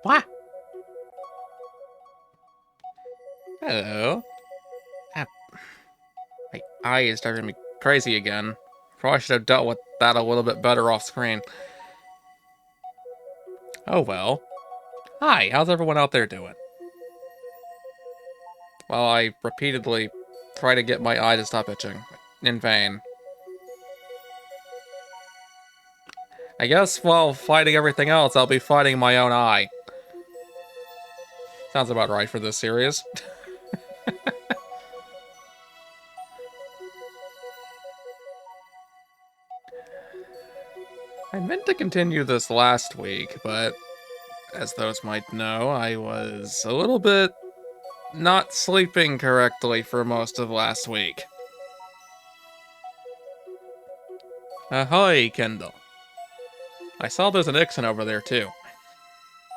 What? Hello. Ah, my eye is driving me crazy again. Probably should have dealt with that a little bit better off screen. Oh well. Hi, how's everyone out there doing? Well, I repeatedly try to get my eye to stop itching. In vain. I guess while fighting everything else, I'll be fighting my own eye. Sounds about right for this series. I meant to continue this last week, but as those might know, I was a little bit not sleeping correctly for most of last week. Ahoy, Kendall. I saw there's an Ixon over there, too.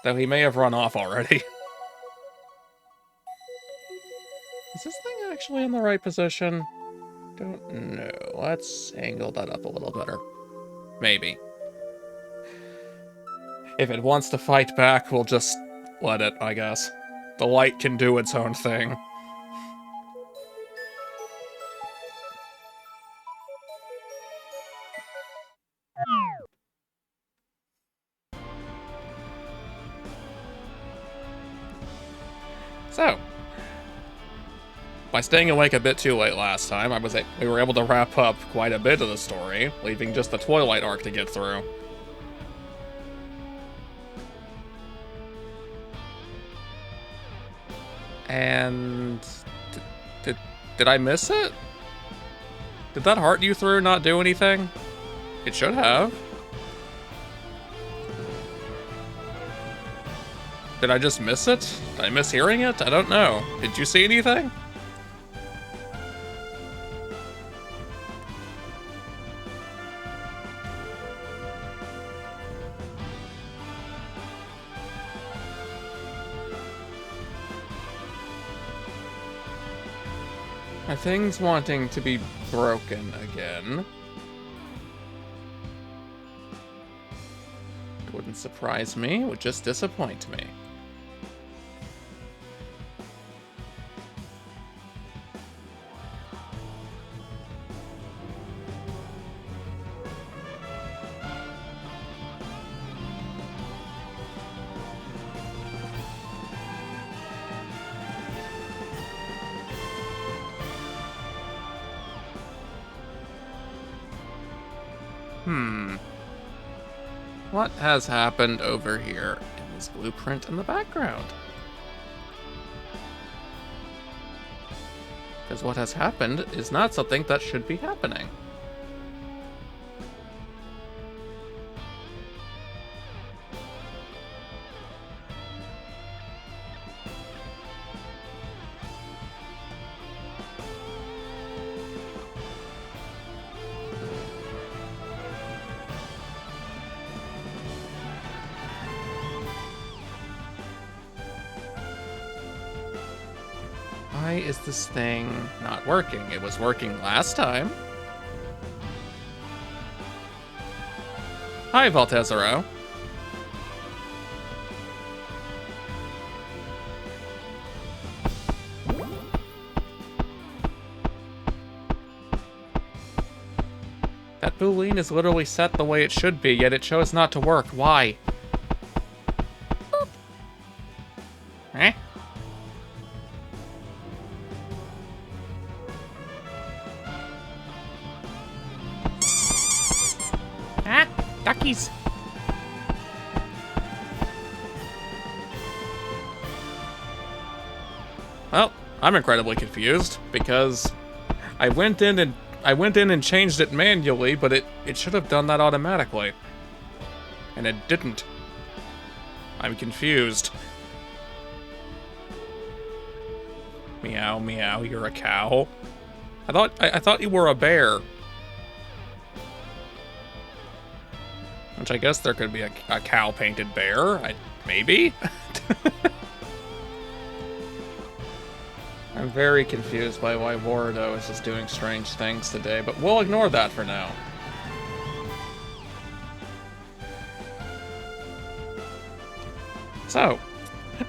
Though he may have run off already. Is this thing actually in the right position? Don't know. Let's angle that up a little better. Maybe. If it wants to fight back, we'll just let it, I guess. The light can do its own thing. So, by staying awake a bit too late last time, we were able to wrap up quite a bit of the story, leaving just the Twilight arc to get through. And did I miss it? Did that heart you threw not do anything? It should have. Did I just miss it? Did I miss hearing it? I don't know. Did you see anything? Are things wanting to be broken again? It wouldn't surprise me, it would just disappoint me. What has happened over here in this blueprint in the background? Because what has happened is not something that should be happening. Why is this thing not working? It was working last time. Hi, Valtezero. That boolean is literally set the way it should be, yet it chose not to work. Why? Boop. Eh? Ah, duckies. Well, I'm incredibly confused because I went in and changed it manually, but it should have done that automatically. And it didn't. I'm confused. Meow, meow, you're a cow. I thought you were a bear. Which I guess there could be a cow-painted bear. Maybe? I'm very confused by why Warido is just doing strange things today, but we'll ignore that for now. So,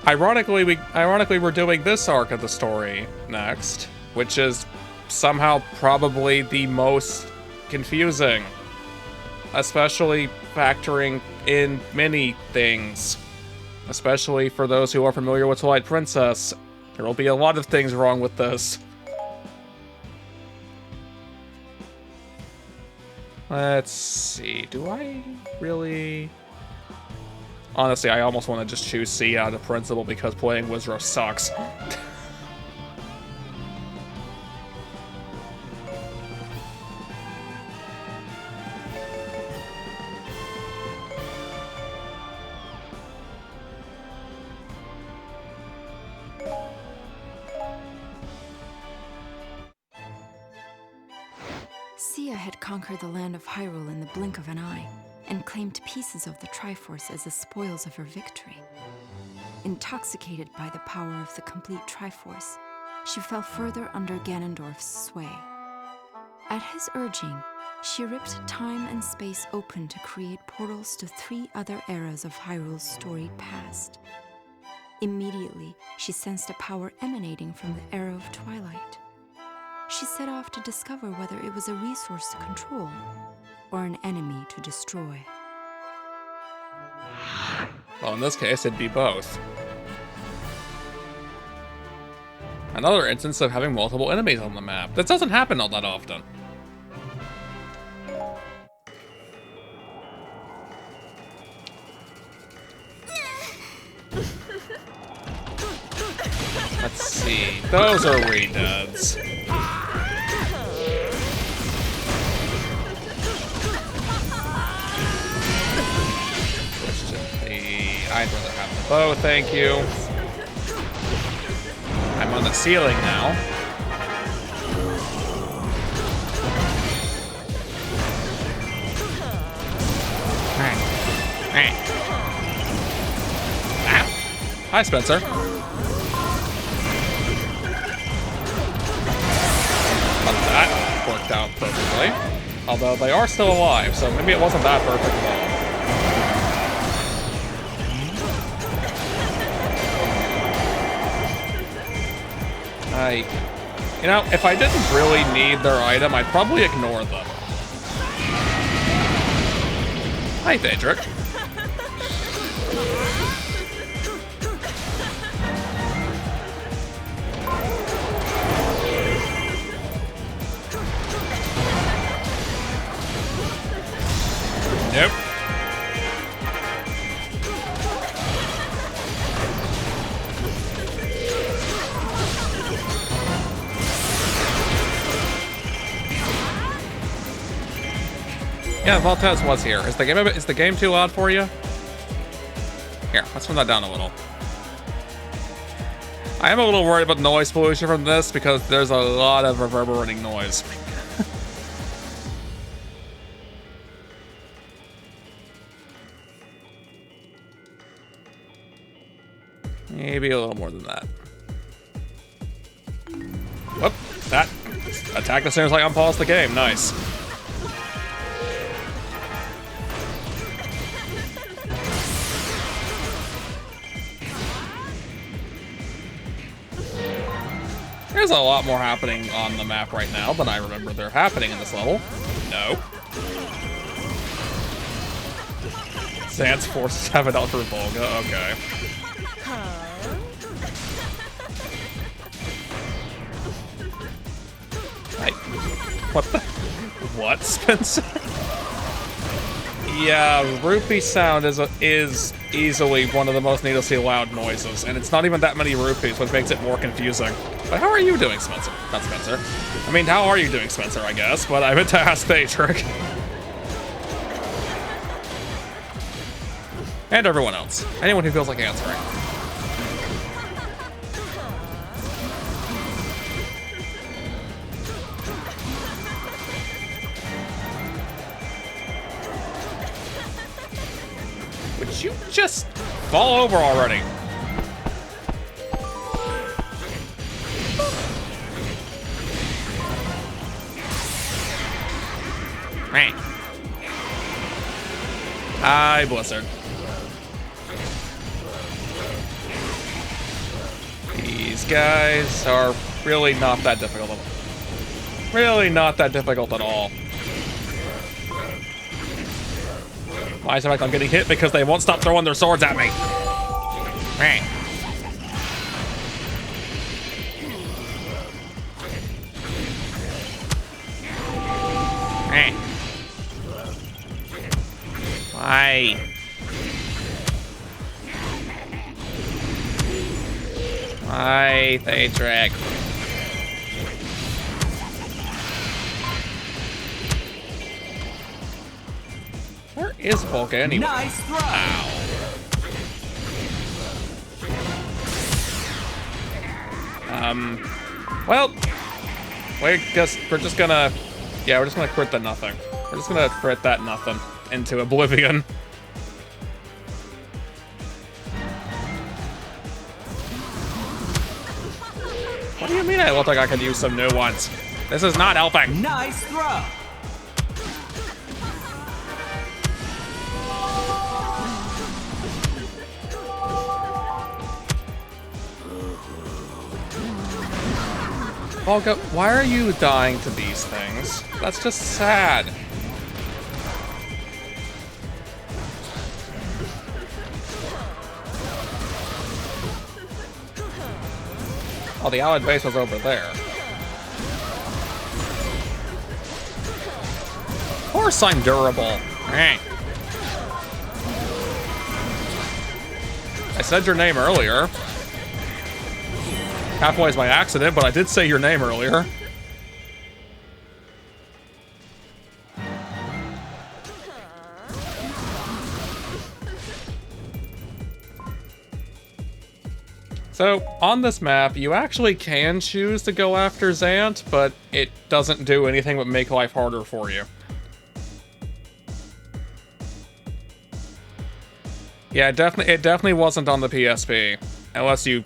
ironically we're doing this arc of the story next, which is somehow probably the most confusing. Especially factoring in many things. Especially for those who are familiar with Twilight Princess. There will be a lot of things wrong with this. Let's see, do I really... Honestly, I almost want to just choose C out of principle because playing Wizzro sucks. Garcia had conquered the land of Hyrule in the blink of an eye, and claimed pieces of the Triforce as the spoils of her victory. Intoxicated by the power of the complete Triforce, she fell further under Ganondorf's sway. At his urging, she ripped time and space open to create portals to 3 other eras of Hyrule's storied past. Immediately, she sensed a power emanating from the era of Twilight. She set off to discover whether it was a resource to control or an enemy to destroy. Well, in this case, it'd be both. Another instance of having multiple enemies on the map. This doesn't happen all that often. Let's see. Those are reduds. I'd rather have the bow, thank you. I'm on the ceiling now. Hi, Spencer. But that worked out perfectly. Although they are still alive, so maybe it wasn't that perfect at all. You know, if I didn't really need their item, I'd probably ignore them. Hi, Daedric. Nope. Yeah, Voltez was here. Is the game too loud for you? Here, let's turn that down a little. I am a little worried about noise pollution from this because there's a lot of reverberating noise. Maybe a little more than that. Whoop, that attacked as soon as I unpaused the game. Nice. There's a lot more happening on the map right now than I remember there happening in this level. No. Sans forces have it out for Volga, okay. What the? What, Spencer? Yeah, rupee sound is easily one of the most needlessly loud noises, and it's not even that many rupees, which makes it more confusing. But how are you doing, Spencer? Not Spencer. I mean, how are you doing, Spencer, I guess, but I meant to ask Daedric. And everyone else. Anyone who feels like answering. Would you just fall over already? Hi, Blizzard. These guys are really not that difficult. Really not that difficult at all. Why is it like I'm getting hit? Because they won't stop throwing their swords at me. Why? Why, Daedric? Where is Volga anyway? Nice throw. Ow. Well, we're just gonna Yeah, we're just gonna crit the nothing. We're just gonna crit that nothing into oblivion. What do you mean I look like I could use some new ones? This is not helping. Nice throw. Volga, why are you dying to these things? That's just sad. Oh, the allied base was over there. Of course I'm durable. Hey. I said your name earlier. Halfway's by accident, but I did say your name earlier. So, on this map, you actually can choose to go after Zant, but it doesn't do anything but make life harder for you. Yeah, it definitely wasn't on the PSP, unless you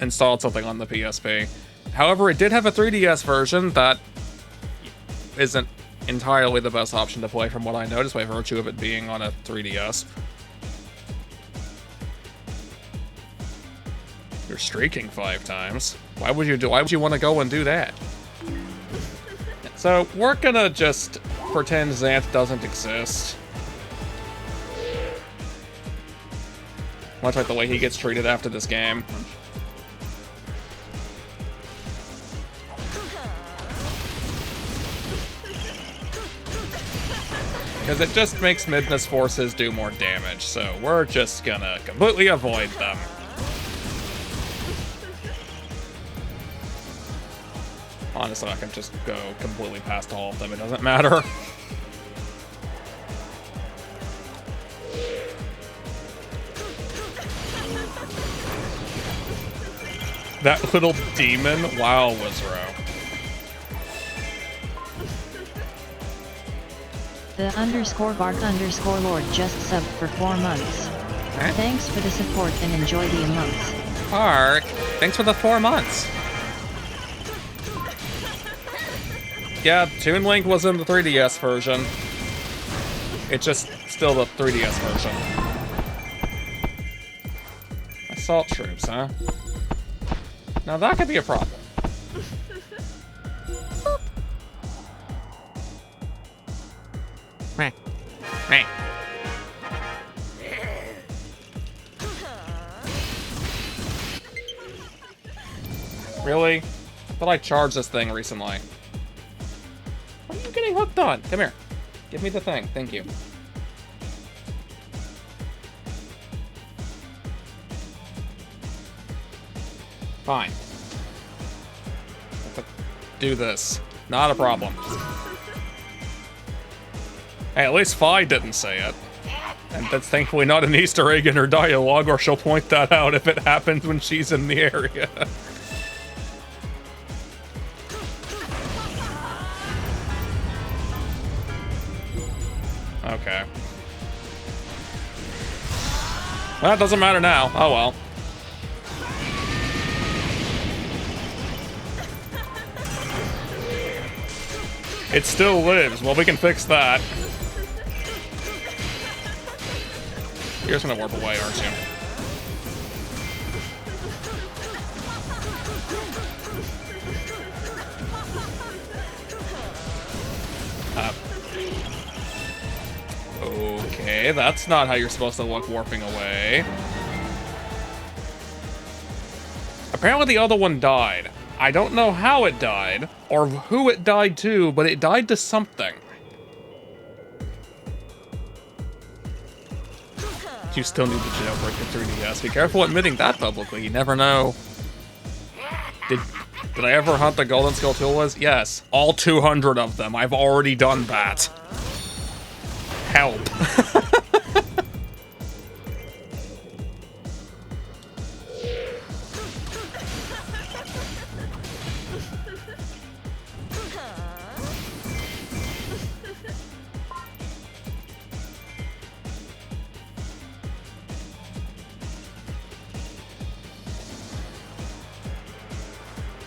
installed something on the PSP. However, it did have a 3DS version that isn't entirely the best option to play from what I noticed by virtue of it being on a 3DS. You're streaking 5 times. Why would you want to go and do that? So, we're gonna just pretend Zant doesn't exist. Much like the way he gets treated after this game. Because it just makes Midna's forces do more damage, so we're just gonna completely avoid them. Honestly, I can just go completely past all of them, it doesn't matter. That little demon, wow, Wizro. The _bark_ Lord just subbed for 4 months. Eh? Thanks for the support and enjoy the emotes. Bark, thanks for the 4 months. Yeah, Toon Link was in the 3DS version. It's just still the 3DS version. Assault troops, huh? Now that could be a problem. Meh. Meh. Really? I thought I charged this thing recently. What are you getting hooked on? Come here. Give me the thing. Thank you. Fine. Do this. Not a problem. Hey, at least Fi didn't say it. And that's thankfully not an Easter egg in her dialogue, or she'll point that out if it happens when she's in the area. Okay. That doesn't matter now. Oh well. It still lives. Well, we can fix that. You're just gonna warp away, aren't you? Okay, that's not how you're supposed to look warping away. Apparently the other one died. I don't know how it died, or who it died to, but it died to something. You still need to jailbreak the 3DS. Be careful admitting that publicly, you never know. Did I ever hunt the Golden Skull Tulas? Yes, all 200 of them. I've already done that. Help.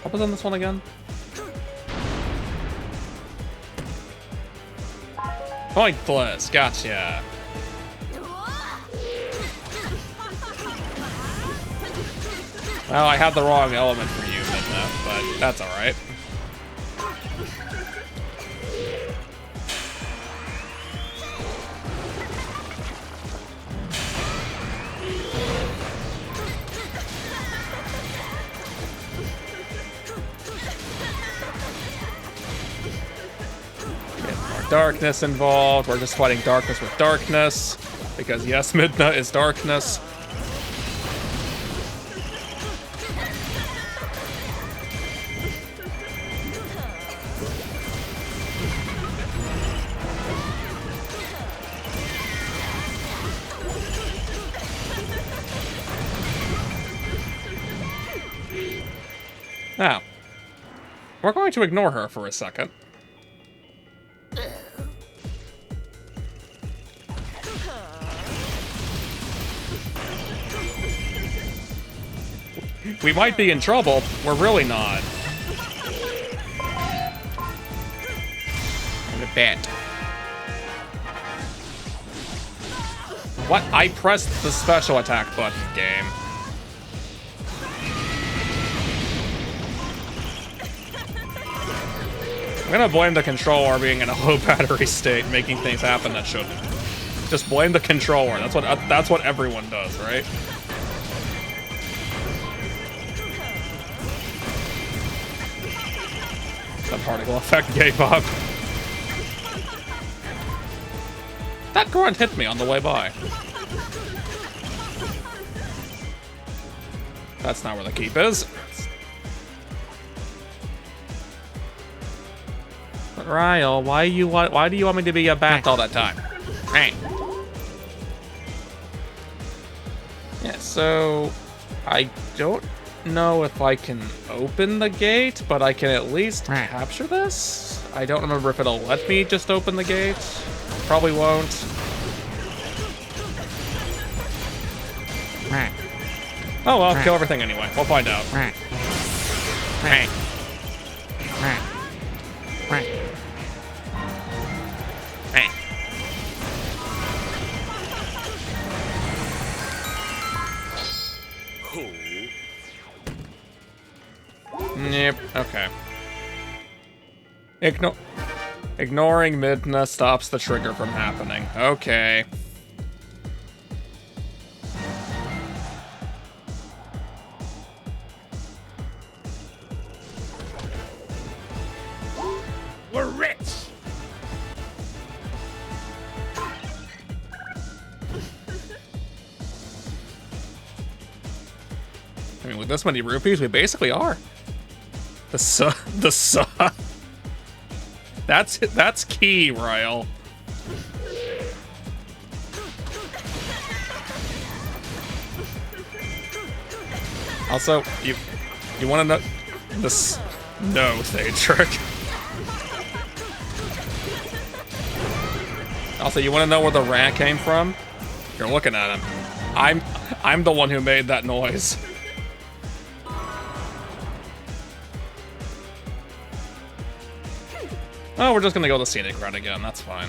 What was on this one again? Pointless, gotcha. Well, I had the wrong element for you, but that's alright. Darkness involved. We're just fighting darkness with darkness. Because yes, Midna is darkness. Now, we're going to ignore her for a second. We might be in trouble. We're really not. I'm a bet. What? I pressed the special attack button, game. I'm gonna blame the controller being in a low battery state, making things happen that shouldn't. Just blame the controller. That's what everyone does, right? The particle effect gave up. That grunt hit me on the way by. That's not where the keep is. But Ryle, why do you want me to be a bat all that time? Hey. Yeah, so I don't know if I can open the gate, but I can at least capture this. I don't remember if it'll let me just open the gate. Probably won't. Oh well, kill everything anyway. We'll find out. Yep, okay. Ignoring Midna stops the trigger from happening. Okay. We're rich! I mean, with this many rupees, we basically are. The That's key, Ryle. Also, you want to know this? No, stage trick. Also, you want to know where the rat came from? You're looking at him. I'm the one who made that noise. Oh, we're just gonna go the scenic route again. That's fine.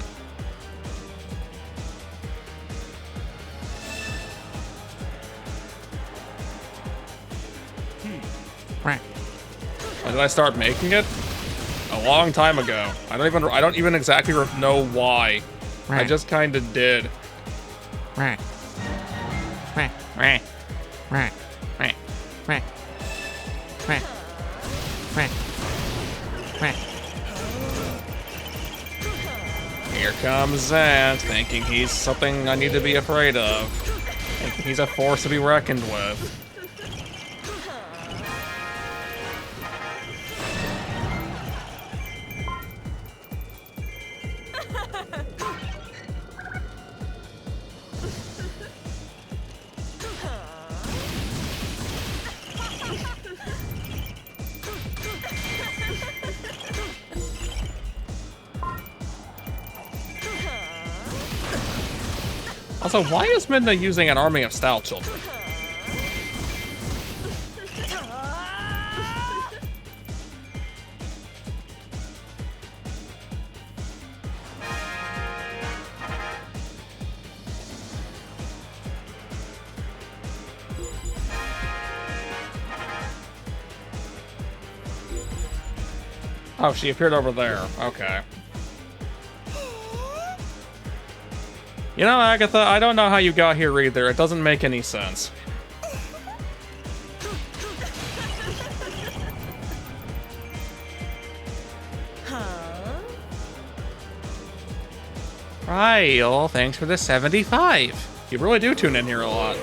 When did I start making it? A long time ago. I don't even exactly know why. I just kind of did. Here comes Zant, thinking he's something I need to be afraid of. Thinking he's a force to be reckoned with. Also, why is Midna using an army of style children? Oh, she appeared over there. Okay. You know, Agatha, I don't know how you got here either. It doesn't make any sense. Ryle, thanks for the 75. You really do tune in here a lot.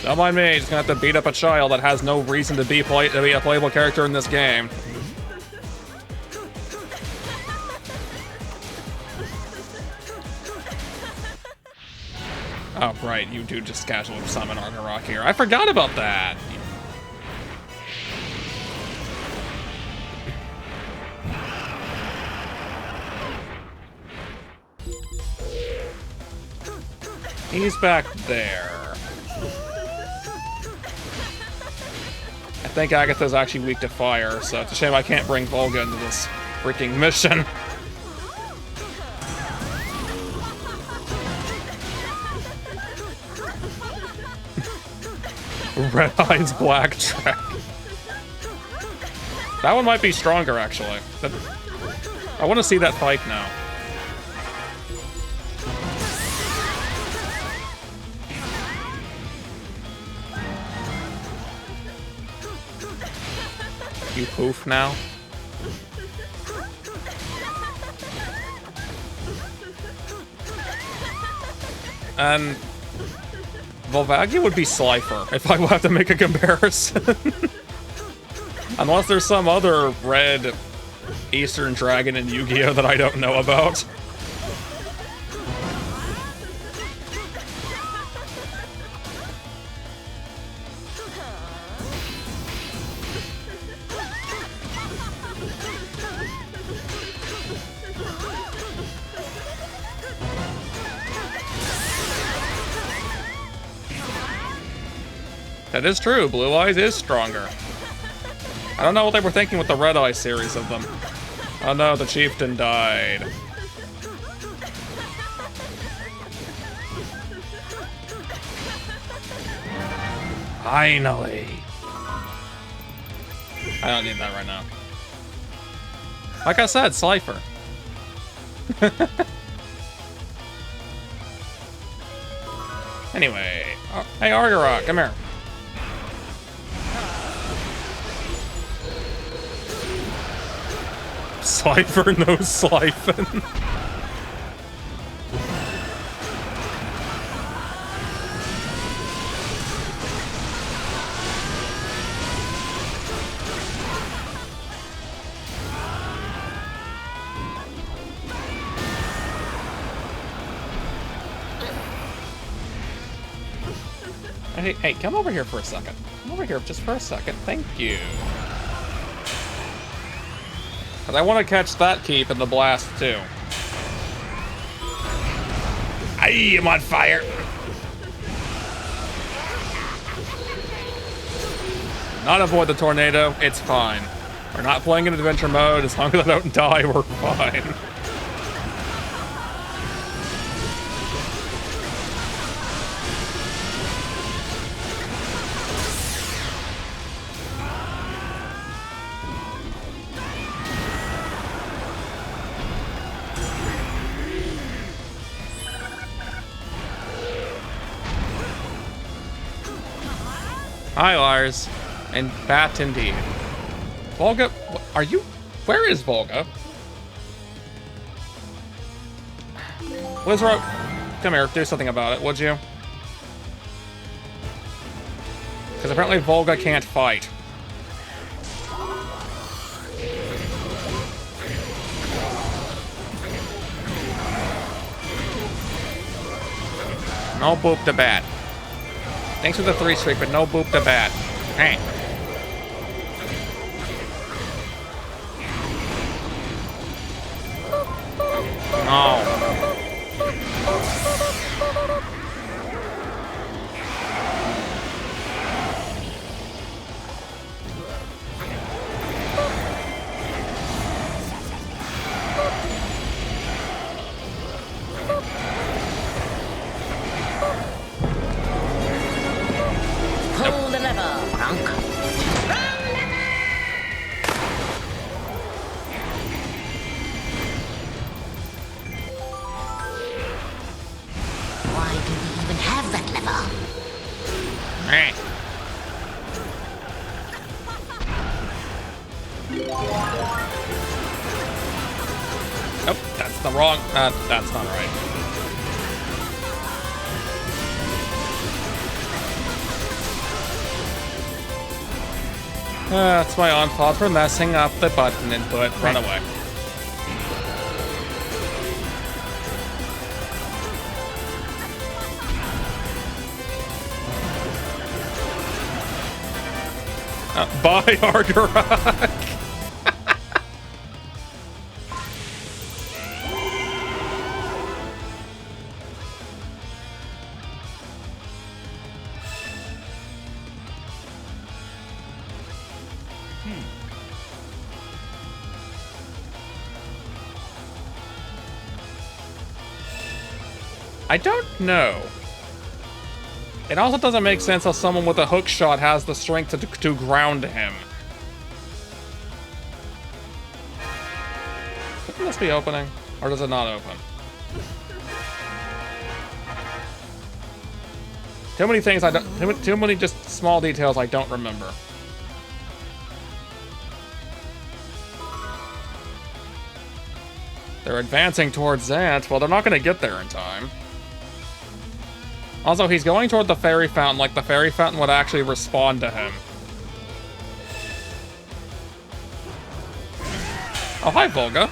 Don't mind me, just gonna have to beat up a child that has no reason to be a playable character in this game. Oh, right, you do just casually summon Argarok here. I forgot about that! He's back there. I think Agatha's actually weak to fire, so it's a shame I can't bring Volga into this freaking mission. Red Eyes Black Track. That one might be stronger, actually. I want to see that fight now. You poof now. And Volvagia would be Slifer, if I will have to make a comparison. Unless there's some other red Eastern Dragon in Yu-Gi-Oh! That I don't know about. That is true, Blue Eyes is stronger. I don't know what they were thinking with the Red Eye series of them. Oh no, the chieftain died. Finally. I don't need that right now. Like I said, Slifer. Anyway, hey Argarok, come here. Slifer, no Slifen. Hey, come over here for a second. Come over here just for a second. Thank you. Because I want to catch that keep in the blast, too. Aye, I'm on fire. Not avoid the tornado. It's fine. We're not playing in adventure mode. As long as I don't die, we're fine. Hi, Lars. And Bat indeed. Volga, are you? Where is Volga? Lizro, come here, do something about it, would you? Because apparently Volga can't fight. No boop the bat. Thanks for the 3 streak, but no boop the bat. Hey. No. Nope, that's the wrong... that's not right. That's my own fault for messing up the button input. Run away. Bye, Argarak! I don't know. It also doesn't make sense how someone with a hook shot has the strength to ground him. Shouldn't this be opening? Or does it not open? Too many things I don't... Too many just small details I don't remember. They're advancing towards Zant. Well, they're not going to get there in time. Also, he's going toward the fairy fountain, like the fairy fountain would actually respond to him. Oh, hi, Volga.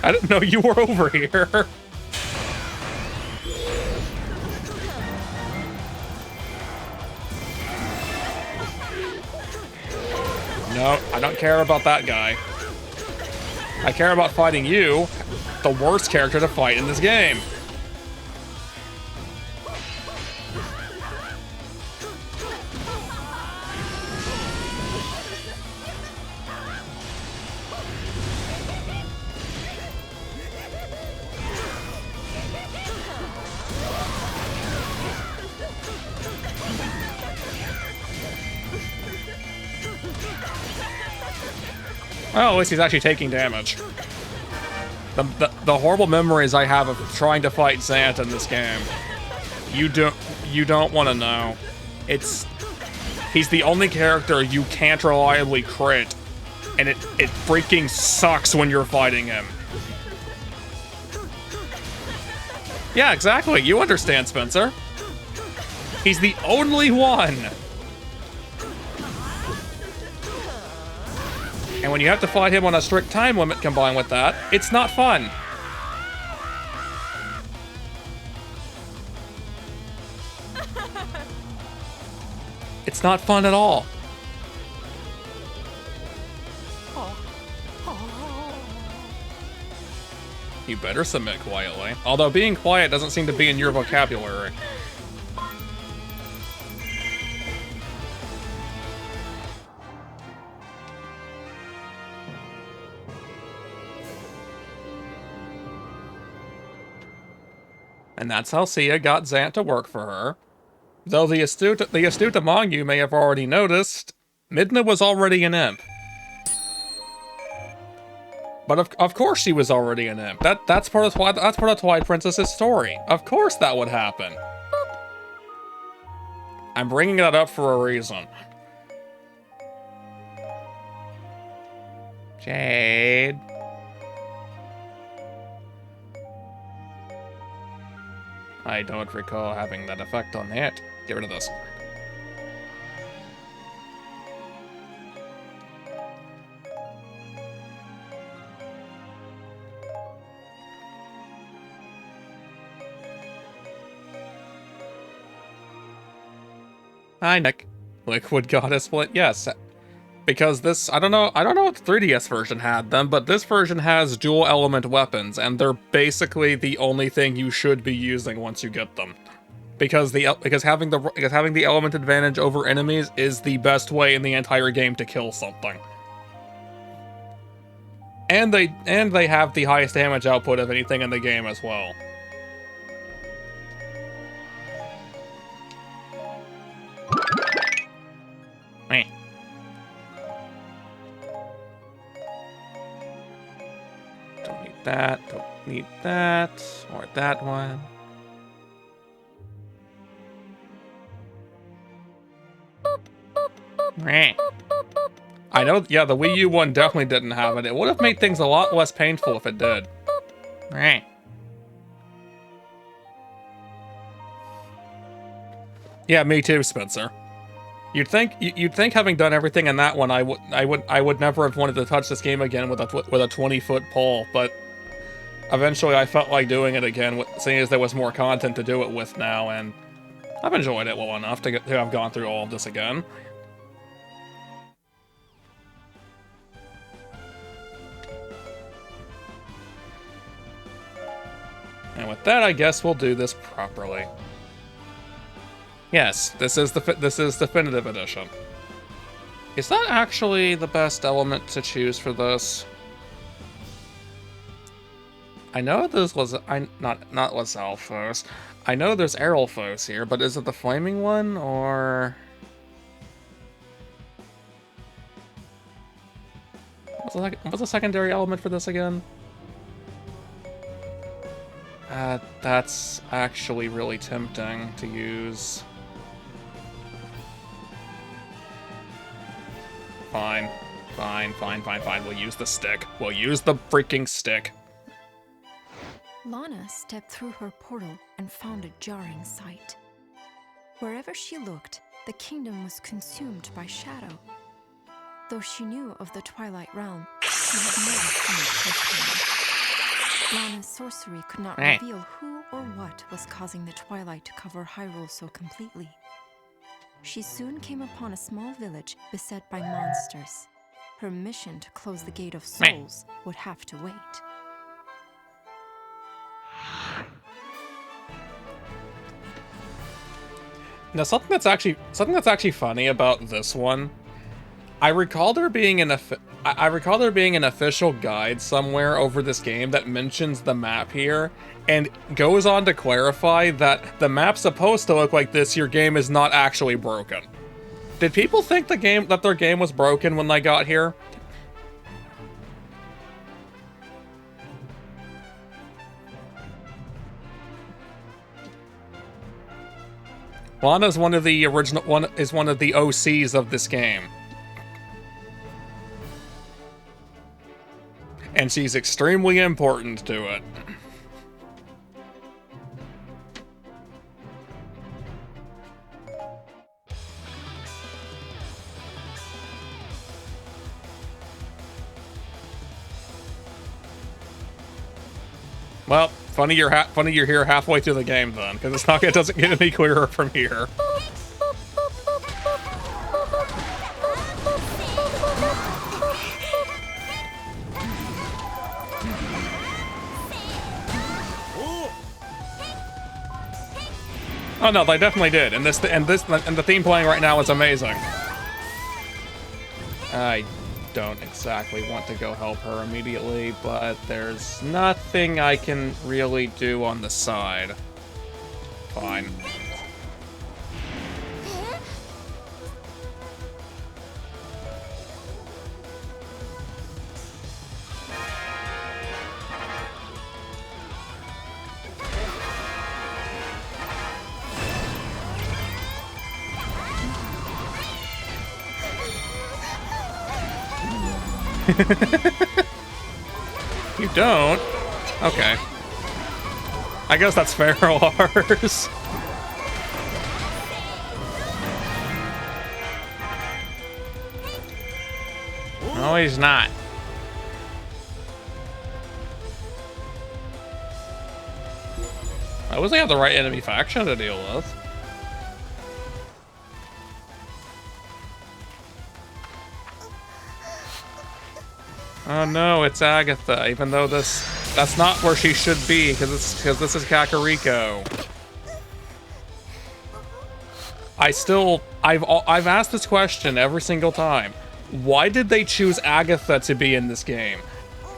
I didn't know you were over here. No, I don't care about that guy. I care about fighting you, the worst character to fight in this game. Well, at least he's actually taking damage. The horrible memories I have of trying to fight Zant in this game. You don't want to know. He's the only character you can't reliably crit, and it freaking sucks when you're fighting him. Yeah, exactly. You understand, Spencer. He's the only one. And when you have to fight him on a strict time limit combined with that, it's not fun. It's not fun at all. You better submit quietly. Although being quiet doesn't seem to be in your vocabulary. And that's how Sia got Zant to work for her. Though the astute among you may have already noticed, Midna was already an imp. But of course she was already an imp. That's part of the Twilight Princess's story. Of course that would happen. I'm bringing that up for a reason. Jade. I don't recall having that effect on it. Get rid of this. Hi, Nick. Liquid Goddess Split? Yes. Because this, I don't know what the 3DS version had them, but this version has dual element weapons, and they're basically the only thing you should be using once you get them. Because having the element advantage over enemies is the best way in the entire game to kill something. And they have the highest damage output of anything in the game as well. Meh. Don't need that, don't need that, or that one. I know, yeah, the Wii U one definitely didn't have it. It would have made things a lot less painful if it did. Right. Yeah, me too, Spencer. You'd think having done everything in that one, I would never have wanted to touch this game again with a 20-foot pole, but eventually I felt like doing it again, seeing as there was more content to do it with now, and I've enjoyed it well enough to have gone through all of this again. And with that, I guess we'll do this properly. Yes, this is definitive edition. Is that actually the best element to choose for this? I know this was not Lasalfos. I know there's Erelfos here, but is it the flaming one or what's the secondary element for this again? That's actually really tempting to use. Fine. We'll use the stick. We'll use the freaking stick. Lana stepped through her portal and found a jarring sight. Wherever she looked, the kingdom was consumed by shadow. Though she knew of the Twilight Realm, she had never seen it firsthand. Lana's sorcery could not reveal who or what was causing the twilight to cover Hyrule so completely. She soon came upon a small village beset by monsters. Her mission to close the Gate of Souls would have to wait. Now, something that's actually funny about this one, I recall there being an official guide somewhere over this game that mentions the map here, and goes on to clarify that the map's supposed to look like this. Your game is not actually broken. Did people think their game was broken when they got here? Lana's one of the OCs of this game. And she's extremely important to it. Well, funny you're here halfway through the game then, because it doesn't get any clearer from here. Oh no, they definitely did, and the theme playing right now is amazing. I don't exactly want to go help her immediately, but there's nothing I can really do on the side. Fine. You don't? Okay. I guess that's fair, Lars. No, he's not. I wasn't have the right enemy faction to deal with. Oh no, it's Agatha, even though that's not where she should be, because this is Kakariko. I've asked this question every single time. Why did they choose Agatha to be in this game?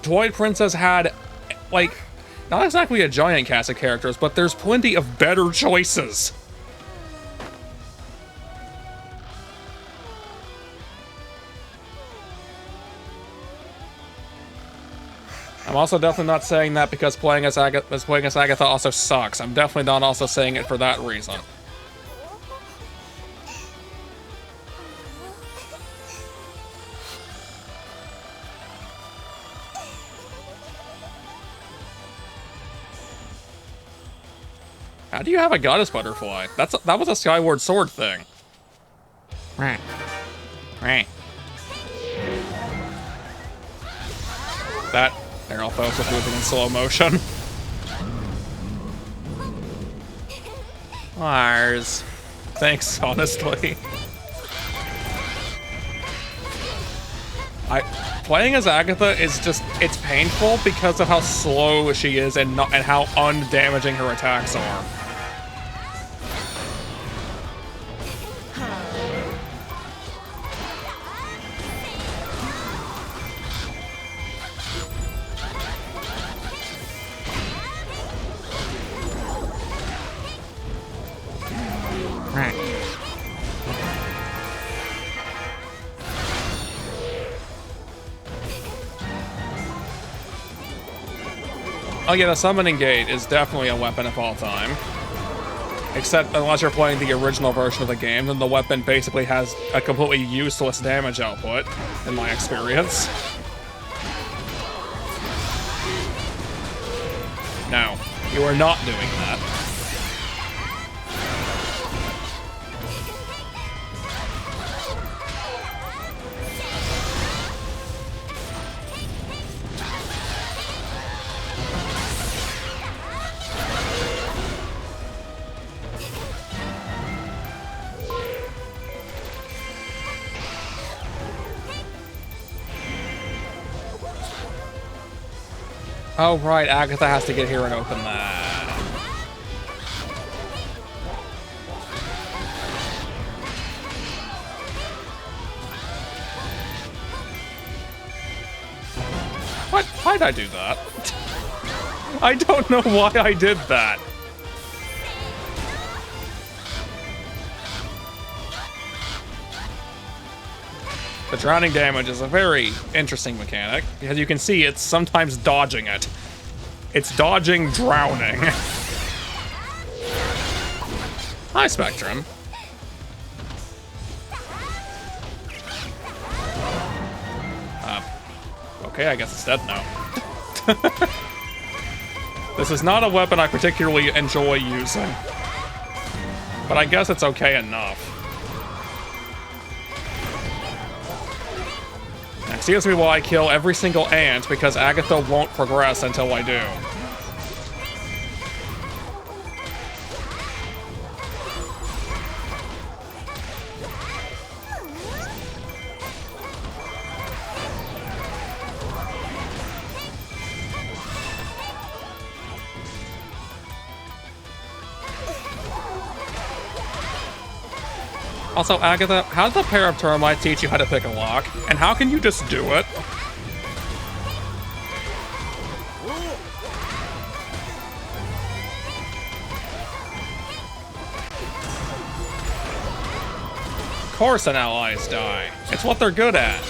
Twilight Princess had, like, not exactly a giant cast of characters, but there's plenty of better choices. I'm also definitely not saying that because playing as Agatha also sucks. I'm definitely not also saying it for that reason. How do you have a goddess butterfly? That was a Skyward Sword thing. Right. Right. That Aerophos was moving in slow motion. Mars. Thanks, honestly. Playing as Agatha is just, it's painful because of how slow she is and how undamaging her attacks are. Oh yeah, the summoning gate is definitely a weapon of all time. Except unless you're playing the original version of the game, then the weapon basically has a completely useless damage output, in my experience. No, you are not doing that. Oh, right, Agatha has to get here and open that. What? Why'd I do that? I don't know why I did that. The drowning damage is a very interesting mechanic, because you can see it's sometimes dodging it. It's dodging drowning. Hi, Spectrum. Okay, I guess it's dead now. This is not a weapon I particularly enjoy using, but I guess it's okay enough. Excuse me while I kill every single ant, because Agatha won't progress until I do. Also, Agatha, how did the pair of termites teach you how to pick a lock? And how can you just do it? Of course an allies die. It's what they're good at.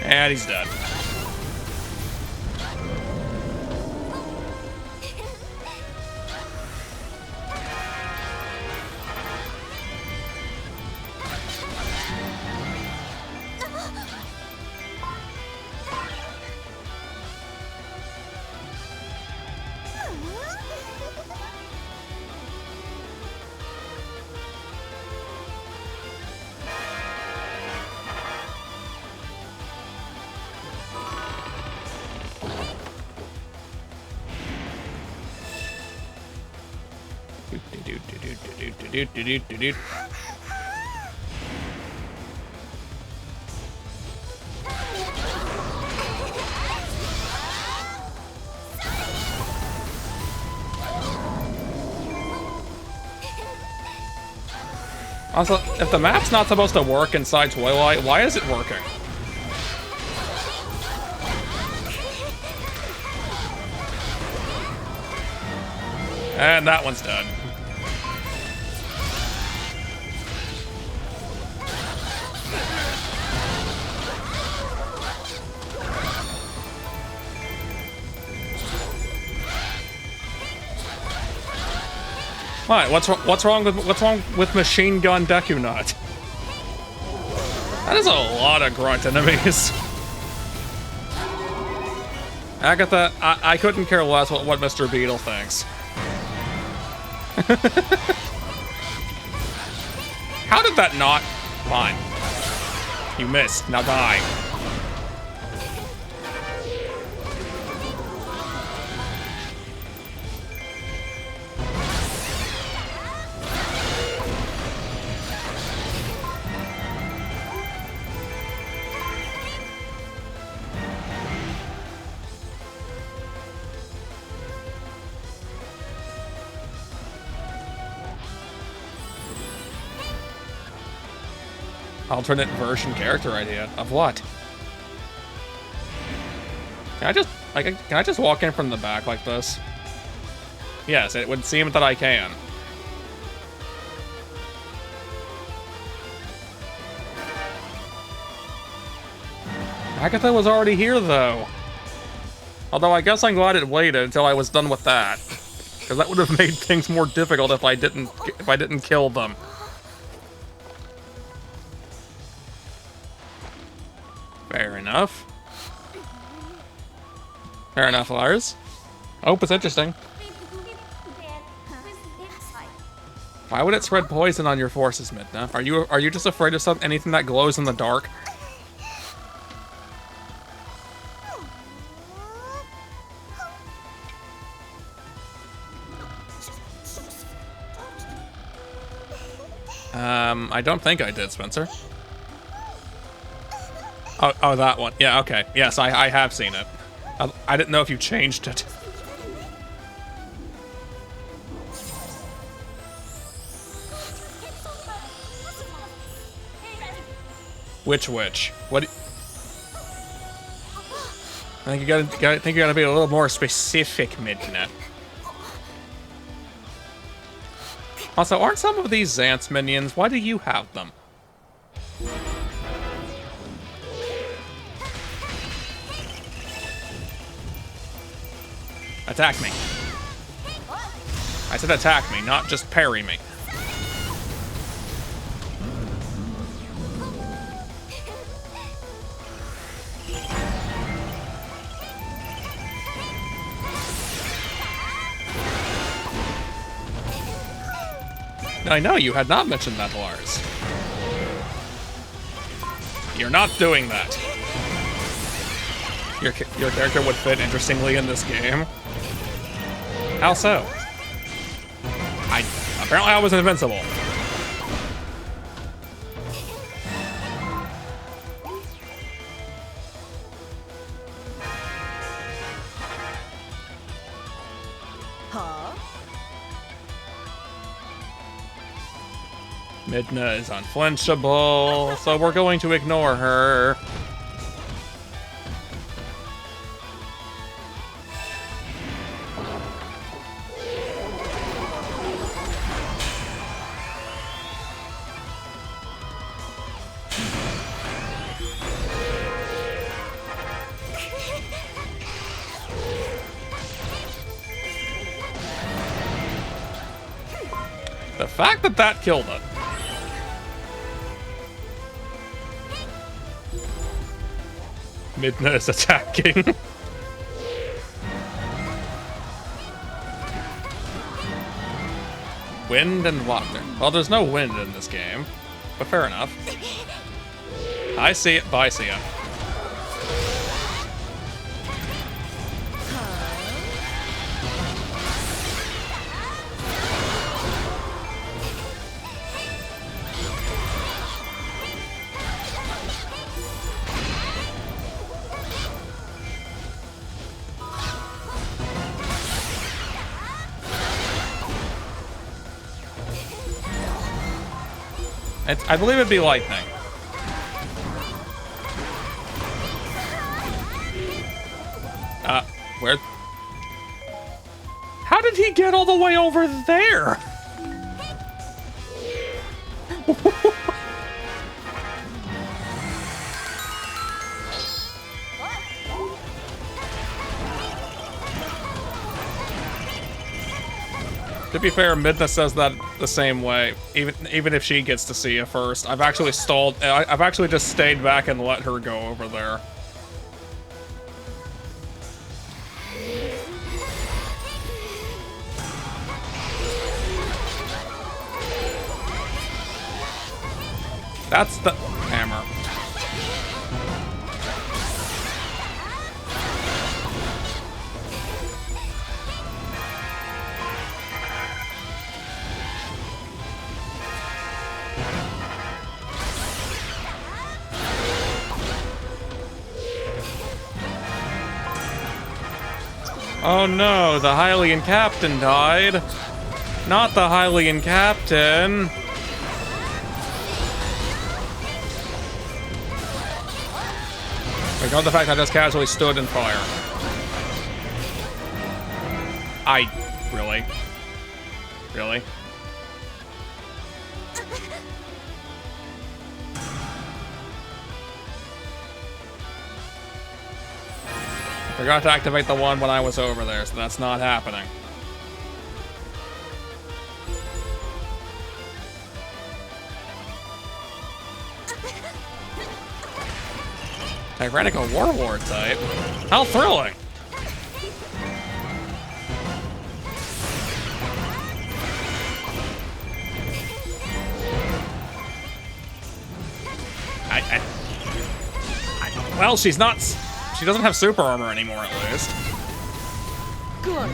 And he's dead. Also, if the map's not supposed to work inside Twilight, why is it working? And that one's dead. What? What's wrong with Machine Gun Deku Nut? That is a lot of grunt enemies. Agatha, I couldn't care less what Mr. Beetle thinks. How did that not? Fine. You missed. Now die. Alternate version character idea of what? Can I just walk in from the back like this? Yes, it would seem that I can. Agatha was already here though. Although I guess I'm glad it waited until I was done with that, because that would have made things more difficult if I didn't kill them. Fair enough. Fair enough, Lars. Oh, it's interesting. Why would it spread poison on your forces, Midna? Are you just afraid of anything that glows in the dark? I don't think I did, Spencer. Oh, that one. Yeah, okay. Yes, I have seen it. I didn't know if you changed it. Which? What? I think you gotta be a little more specific, Midna. Also, aren't some of these Xant's minions? Why do you have them? Attack me. I said attack me, not just parry me. I know, you had not mentioned that, Lars. You're not doing that. Your character would fit interestingly in this game. How so? Apparently I was invincible. Midna is unflinchable, so we're going to ignore her. The fact that that killed it. Midna is attacking. Wind and water. Well, there's no wind in this game, but fair enough. I see it, bye, see ya. I believe it'd be lightning. Where? How did he get all the way over there? To be fair, Midna says that the same way, even if she gets to see it first. I've actually stalled. I've actually just stayed back and let her go over there. That's the hammer. Oh no, the Hylian captain died. Not the Hylian captain. Ignore the fact I just casually stood in fire. Really? Really? Forgot to activate the one when I was over there, so that's not happening. Tyrannical Warlord type? How thrilling! Well, she's not... She doesn't have super armor anymore, at least. Good.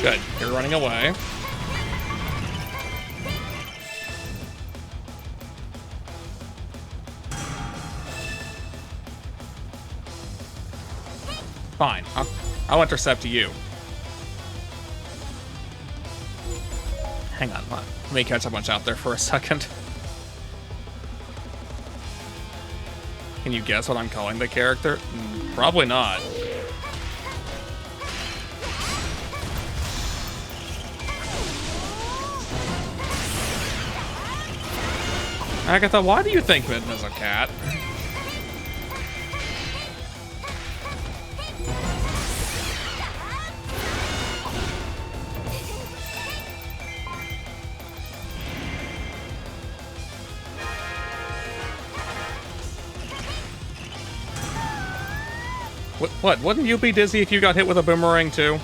Good, you're running away. Fine, I'll intercept you. Hang on, let me catch a bunch out there for a second. Can you guess what I'm calling the character? Probably not. Agatha, why do you think Midna's a cat? What? Wouldn't you be dizzy if you got hit with a boomerang too?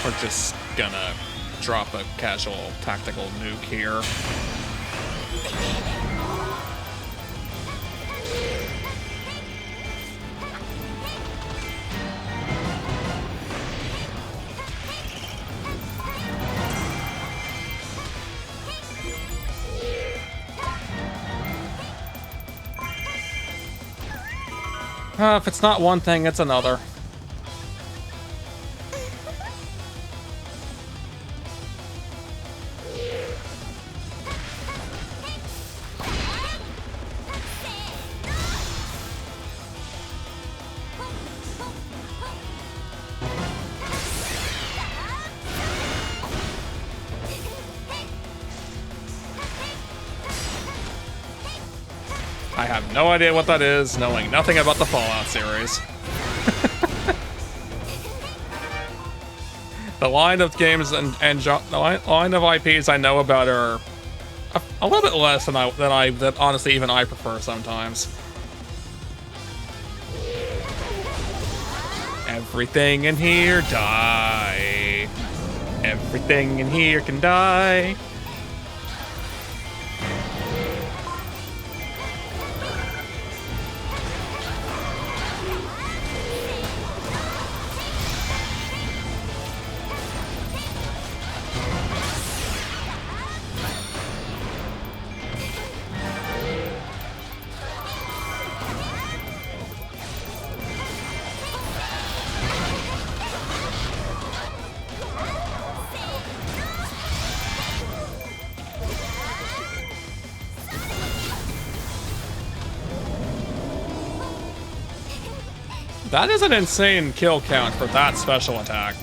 We're just gonna drop a casual tactical nuke here. If it's not one thing, it's another. I have no idea what that is, knowing nothing about the Fallout series. The line of games and the line of IPs I know about are a little bit less than that honestly even I prefer sometimes. Everything in here die. Everything in here can die. That is an insane kill count for that special attack.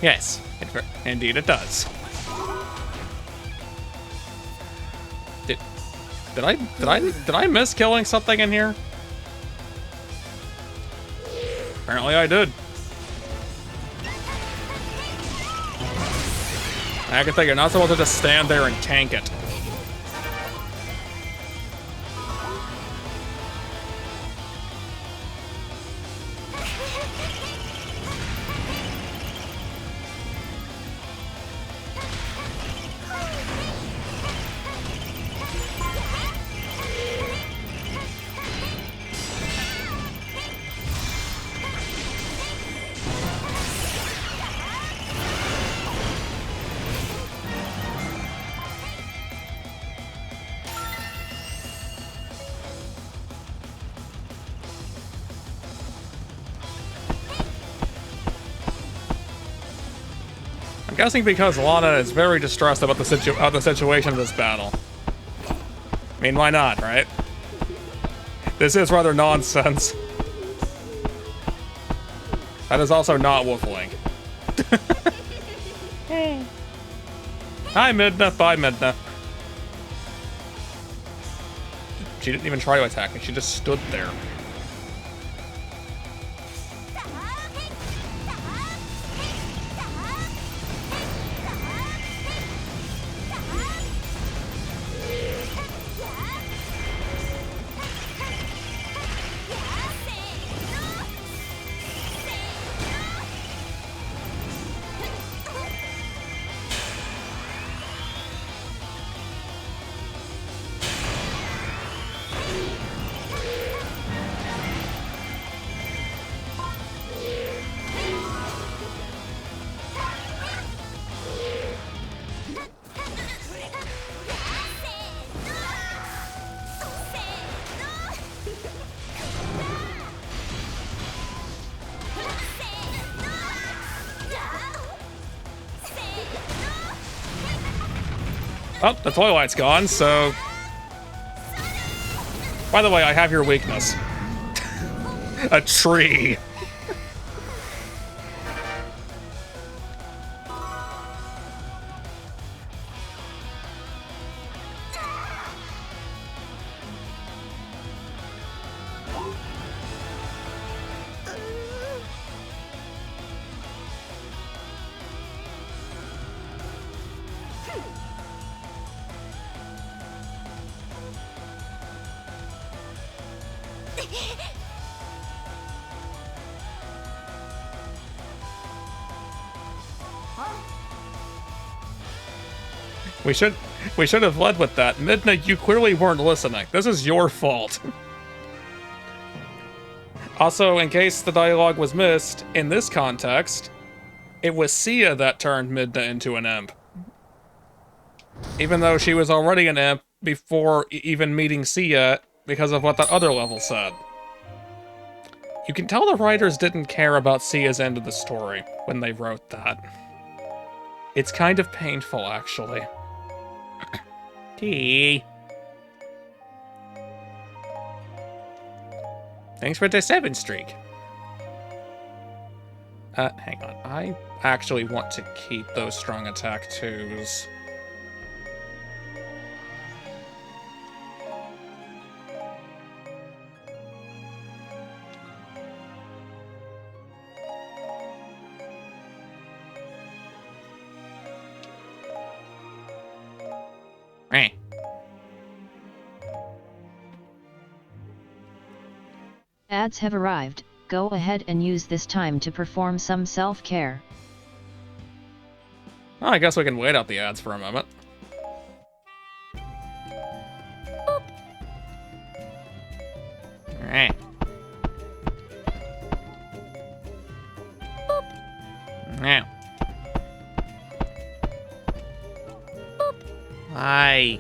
Yes, indeed it does. Did I miss killing something in here? Apparently I did. I can think you're not supposed to just stand there and tank it. I'm guessing because Lana is very distressed about the situation of this battle. I mean, why not, right? This is rather nonsense. That is also not Wolflink. Hi, Midna. Bye, Midna. She didn't even try to attack me. She just stood there. Oh, the Twilight's gone, so... By the way, I have your weakness. A tree. We should have led with that. Midna, you clearly weren't listening. This is your fault. Also, in case the dialogue was missed, in this context, it was Sia that turned Midna into an imp. Even though she was already an imp before even meeting Sia because of what that other level said. You can tell the writers didn't care about Sia's end of the story when they wrote that. It's kind of painful, actually. T. Thanks for the 7 streak. Hang on. I actually want to keep those strong attack 2s. Ads have arrived. Go ahead and use this time to perform some self-care. Oh, I guess we can wait out the ads for a moment. Alright. Now. Hi.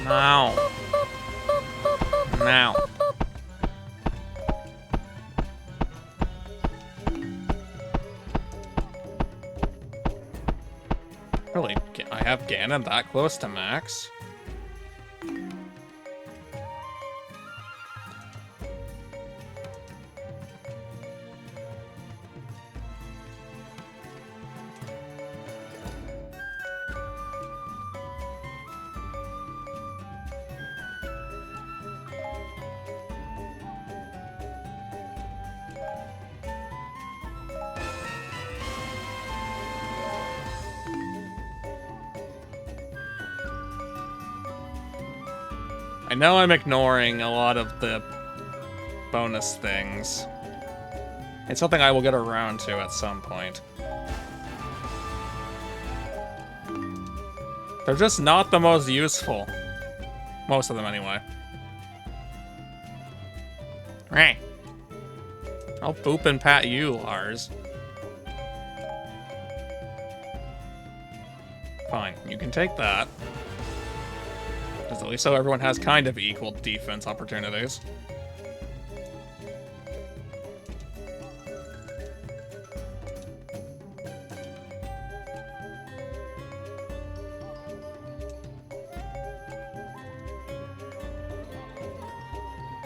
No. Now. Really, I have Ganon that close to max? I know I'm ignoring a lot of the bonus things. It's something I will get around to at some point. They're just not the most useful. Most of them, anyway. Right. I'll boop and pat you, Lars. Fine, you can take that. Because at least so everyone has kind of equal defense opportunities.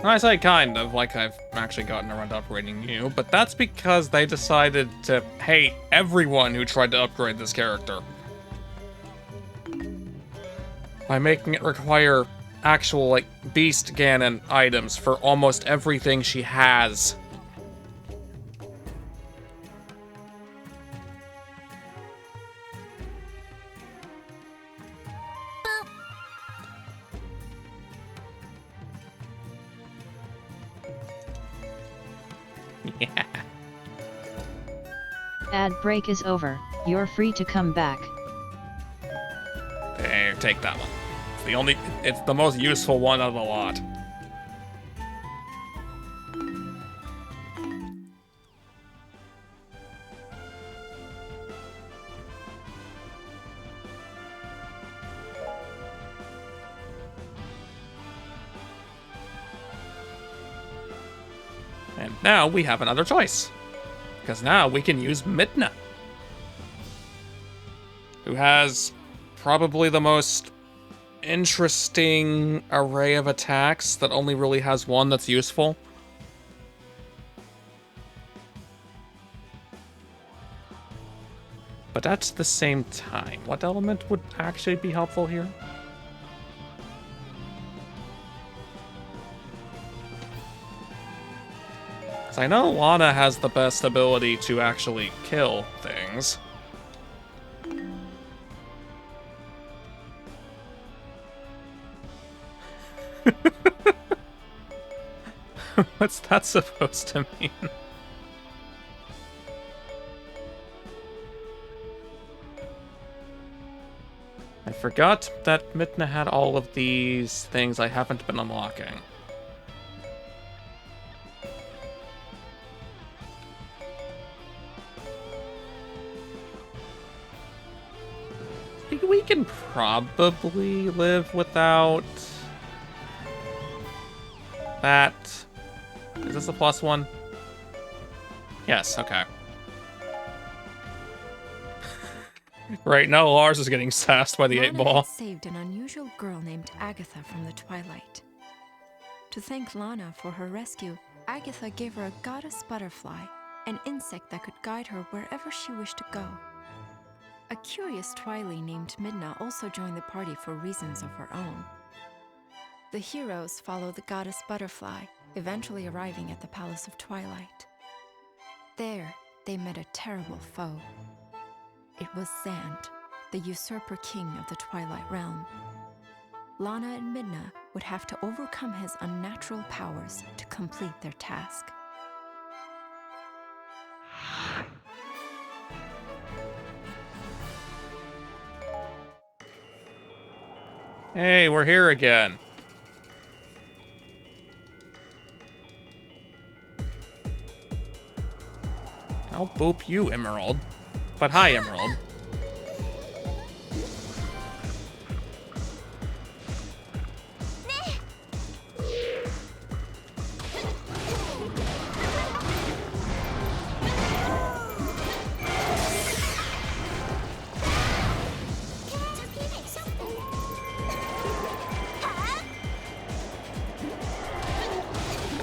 I say kind of, like I've actually gotten around to upgrading you, but that's because they decided to hate everyone who tried to upgrade this character. By making it require actual, like, Beast Ganon items for almost everything she has. Yeah. Ad break is over. You're free to come back. There, take that one. It's the most useful one of the lot. And now we have another choice. Because now we can use Midna, who has probably the most interesting array of attacks that only really has one that's useful. But at the same time, what element would actually be helpful here? Because I know Lana has the best ability to actually kill things. What's that supposed to mean? I forgot that Midna had all of these things I haven't been unlocking. I think we can probably live without that. Is this a +1? Yes, okay. Right now, Lars is getting sassed by the Lana 8-ball. had saved an unusual girl named Agatha from the Twilight. To thank Lana for her rescue, Agatha gave her a goddess butterfly, an insect that could guide her wherever she wished to go. A curious Twily named Midna also joined the party for reasons of her own. The heroes follow the goddess butterfly, eventually arriving at the Palace of Twilight. There, they met a terrible foe. It was Zant, the usurper king of the Twilight Realm. Lana and Midna would have to overcome his unnatural powers to complete their task. Hey, we're here again. I'll boop you, Emerald. But hi, Emerald.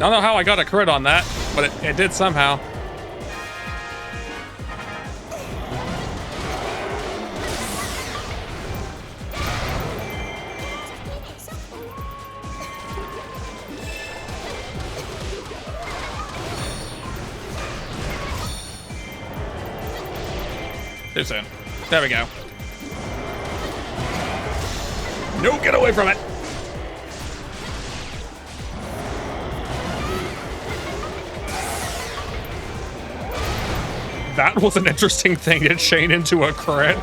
Don't know how I got a crit on that, but it did somehow. Too soon. There we go. No, get away from it! That was an interesting thing to chain into a crit.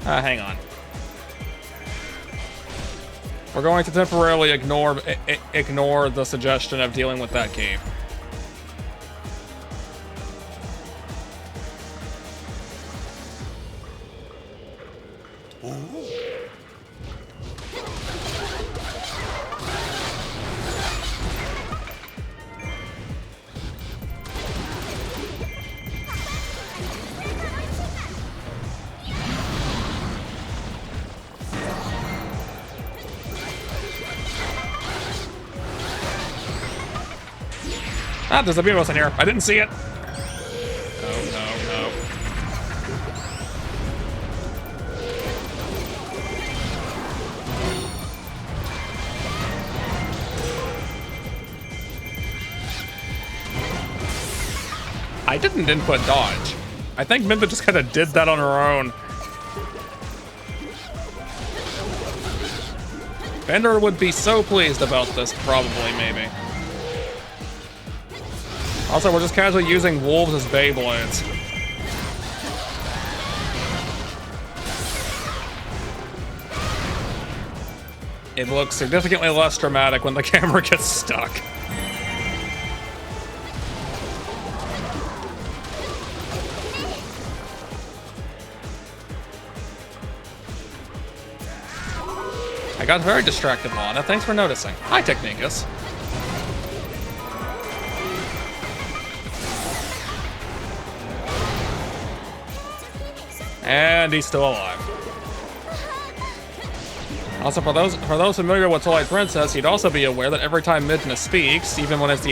Hang on. We're going to temporarily ignore the suggestion of dealing with that cave. Ah, there's a Beamos in here. I didn't see it. No, no, no. I didn't input dodge. I think Minta just kind of did that on her own. Bender would be so pleased about this, probably, maybe. Also, we're just casually using wolves as Beyblades. It looks significantly less dramatic when the camera gets stuck. I got very distracted, Lana. Thanks for noticing. Hi, Technicus. And he's still alive. Also, for those familiar with Twilight Princess, you'd also be aware that every time Midna speaks, even if it's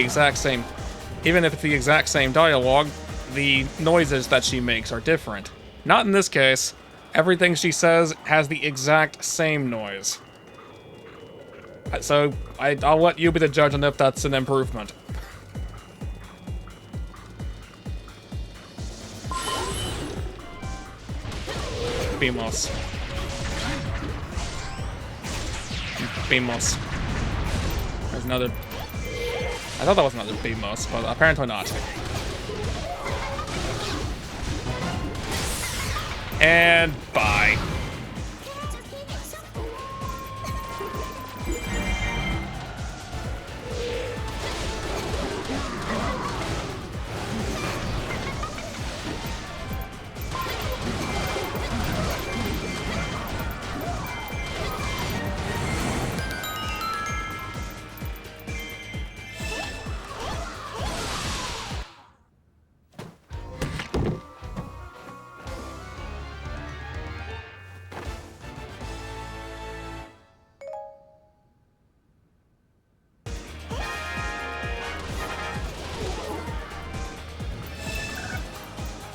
the exact same dialogue, the noises that she makes are different. Not in this case. Everything she says has the exact same noise. So I'll let you be the judge on if that's an improvement. Beamos. Beamos. There's another... I thought that was another Beamos, but apparently not. And bye.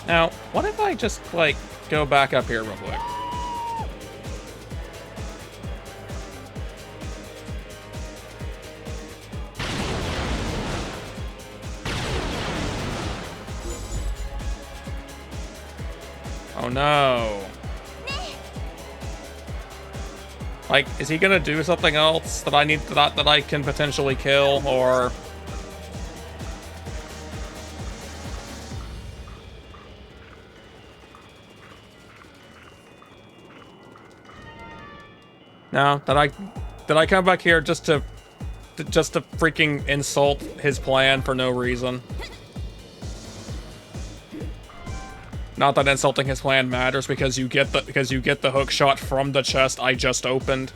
Now, what if I just, like, go back up here real quick? Oh no. Like, is he gonna do something else that I need that I can potentially kill, or... No, did I come back here just to freaking insult his plan for no reason? Not that insulting his plan matters because you get the hook shot from the chest I just opened.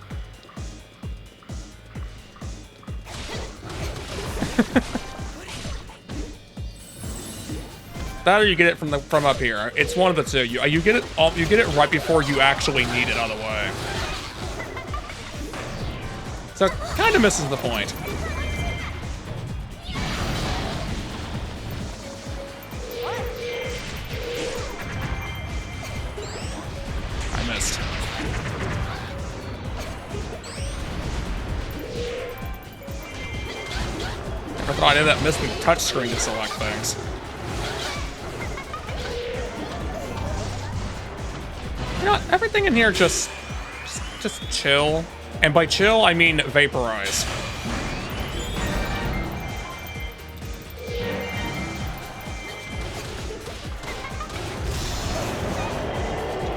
That or you get it from up here. It's one of the two. You get it right before you actually need it out of the way. So it kind of misses the point. I missed. Never thought I did that missing touchscreen to select things. You know what? Everything in here just chill. And by chill, I mean vaporize.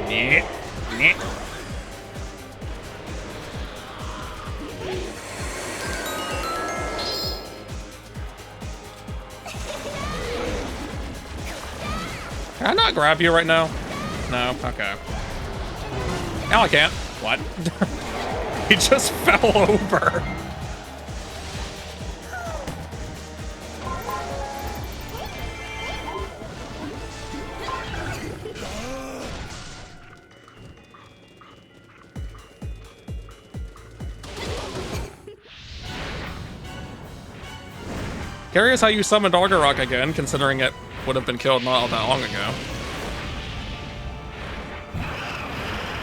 Yeah. Yeah. Can I not grab you right now? No? Okay. Now I can't. What? He just fell over. Curious how you summoned Argarok again, considering it would have been killed not all that long ago.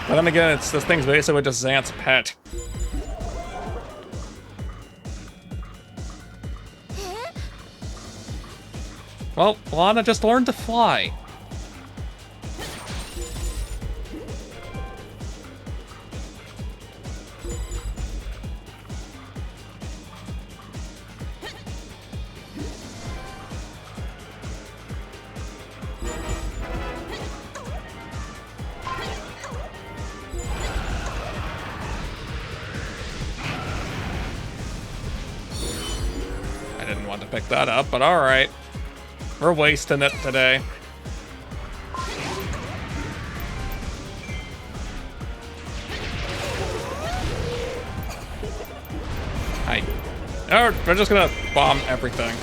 But then again, this thing's basically just Xant's pet. Well, Lana just learned to fly. I didn't want to pick that up, but alright. We're wasting it today. We're just gonna bomb everything.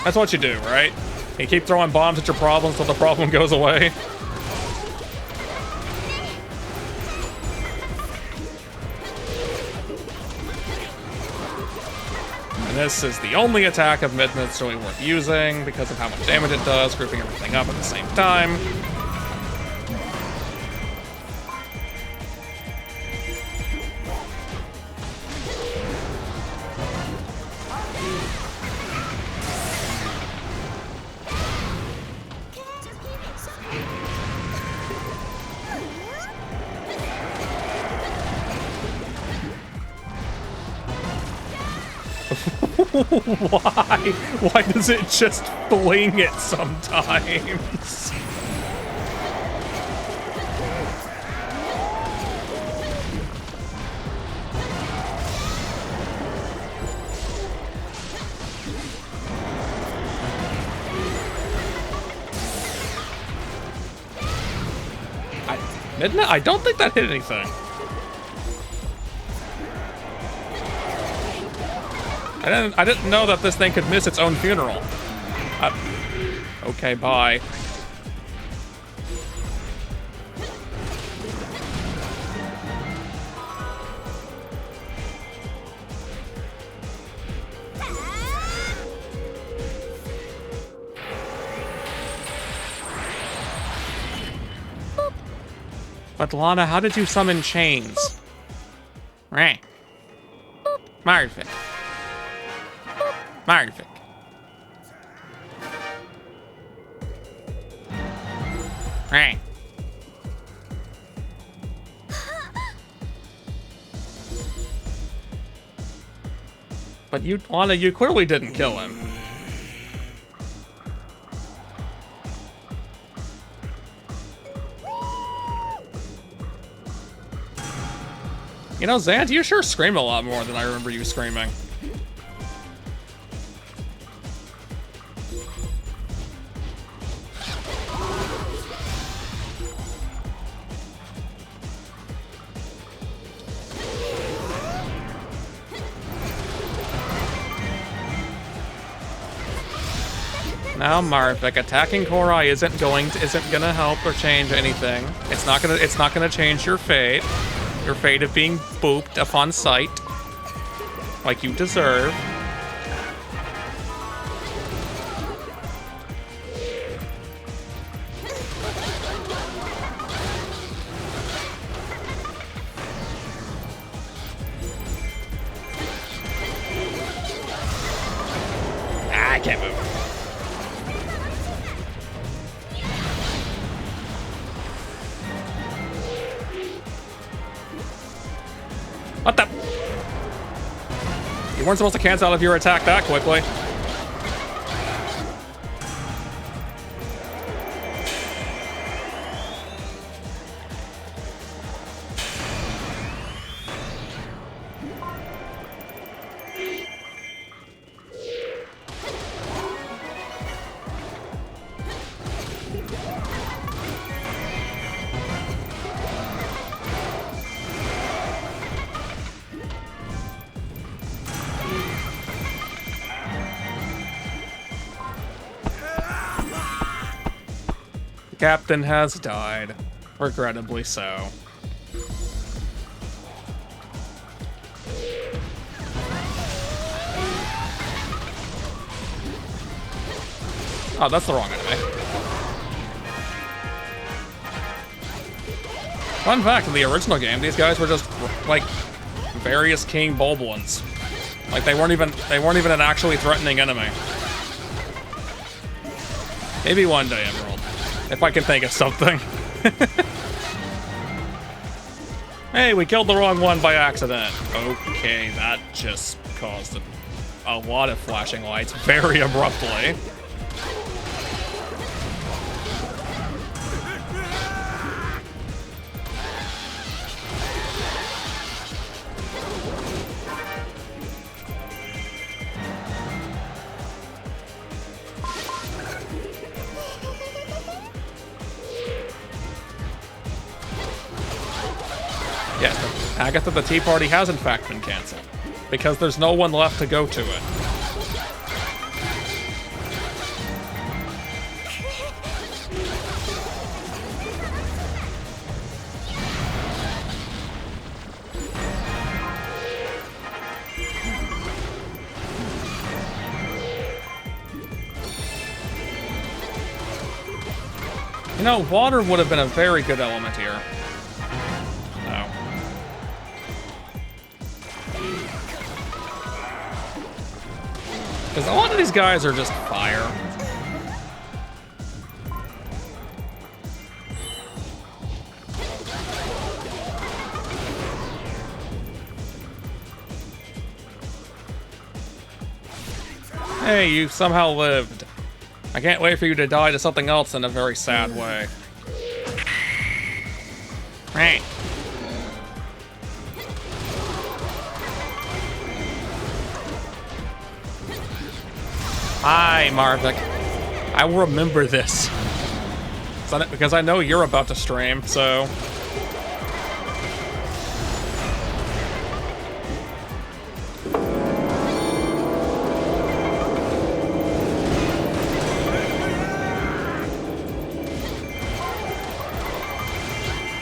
That's what you do, right? You keep throwing bombs at your problems until the problem goes away. And this is the only attack of Midna that's really worth using because of how much damage it does, grouping everything up at the same time. Why? Why does it just fling it sometimes? Midna? I don't think that hit anything. I didn't know that this thing could miss its own funeral. Okay, bye. But Lana, how did you summon chains? Right. Marvin. Marvin. Right. But you, Lana, you clearly didn't kill him. You know, Xant, you sure scream a lot more than I remember you screaming. Now, Marvick, attacking Korai isn't gonna help or change anything. It's not gonna change your fate. Your fate of being booped upon sight. Like you deserve. I can't move. What the? You weren't supposed to cancel out of your attack that quickly. Captain has died. Regrettably so. Oh, that's the wrong enemy. Fun fact, in the original game, these guys were just, like, various King Bulblins. Like, they weren't even an actually threatening enemy. Maybe one day, Emerald. If I can think of something. Hey, we killed the wrong one by accident. Okay, that just caused a lot of flashing lights very abruptly. Yes, Agatha the Tea Party has in fact been cancelled, because there's no one left to go to it. You know, water would have been a very good element here. Because a lot of these guys are just fire. Hey, you somehow lived. I can't wait for you to die to something else in a very sad way. Right. Hi, Marvick. I will remember this. Because I know you're about to stream, so...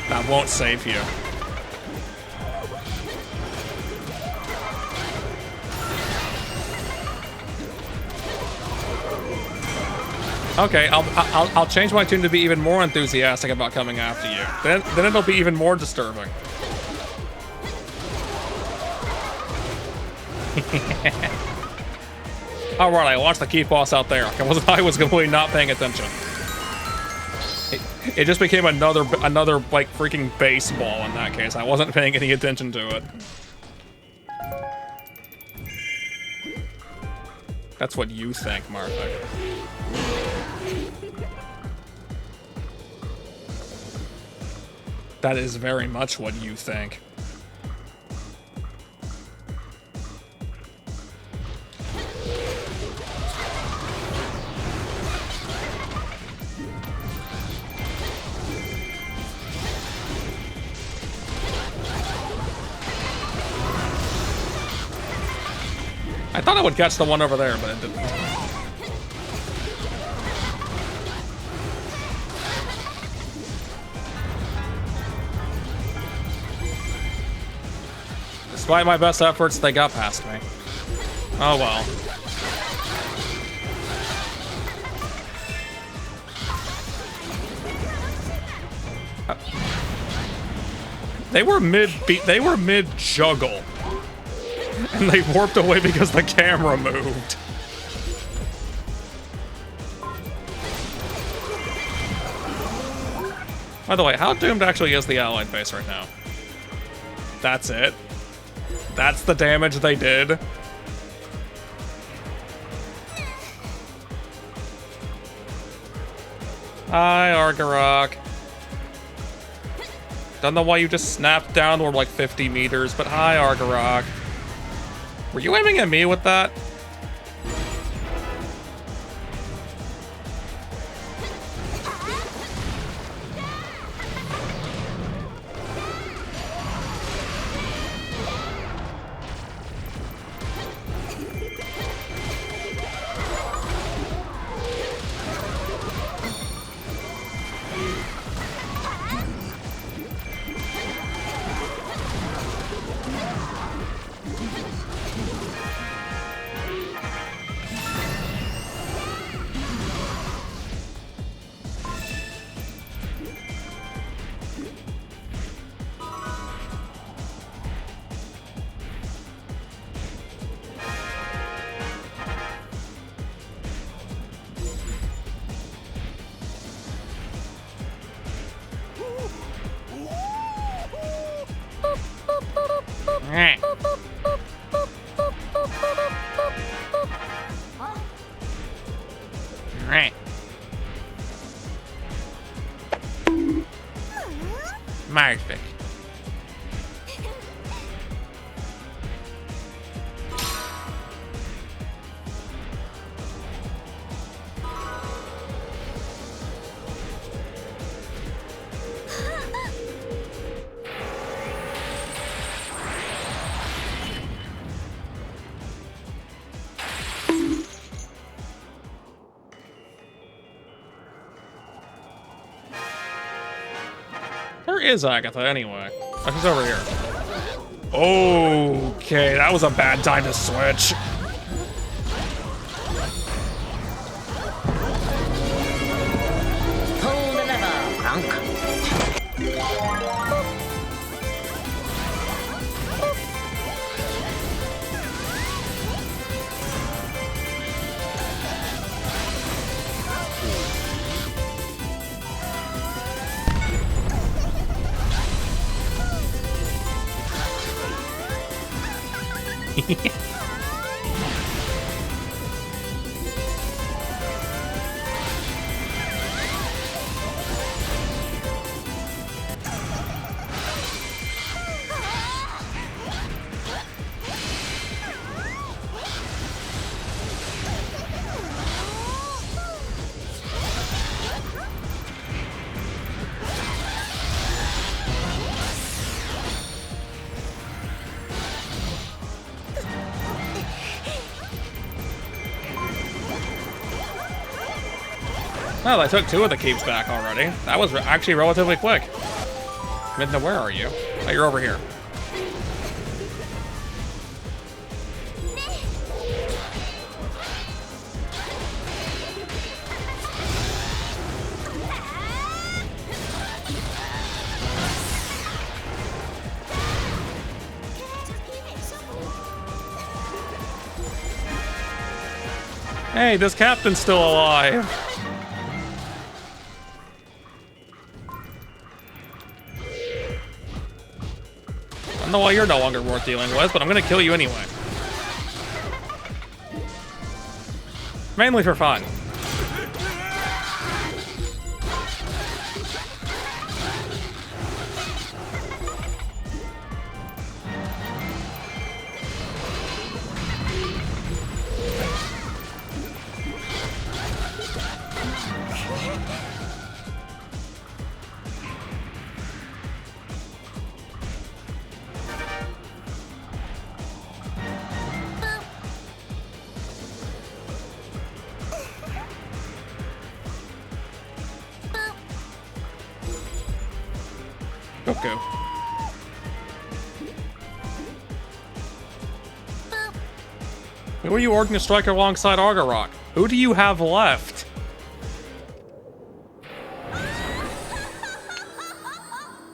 That won't save you. Okay, I'll change my tune to be even more enthusiastic about coming after you. Then it'll be even more disturbing. All right, I launched the key boss out there. I was completely not paying attention. It just became another like freaking baseball in that case. I wasn't paying any attention to it. That's what you think, Martha. That is very much what you think. I thought I would catch the one over there, but it didn't. Despite my best efforts, they got past me. Oh well. They were mid juggle. And they warped away because the camera moved. By the way, how doomed actually is the allied base right now? That's it. That's the damage they did. Hi, Argarok. Don't know why you just snapped downward like 50 meters, but hi, Argarok. Were you aiming at me with that? Perfect. Where is Agatha anyway? Oh, she's over here. Okay, that was a bad time to switch. Pull the lever, Bronk. Oh, I took 2 of the keeps back already. That was actually relatively quick. Midna, where are you? Oh, you're over here. Hey, this captain's still alive. I don't know why you're no longer worth dealing with, but I'm gonna kill you anyway. Mainly for fun. Who are you ordering to strike alongside Argarok? Who do you have left?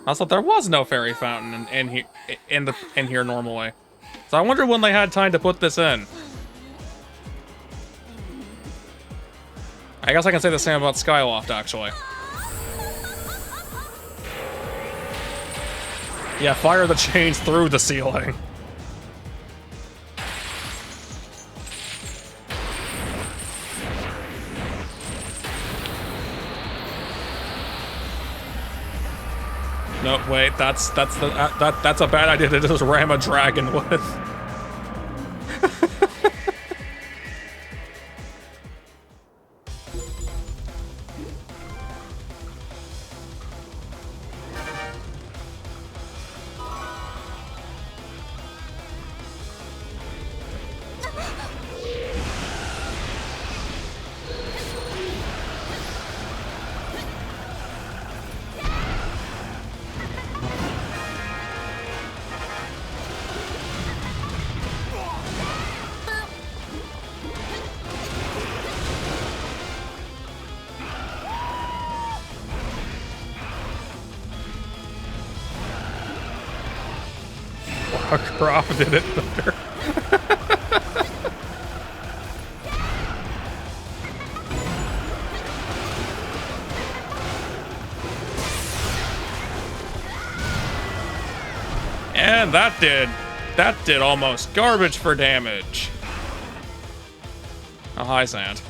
Also, there was no fairy fountain in here normally. So I wonder when they had time to put this in. I guess I can say the same about Skyloft, actually. Yeah, fire the chains through the ceiling. No, wait, that's a bad idea to just ram a dragon with. Croft did it better. And that did almost garbage for damage. Oh, hi, Sand.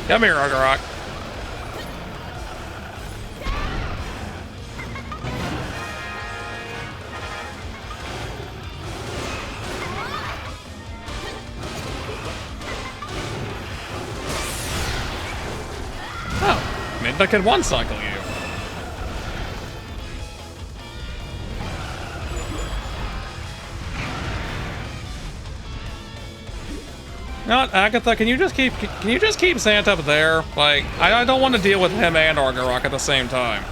Come here, Argarok. Oh, Midna can one-cycle you. Not Agatha, can you just keep Santa up there? Like, I don't want to deal with him and Argarok at the same time.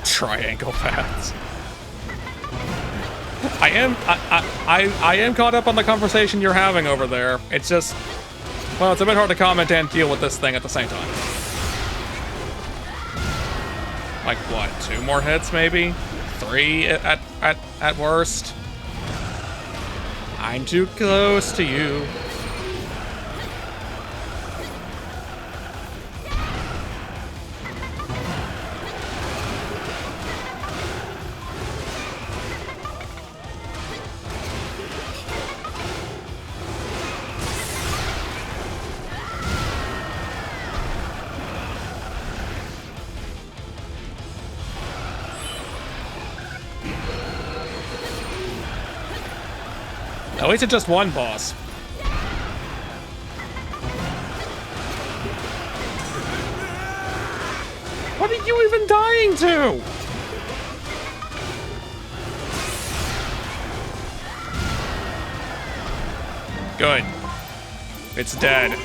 Triangle paths. I am caught up on the conversation you're having over there. It's just, well, it's a bit hard to comment and deal with this thing at the same time. Like what, 2 more hits maybe? 3 at worst? I'm too close to you. At least it's just one boss. What are you even dying to? Good. It's dead.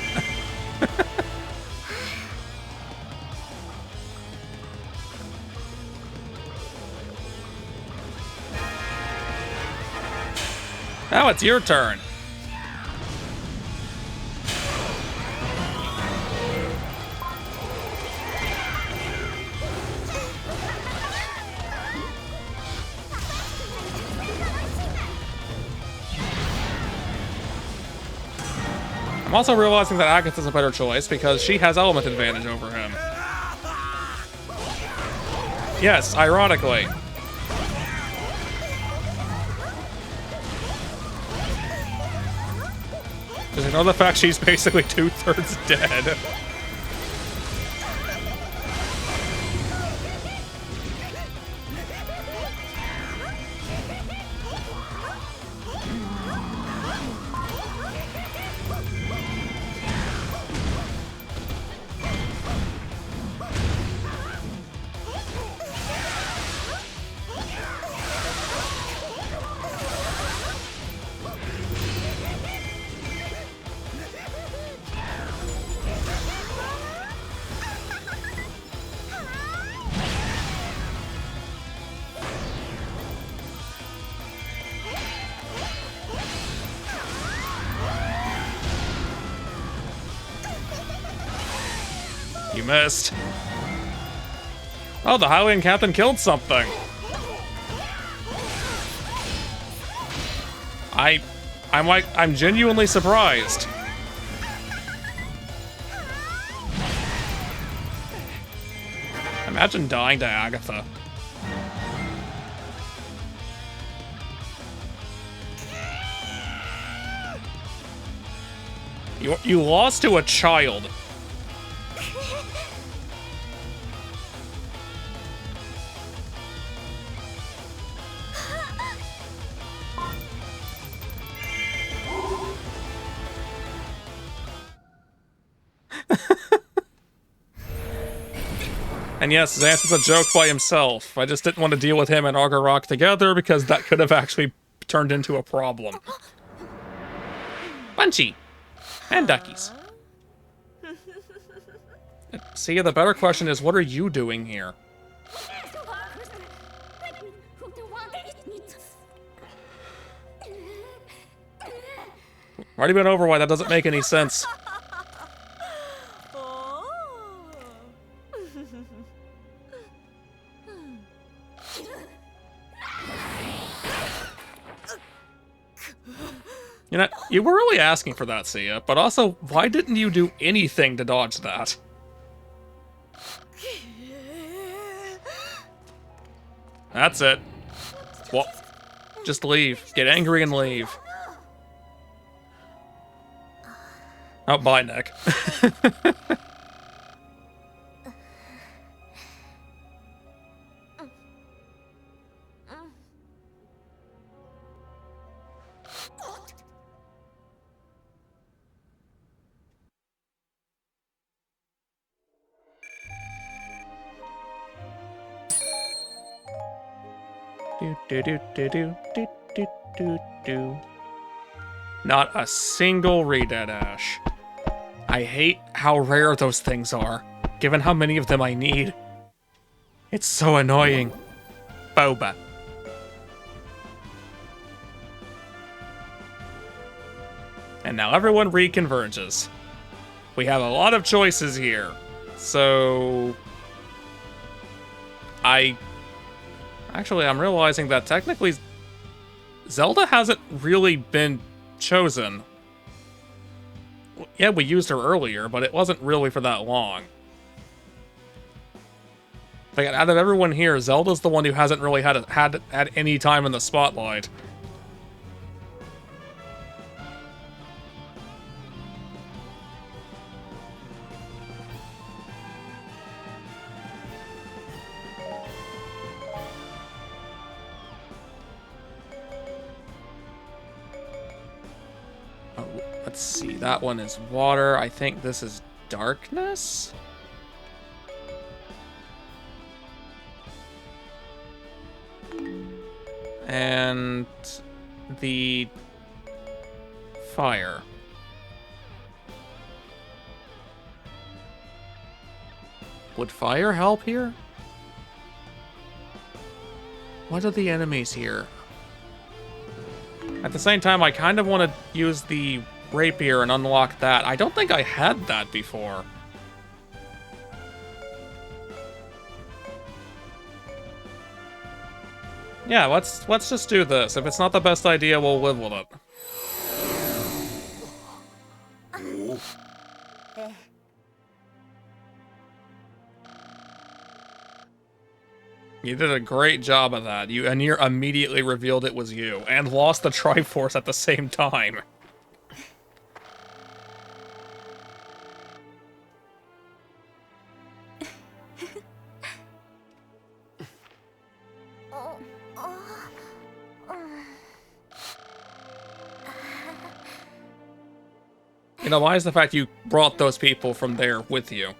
Now it's your turn. I'm also realizing that Agatha's a better choice because she has element advantage over him. Yes, ironically. Just ignore the fact she's basically 2/3 dead. You missed. Oh, the Hylian captain killed something. I'm genuinely surprised. Imagine dying to Agatha. You lost to a child. And yes, Xanth is a joke by himself. I just didn't want to deal with him and Argarok together because that could have actually turned into a problem. Bunchy! And duckies. See, the better question is, what are you doing here? Already been over why that doesn't make any sense. You know, you were really asking for that, Sia, but also, why didn't you do anything to dodge that? That's it. Well, just leave. Get angry and leave. Oh, bye, Nick. Do. Not a single Redead Ash. I hate how rare those things are, given how many of them I need. It's so annoying. Boba. And now everyone reconverges. We have a lot of choices here, so... Actually, I'm realizing that technically Zelda hasn't really been chosen. Yeah, we used her earlier, but it wasn't really for that long. Like, out of everyone here, Zelda's the one who hasn't really had any time in the spotlight. Let's see, that one is water. I think this is darkness? And the fire. Would fire help here? What are the enemies here? At the same time, I kind of want to use the rapier and unlock that. I don't think I had that before. Yeah, let's just do this. If it's not the best idea, we'll live with it. You did a great job of that. You immediately revealed it was you, and lost the Triforce at the same time. You know, why is the fact you brought those people from there with you?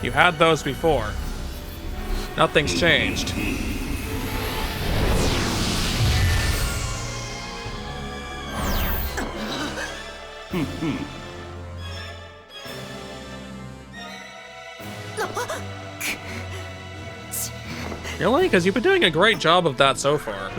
You had those before. Nothing's changed. Really? Because you've been doing a great job of that so far.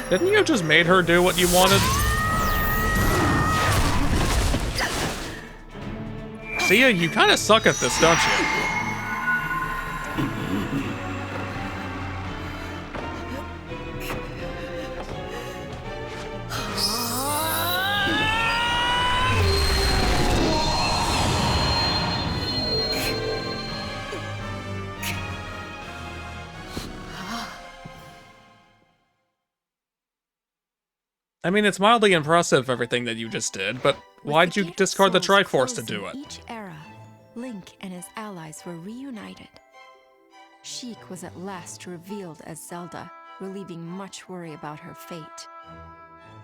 Didn't you just made her do what you wanted? See ya, you kind of suck at this, don't you? I mean, it's mildly impressive, everything that you just did, but why'd you discard the Triforce to do it? Each era, Link and his allies were reunited. Sheik was at last revealed as Zelda, relieving much worry about her fate.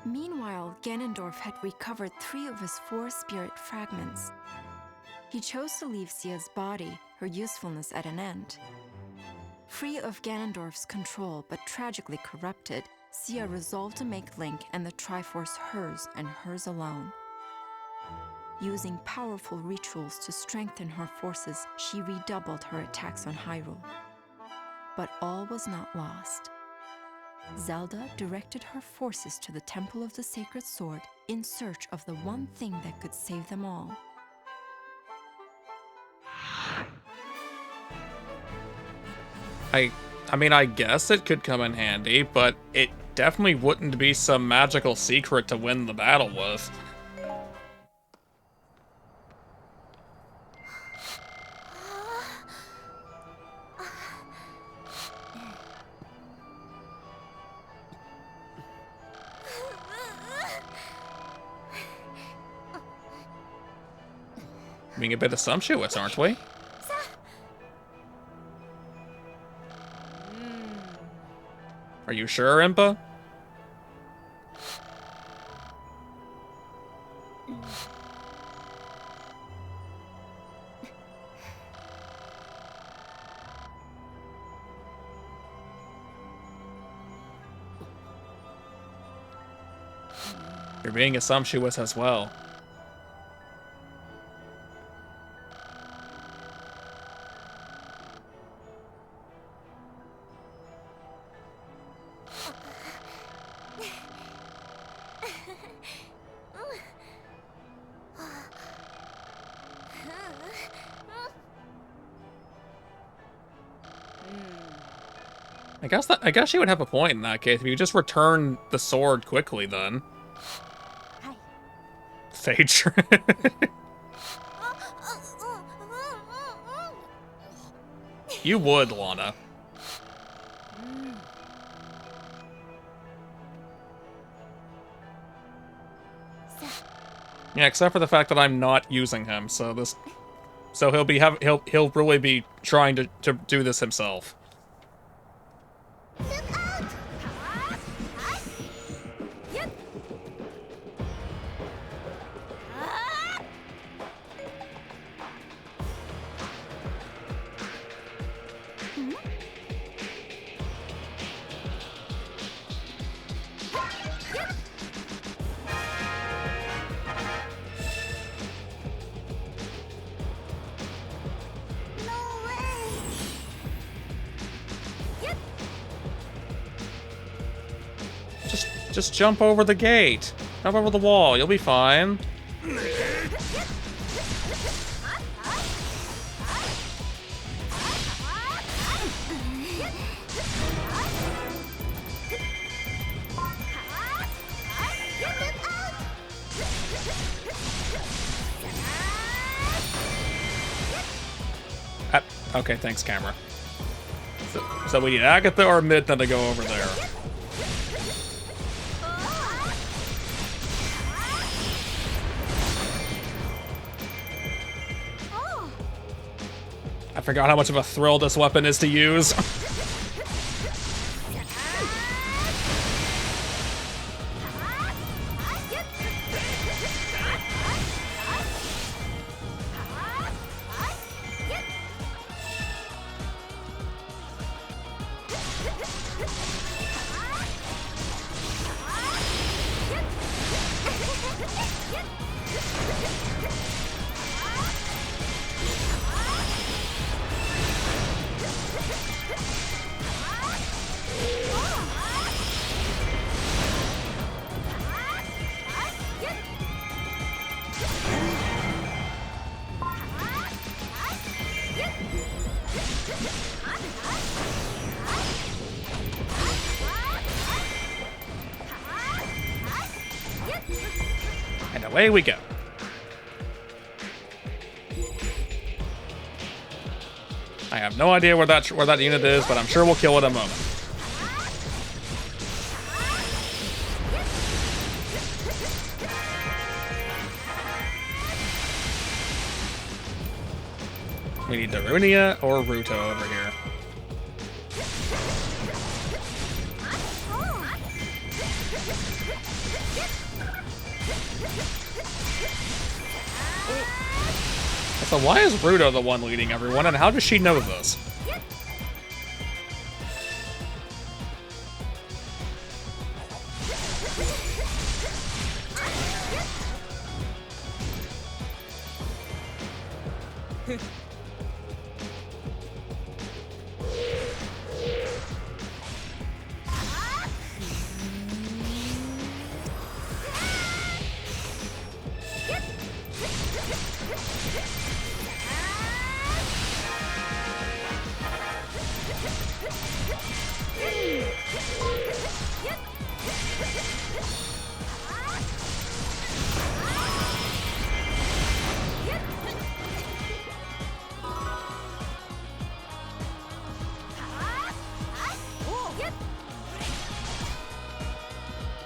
Meanwhile, Ganondorf had recovered 3 of his 4 spirit fragments. He chose to leave Sia's body, her usefulness at an end. Free of Ganondorf's control, but tragically corrupted, Sia resolved to make Link and the Triforce hers and hers alone. Using powerful rituals to strengthen her forces, she redoubled her attacks on Hyrule. But all was not lost. Zelda directed her forces to the Temple of the Sacred Sword in search of the one thing that could save them all. I mean, I guess it could come in handy, but it definitely wouldn't be some magical secret to win the battle with. Being a bit assumptuous, aren't we? Are you sure, Impa? You're being assumptuous as well. I guess she would have a point in that case if you just return the sword quickly then. Sage. You would, Lana. Yeah, except for the fact that I'm not using him, so he'll really be trying to do this himself. Just jump over the gate. Jump over the wall. You'll be fine. Okay, thanks, camera. So we need Agatha or Midna to go over there. I forgot how much of a thrill this weapon is to use. And away we go. I have no idea where that unit is, but I'm sure we'll kill it in a moment. We need Darunia or Ruto over here. So why is Ruto the one leading everyone, and how does she know this?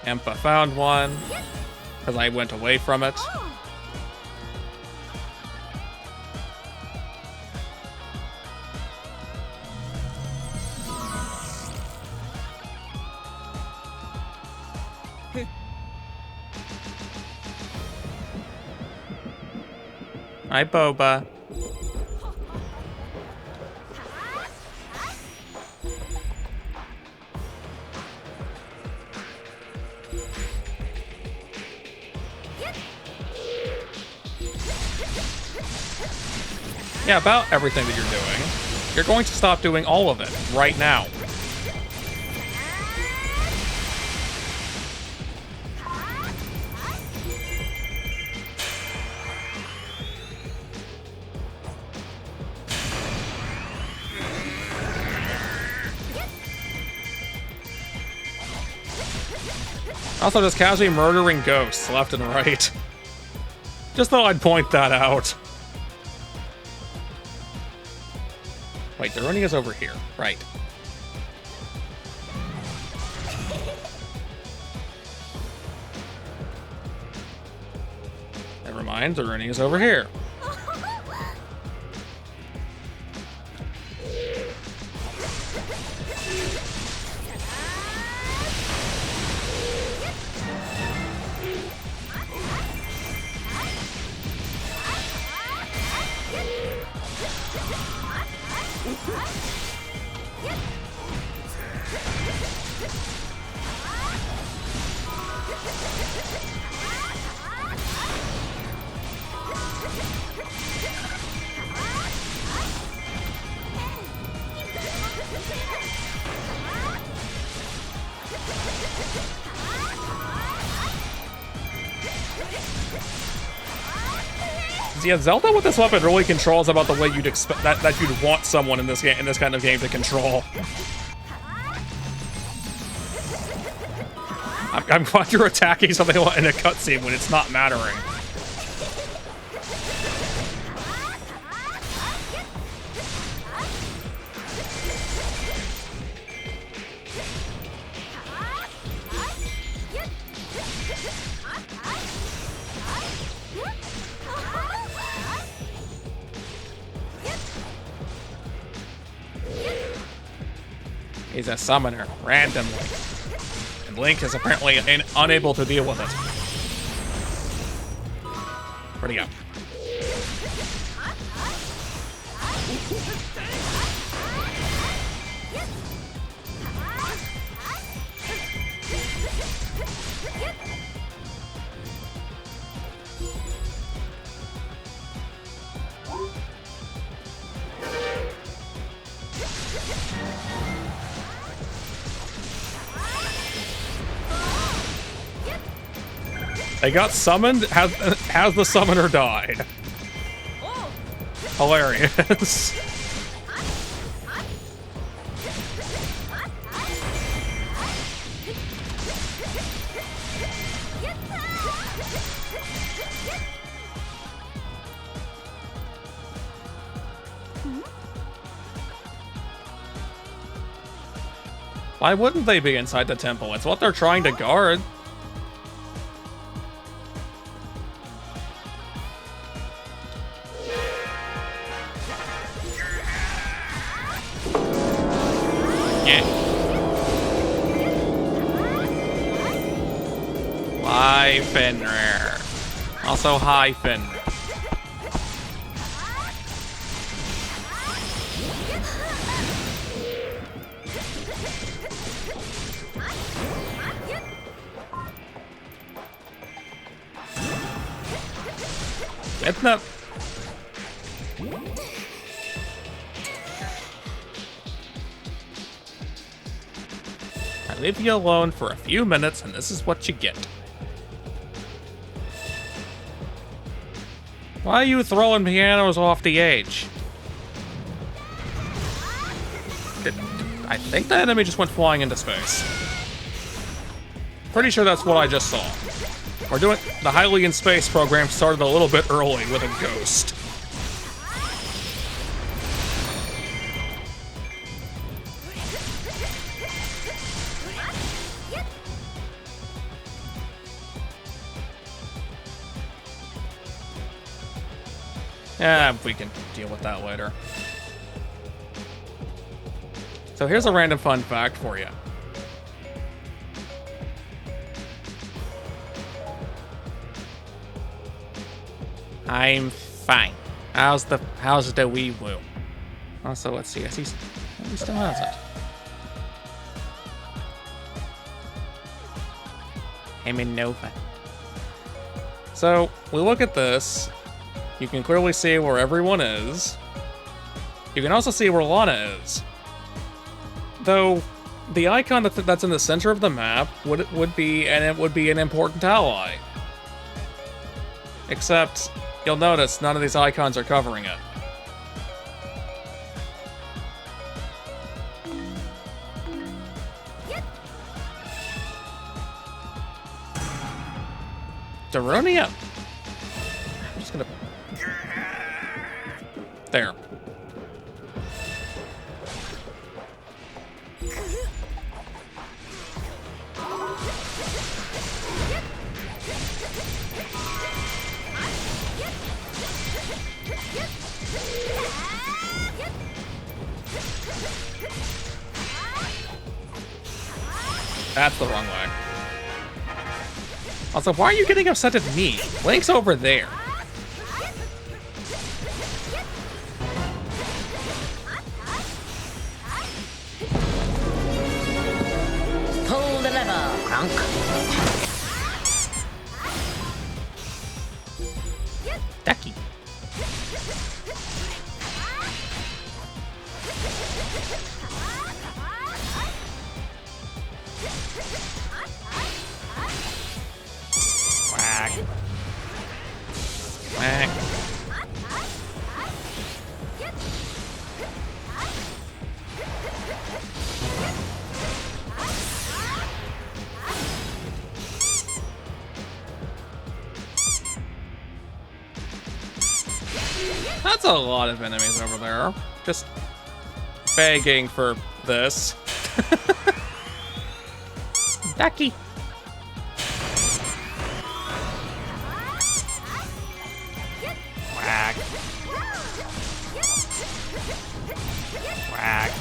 Empa found one, because I went away from it. Hi, Boba. Yeah, about everything that you're doing. You're going to stop doing all of it right now. Also, just casually murdering ghosts left and right. Just thought I'd point that out. Wait, Darunia's over here. Right. Never mind, Darunia's over here. Yeah, Zelda with this weapon really controls about the way you'd expect that you'd want someone in this game, in this kind of game, to control. I'm glad you're attacking something in a cutscene when it's not mattering. He's a summoner, randomly. And Link is apparently unable to deal with it. Where'd he go? They got summoned? Has the summoner died? Hilarious. Why wouldn't they be inside the temple? It's what they're trying to guard. Hi, Fenrir. Also, hi, Fenrir. Etna. I leave you alone for a few minutes, and this is what you get. Why are you throwing pianos off the edge? I think the enemy just went flying into space. Pretty sure that's what I just saw. We're doing the Hylian space program started a little bit early with a ghost. Yeah, we can deal with that later. So here's a random fun fact for you. I'm fine. How's the wee woo? Also, let's see. He still has it. I'm in Nova. So we look at this. You can clearly see where everyone is. You can also see where Lana is. Though the icon that's in the center of the map would be an important ally. Except you'll notice none of these icons are covering it. Daronia. I'm just gonna. There. That's the wrong way. Also, why are you getting upset at me? Link's over there. Pull the lever, Crunk. Ducky. Whack. Whack. That's a lot of enemies over there. Just begging for this. Ducky. Whack. Whack.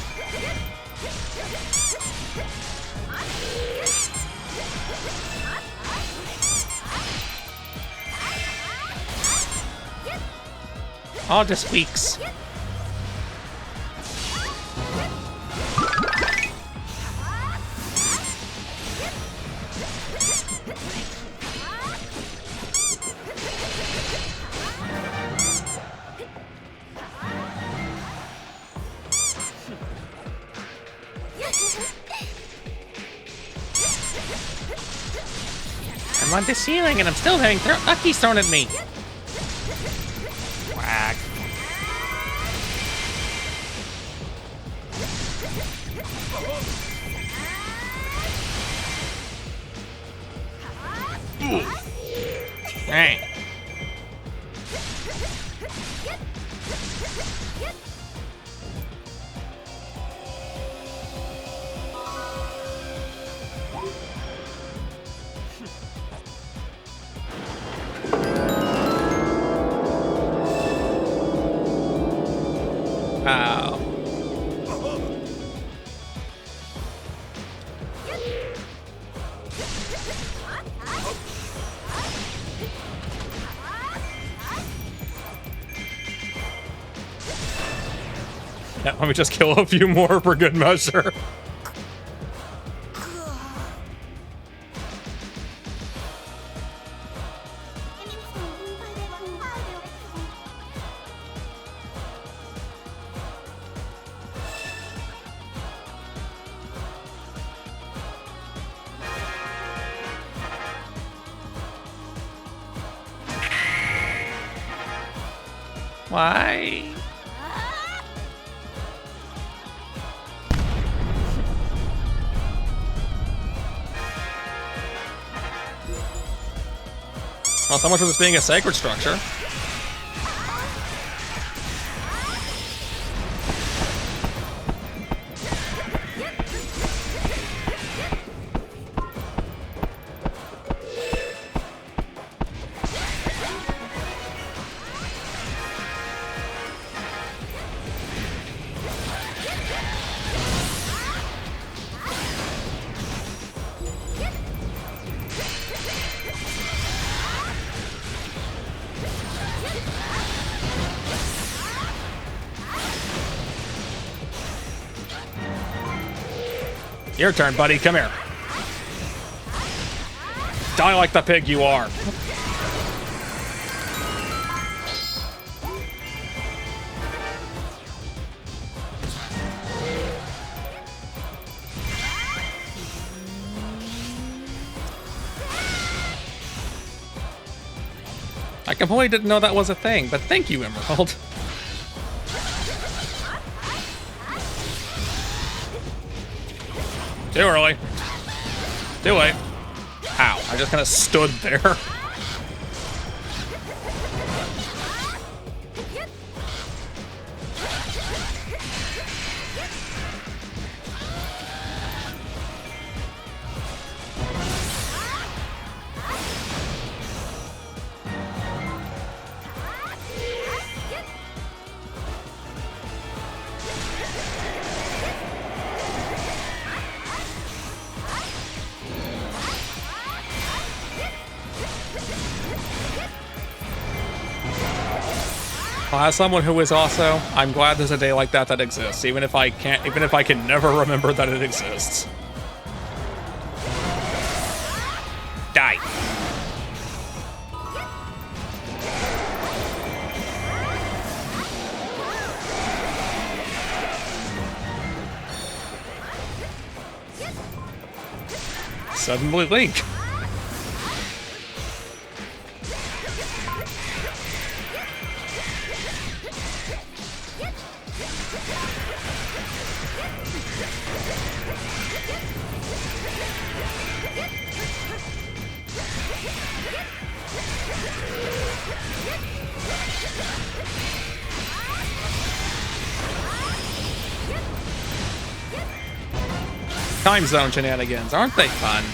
All just weeks. I'm on the ceiling and I'm still having Lucky's thrown at me. Whack. Hey. Wow. Yeah, let me just kill a few more for good measure. Why? Well, so much for this being a sacred structure. Your turn, buddy. Come here. Die like the pig you are. I completely didn't know that was a thing, but thank you, Emerald. Too early. Too late. Ow, I just kind of stood there. Well, as someone who is also, I'm glad there's a day like that exists, even if I can never remember that it exists. Die. Suddenly Link. Time zone shenanigans, aren't they fun?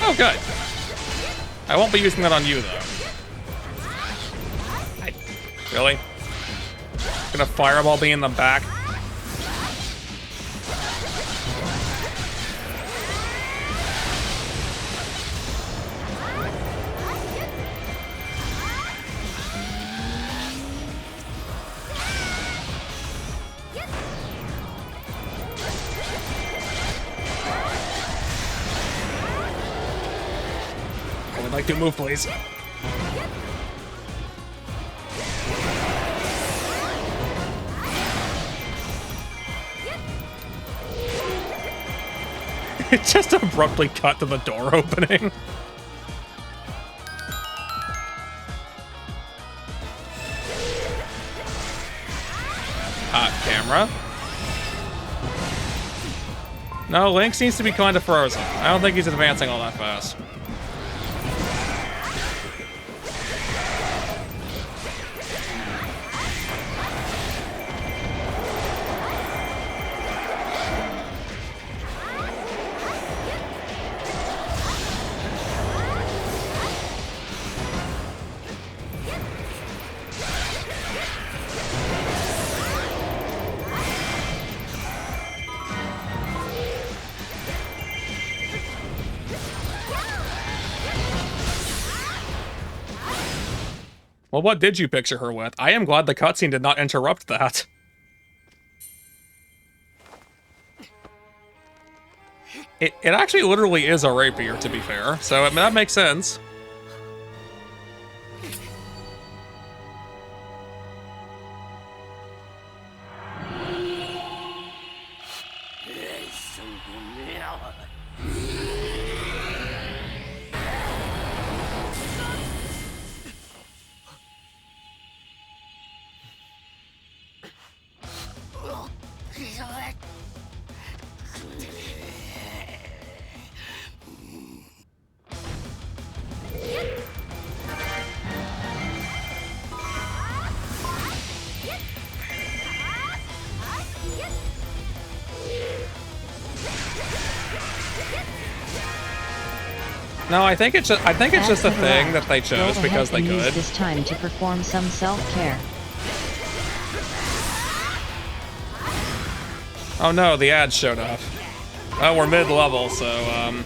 Oh, good. I won't be using that on you, though. I Really? Gonna fireball me in the back? I would like to move, please. It just abruptly cut to the door opening. Hot camera. No, Link seems to be kind of frozen. I don't think he's advancing all that fast. Well, what did you picture her with? I am glad the cutscene did not interrupt that. It actually literally is a rapier, to be fair, so I mean, that makes sense. No, I think it's just a thing that they chose because they could. Use this time to perform some self-care. Oh no, the ads showed up. Oh, we're mid-level, so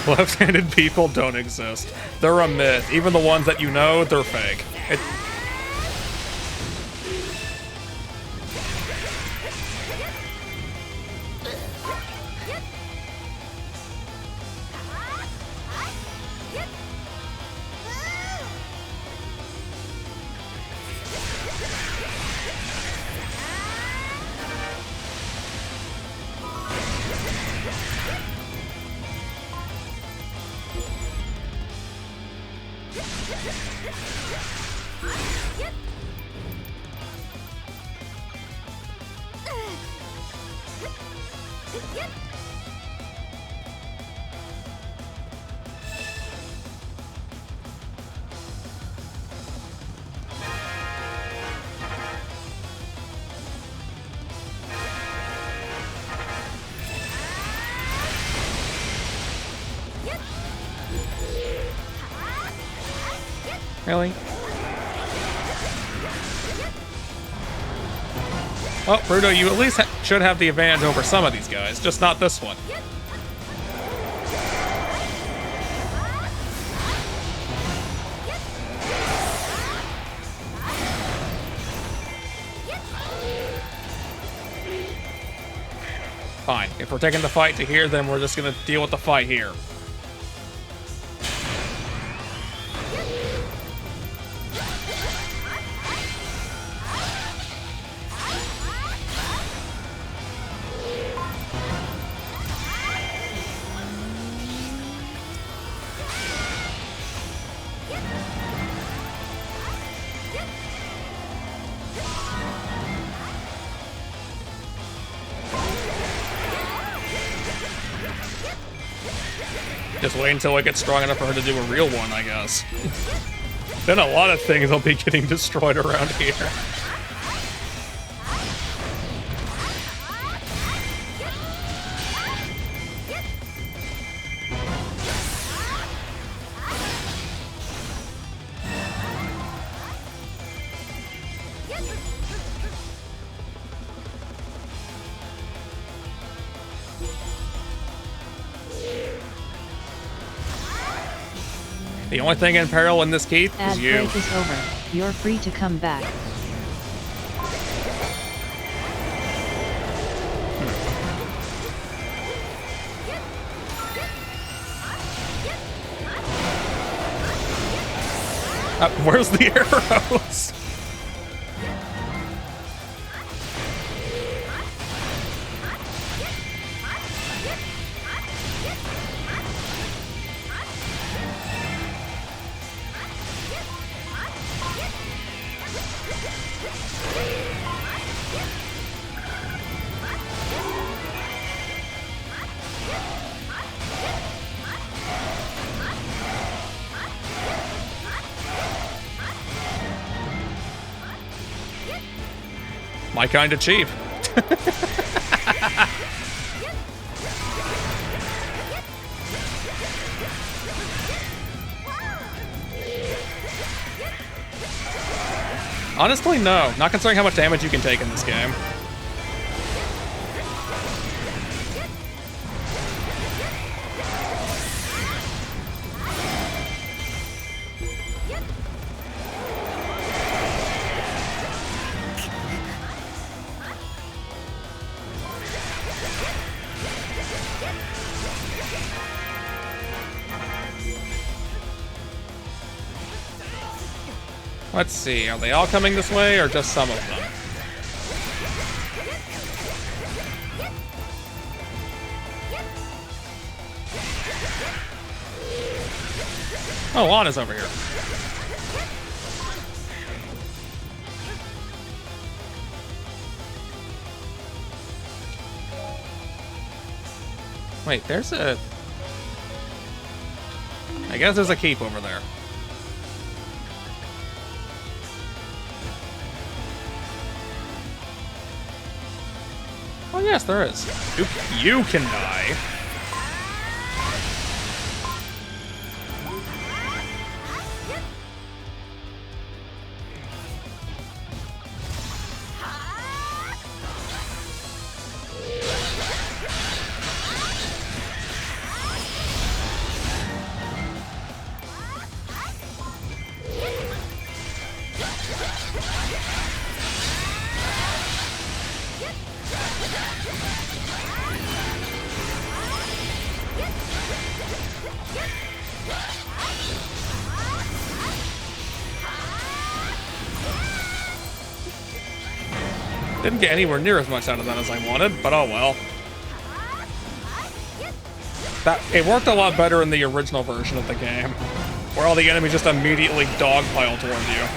left-handed people don't exist. They're a myth. Even the ones that you know, they're fake. Really? Well, Bruto, you at least should have the advantage over some of these guys, just not this one. Fine. If we're taking the fight to here, then we're just gonna deal with the fight here. Just wait until I get strong enough for her to do a real one, I guess. Then a lot of things will be getting destroyed around here. The only thing in peril in this keep Ad is you. break is over. You're free to come back. Where's the arrows? My kind of cheap. Honestly, no. Not considering how much damage you can take in this game. Let's see, are they all coming this way or just some of them? Oh, Lana's over here. Wait, there's a... I guess there's a keep over there. Oh yes, there is. You can die. Didn't get anywhere near as much out of that as I wanted, but oh well. It worked a lot better in the original version of the game, where all the enemies just immediately dogpile toward you.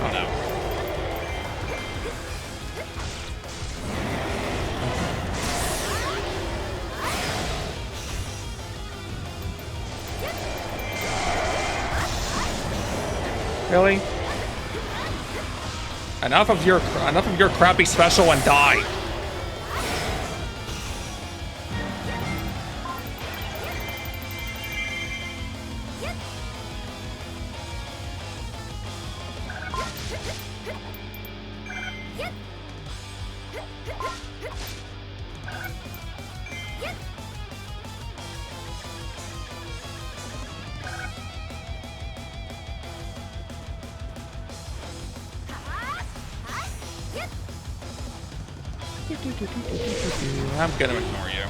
Oh no. Really? Enough of your crappy special and die. I'm gonna ignore you.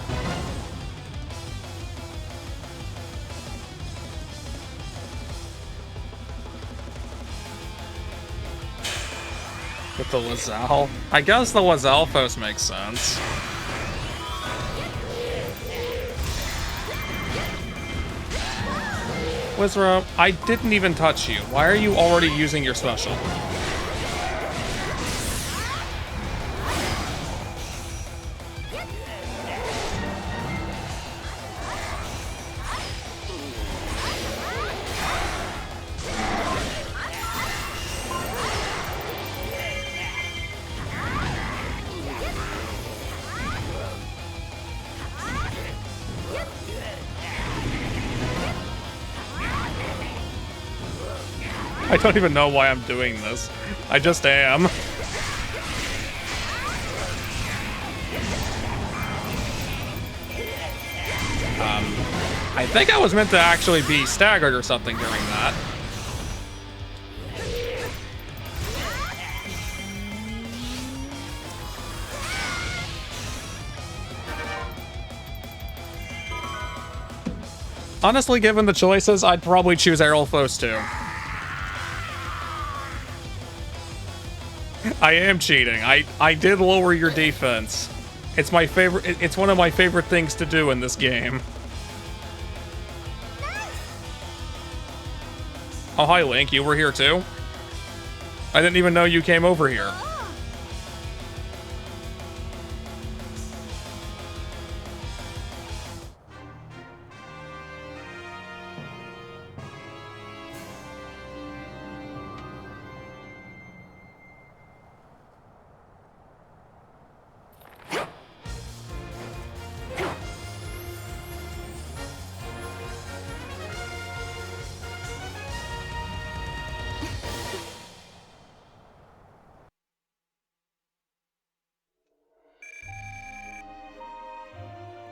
With the Lazelle? I guess the Lazelle post makes sense. Wizra, I didn't even touch you. Why are you already using your special? I don't even know why I'm doing this. I just am. I think I was meant to actually be staggered or something during that. Honestly, given the choices, I'd probably choose Aerolphos too. I am cheating. I did lower your defense. It's my favorite. It's one of my favorite things to do in this game. Oh, hi, Link. You were here too? I didn't even know you came over here.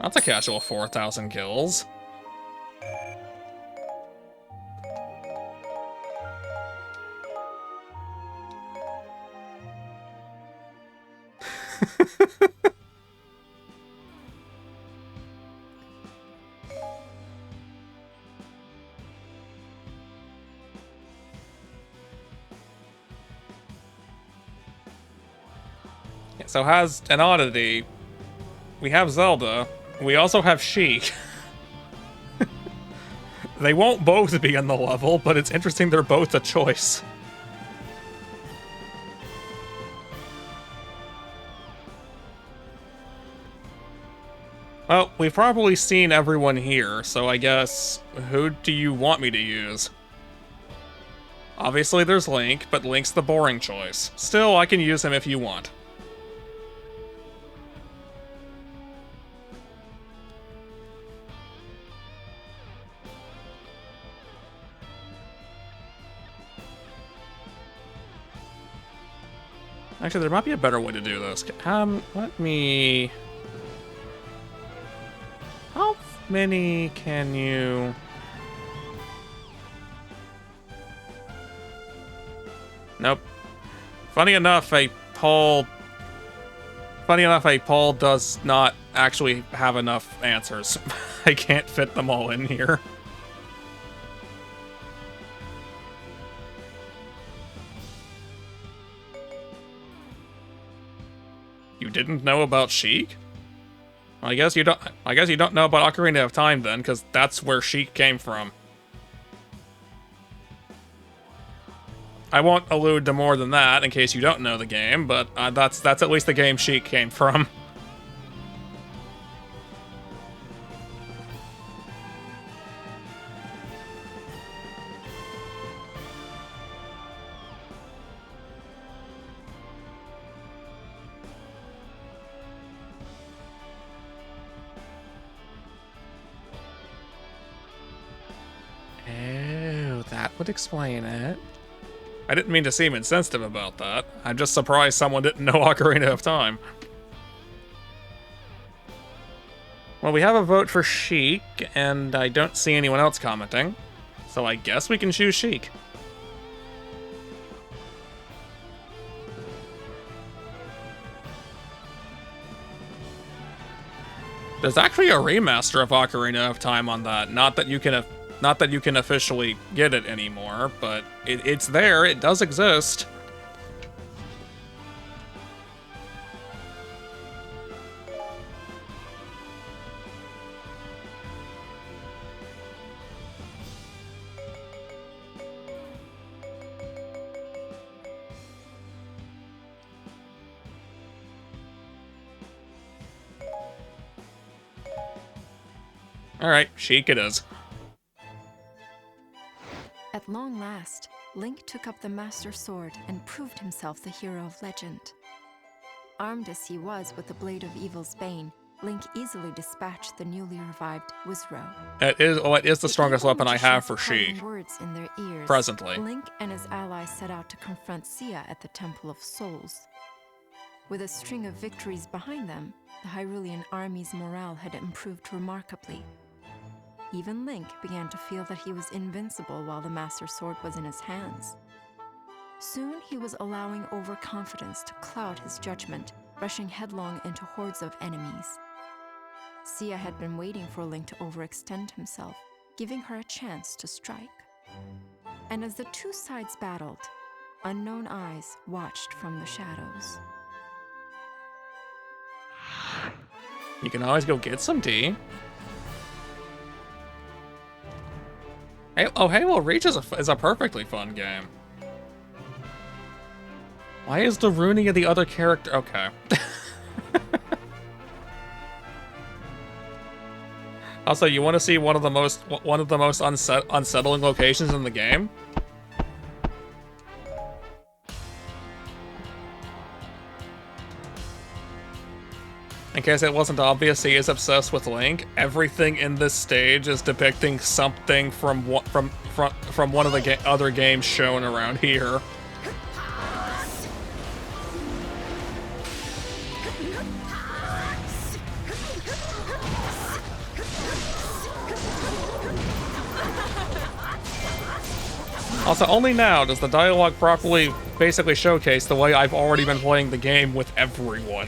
That's a casual 4,000 kills. So as an oddity, we have Zelda. We also have Sheik. They won't both be in the level, but it's interesting they're both a choice. Well, we've probably seen everyone here, so I guess, who do you want me to use? Obviously there's Link, but Link's the boring choice. Still, I can use him if you want. Actually, there might be a better way to do this. Let me... How many can you... Nope. Funny enough, a poll does not actually have enough answers. I can't fit them all in here. You didn't know about Sheik? I guess you don't know about Ocarina of Time then, because that's where Sheik came from. I won't allude to more than that in case you don't know the game, but that's at least the game Sheik came from. Oh, that would explain it. I didn't mean to seem insensitive about that. I'm just surprised someone didn't know Ocarina of Time. Well, we have a vote for Sheik, and I don't see anyone else commenting. So I guess we can choose Sheik. There's actually a remaster of Ocarina of Time on that. Not that you can officially get it anymore, but it's there. It does exist. Alright, Sheik it is. At long last, Link took up the Master Sword and proved himself the hero of legend. Armed as he was with the Blade of Evil's Bane, Link easily dispatched the newly revived Wizrow. It is the strongest weapon I have for Sheik. Words in their ears, presently. Link and his allies set out to confront Sia at the Temple of Souls. With a string of victories behind them, the Hyrulean army's morale had improved remarkably. Even Link began to feel that he was invincible while the Master Sword was in his hands. Soon he was allowing overconfidence to cloud his judgment, rushing headlong into hordes of enemies. Sia had been waiting for Link to overextend himself, giving her a chance to strike. And as the two sides battled, unknown eyes watched from the shadows. You can always go get some tea. Hey, oh, Halo Reach is a perfectly fun game. Why is the ruining of the other character? Okay. Also, you want to see one of the most unsettling locations in the game? In case it wasn't obvious, he is obsessed with Link. Everything in this stage is depicting something from one of the other games shown around here. Also, only now does the dialogue properly basically showcase the way I've already been playing the game with everyone.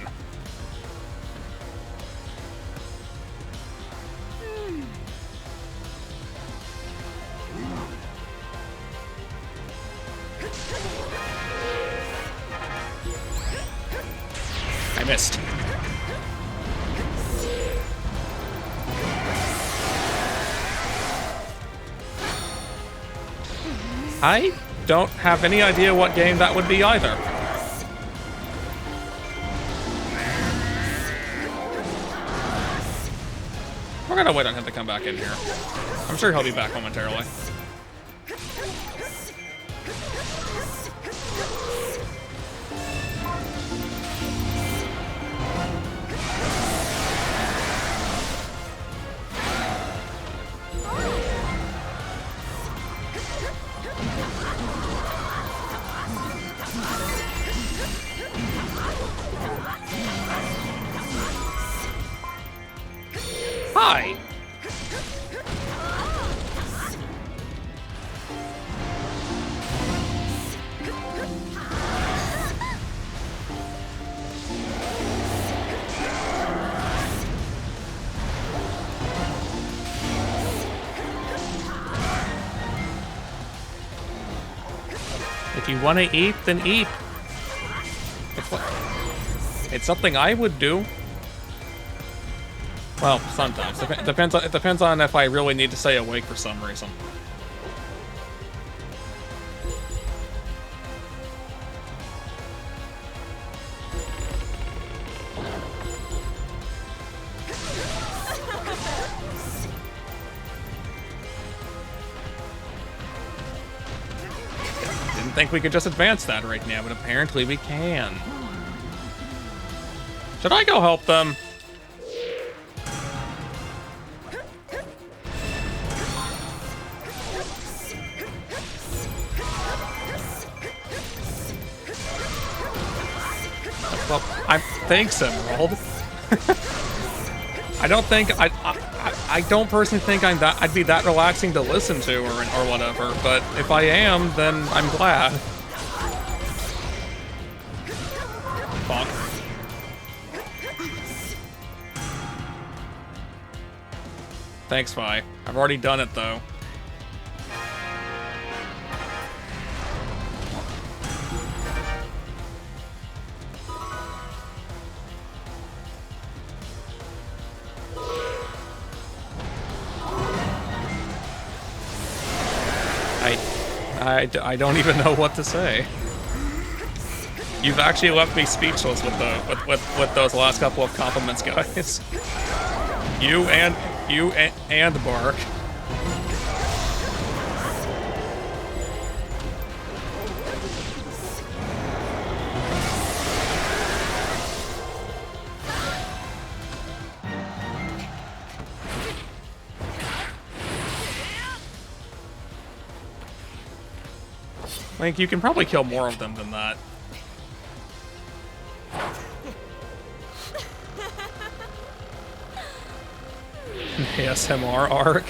I missed. I don't have any idea what game that would be either. We're gonna wait on him to come back in here. I'm sure he'll be back momentarily. Hi! If you want to eat, then eat. It's something I would do. Well, sometimes. It depends on if I really need to stay awake for some reason. Didn't think we could just advance that right now, but apparently we can. Should I go help them? Well, thanks, Emerald. I don't personally think I'd be that relaxing to listen to or whatever, but if I am, then I'm glad. Fuck. Thanks, Vi. I've already done it, though. I don't even know what to say. You've actually left me speechless with those last couple of compliments, guys. You and Bark. Like, you can probably kill more of them than that. ASMR arc.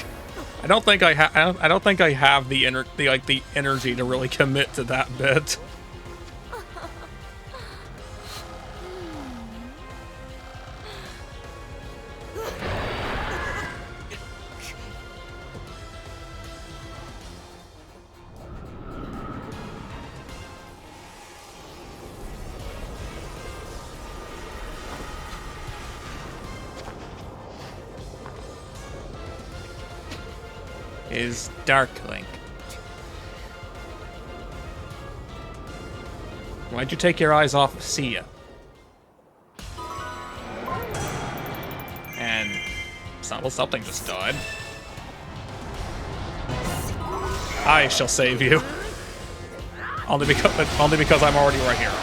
I don't think I don't think I have the energy to really commit to that bit. Is Dark Link. Why'd you take your eyes off of Sia? And something just died. I shall save you. Only because I'm already right here.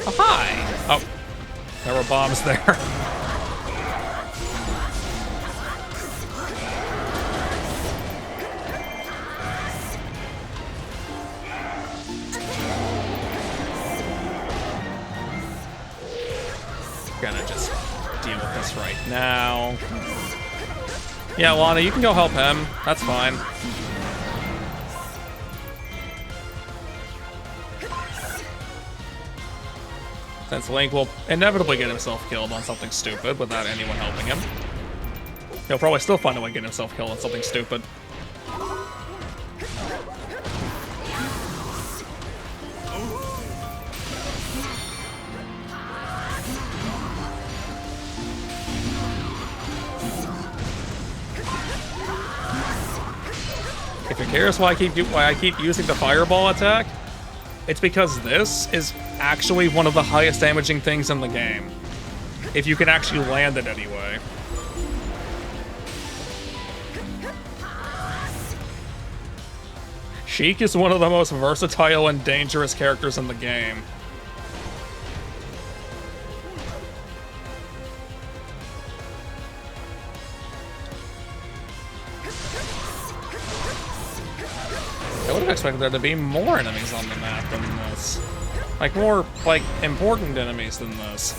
Oh, hi! Oh, there were bombs there. Gonna just deal with this right now. Yeah, Lana, you can go help him. That's fine. Since Link will inevitably get himself killed on something stupid without anyone helping him. He'll probably still find a way to get himself killed on something stupid. If you're curious why I keep using the fireball attack, it's because this is actually one of the highest damaging things in the game. If you can actually land it anyway. Sheik is one of the most versatile and dangerous characters in the game. I would have expected there to be more enemies on the map than this. Like, more, like, important enemies than this.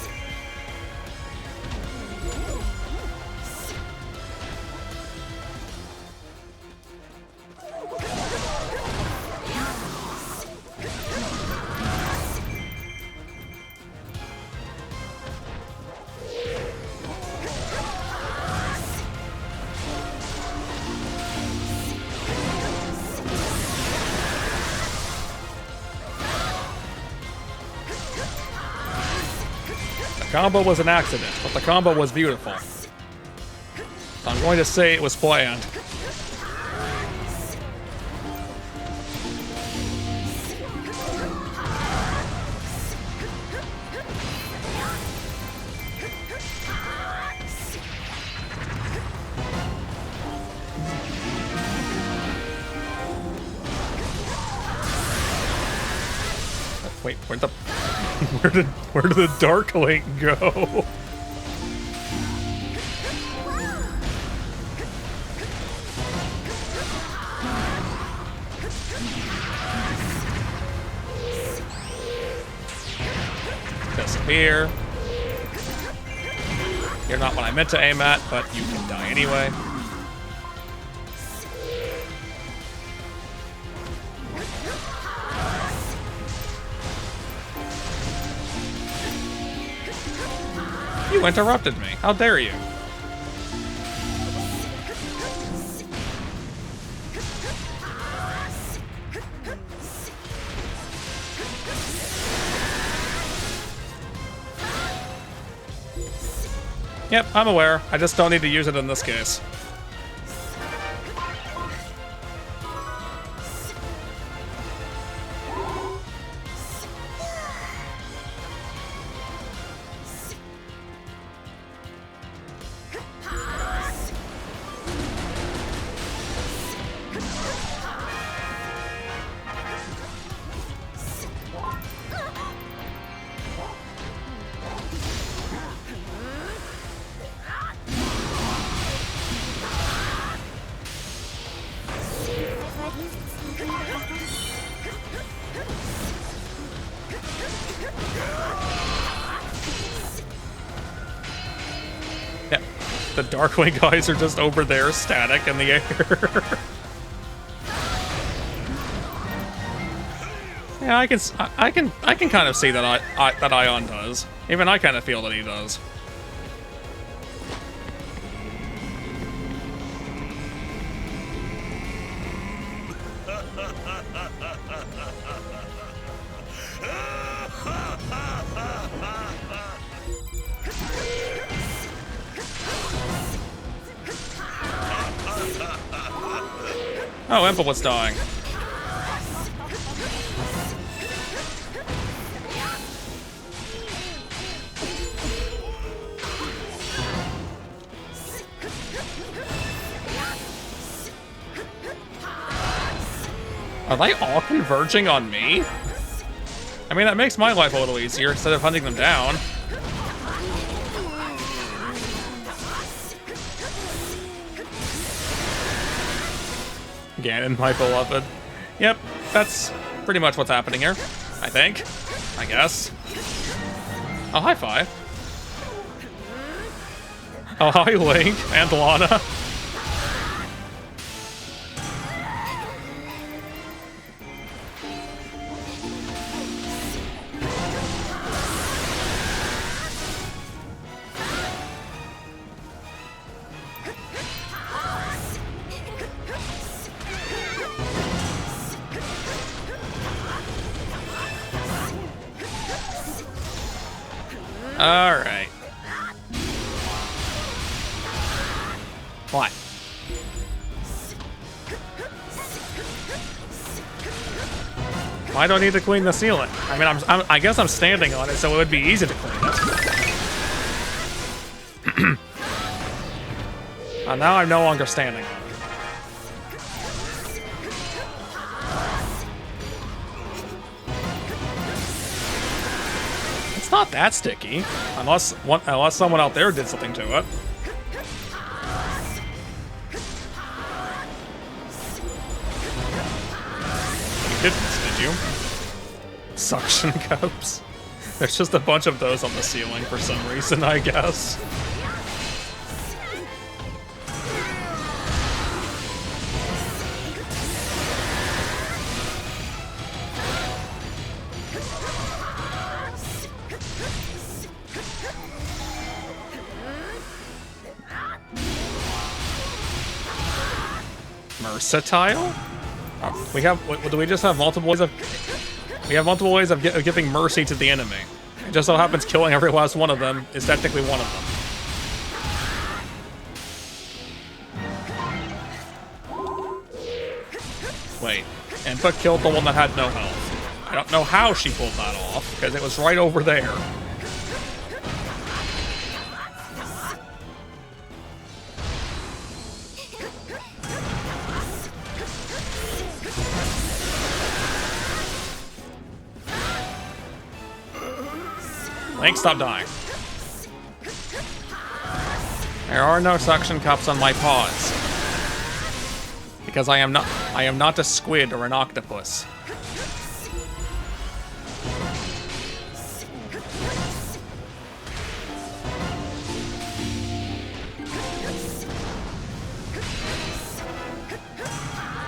The combo was an accident, but the combo was beautiful. So I'm going to say it was planned. Wait, where'd the where did the Dark Link go? Disappear. You're not what I meant to aim at, but you can die anyway. You interrupted me. How dare you? Yep, I'm aware. I just don't need to use it in this case. The Darkwing guys are just over there, static in the air. Yeah, I can kind of see that that Ion does. Even I kind of feel that he does. Oh, Impa dying. Are they all converging on me? I mean, that makes my life a little easier instead of hunting them down. Ganon, my beloved. Yep, that's pretty much what's happening here. I think. I guess. Oh, high five. Oh, hi, Link and Lana. Alright. What? Why do I need to clean the ceiling? I mean, I guess I'm standing on it, so it would be easy to clean it. Now I'm no longer standing. It's not that sticky, unless someone out there did something to it. You did you? Suction cups. There's just a bunch of those on the ceiling for some reason, I guess. Versatile? Oh, do we just have multiple ways of... We have multiple ways of giving mercy to the enemy. It just so happens killing every last one of them is technically one of them. Wait, Impa killed the one that had no health. I don't know how she pulled that off, because it was right over there. Link, stop dying. There are no suction cups on my paws. Because I am not a squid or an octopus.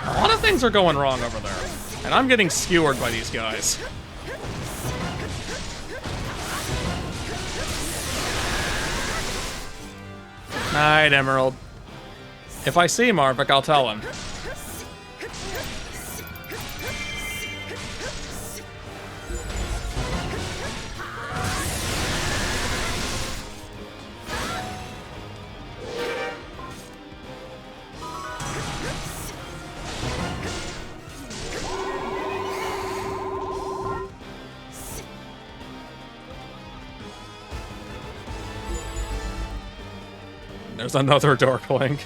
A lot of things are going wrong over there. And I'm getting skewered by these guys. Night, Emerald. If I see Marvick, I'll tell him. There's another Dark Link.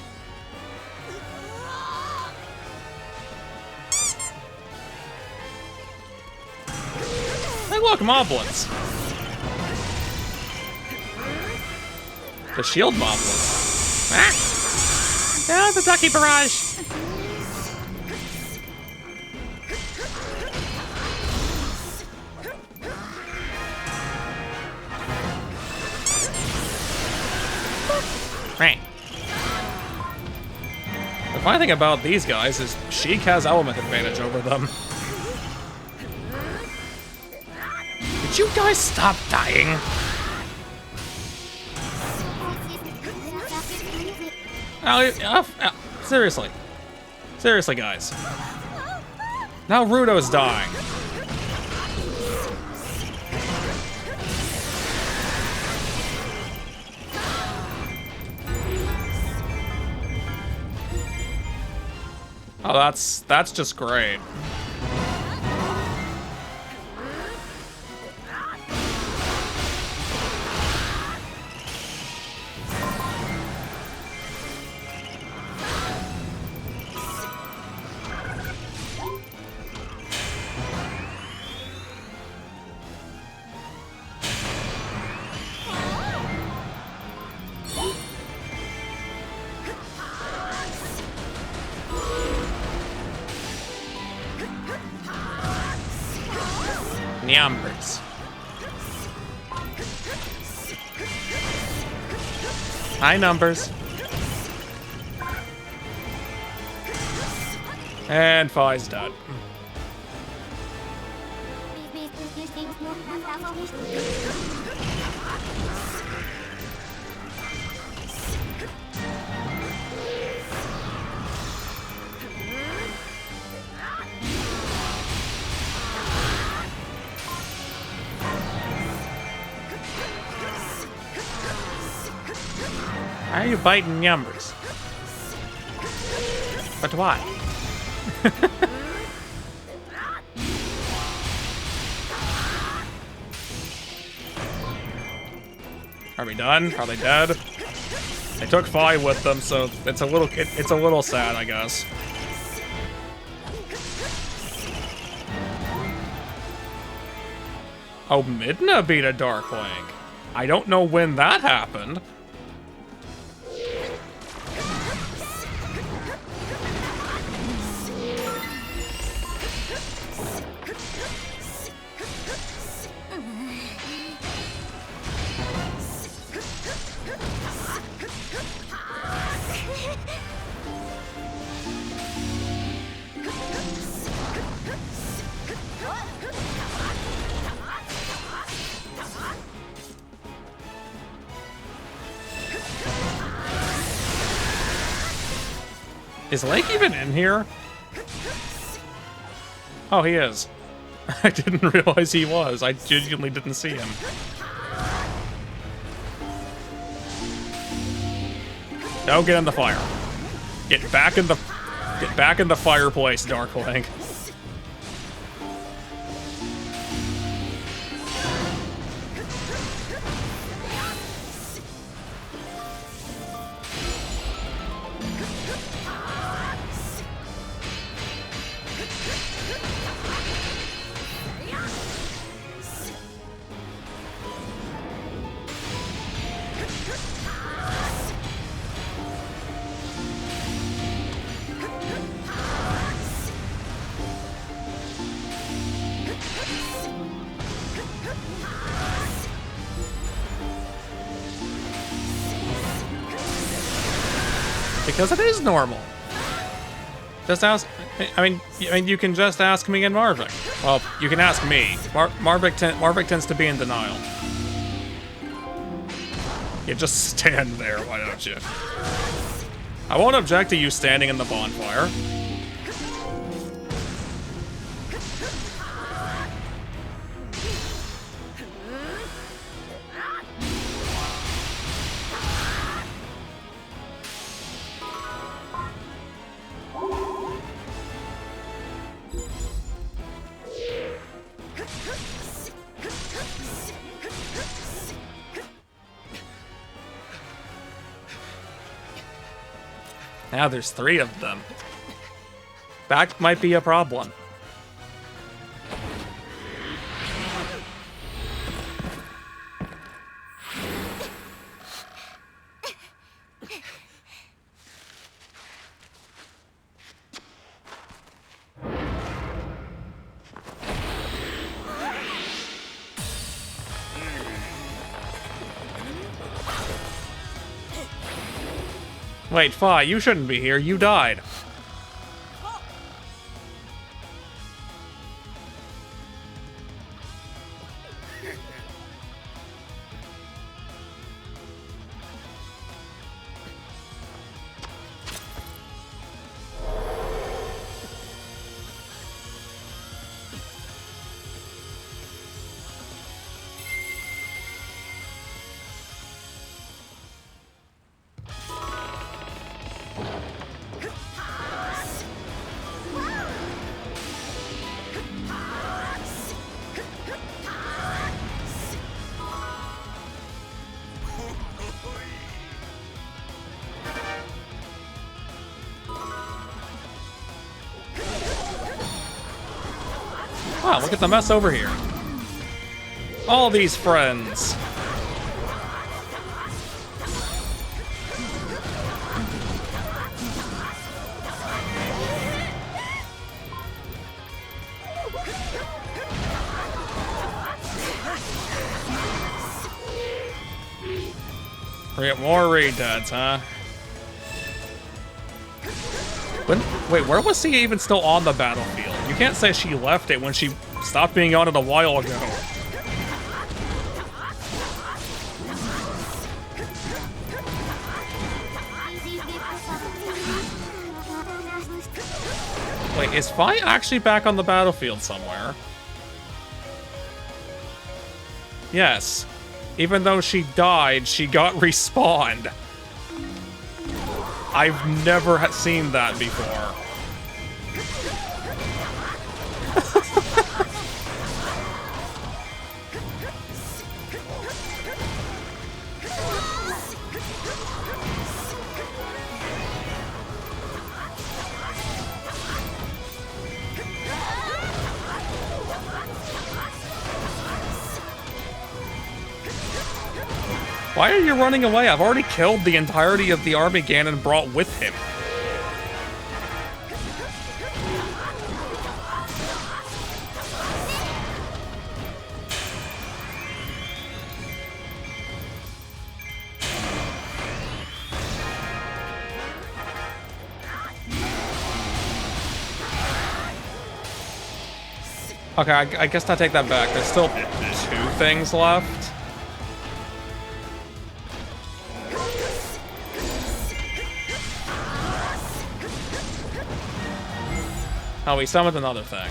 Hey look, Moblins! The shield Moblins. Ah! Oh, the Ducky Barrage! Right. funny thing about these guys is Sheik has element advantage over them. Did you guys stop dying? Seriously. Seriously, guys. Now Rudo's dying. Oh, that's just great. Numbers. Hi, numbers. And Fi's dead. Why are you biting numbers? But why? Are we done? Are they dead? They took 5 with them, so it's a little sad, I guess. Oh, Midna beat a Dark Link. I don't know when that happened. Is Lake even in here? Oh, he is. I didn't realize he was. I genuinely didn't see him. Don't get in the fire. Get back in the fireplace, Dark Link. Because it is normal. Just ask. I mean, you can just ask me and Marvick. Well, you can ask me. Marvick tends to be in denial. You just stand there, why don't you? I won't object to you standing in the bonfire. Now there's 3 of them. That might be a problem. Wait, Fi, you shouldn't be here. You died. Wow, look at the mess over here. All these friends. We get more raid dads, huh? Wait, where was she even still on the battlefield? You can't say she left it when she stopped being on it a while ago. Wait, is Fi actually back on the battlefield somewhere? Yes. Even though she died, she got respawned. I've never seen that before. Why are you running away? I've already killed the entirety of the army Ganon brought with him. Okay, I guess I take that back. There's still 2 things left. Oh, we summoned another thing.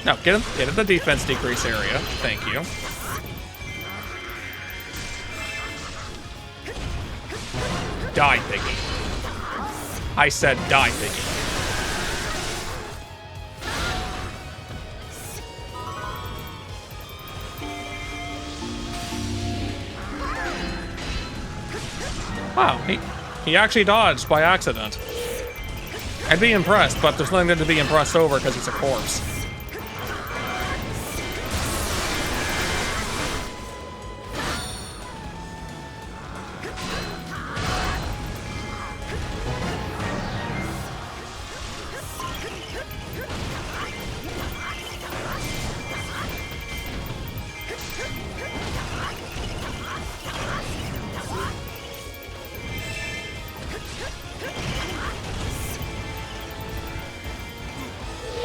No, get in the defense decrease area. Thank you. Die, Piggy. I said die, Piggy. Wow, he actually dodged by accident. I'd be impressed, but there's nothing to be impressed over because he's a corpse.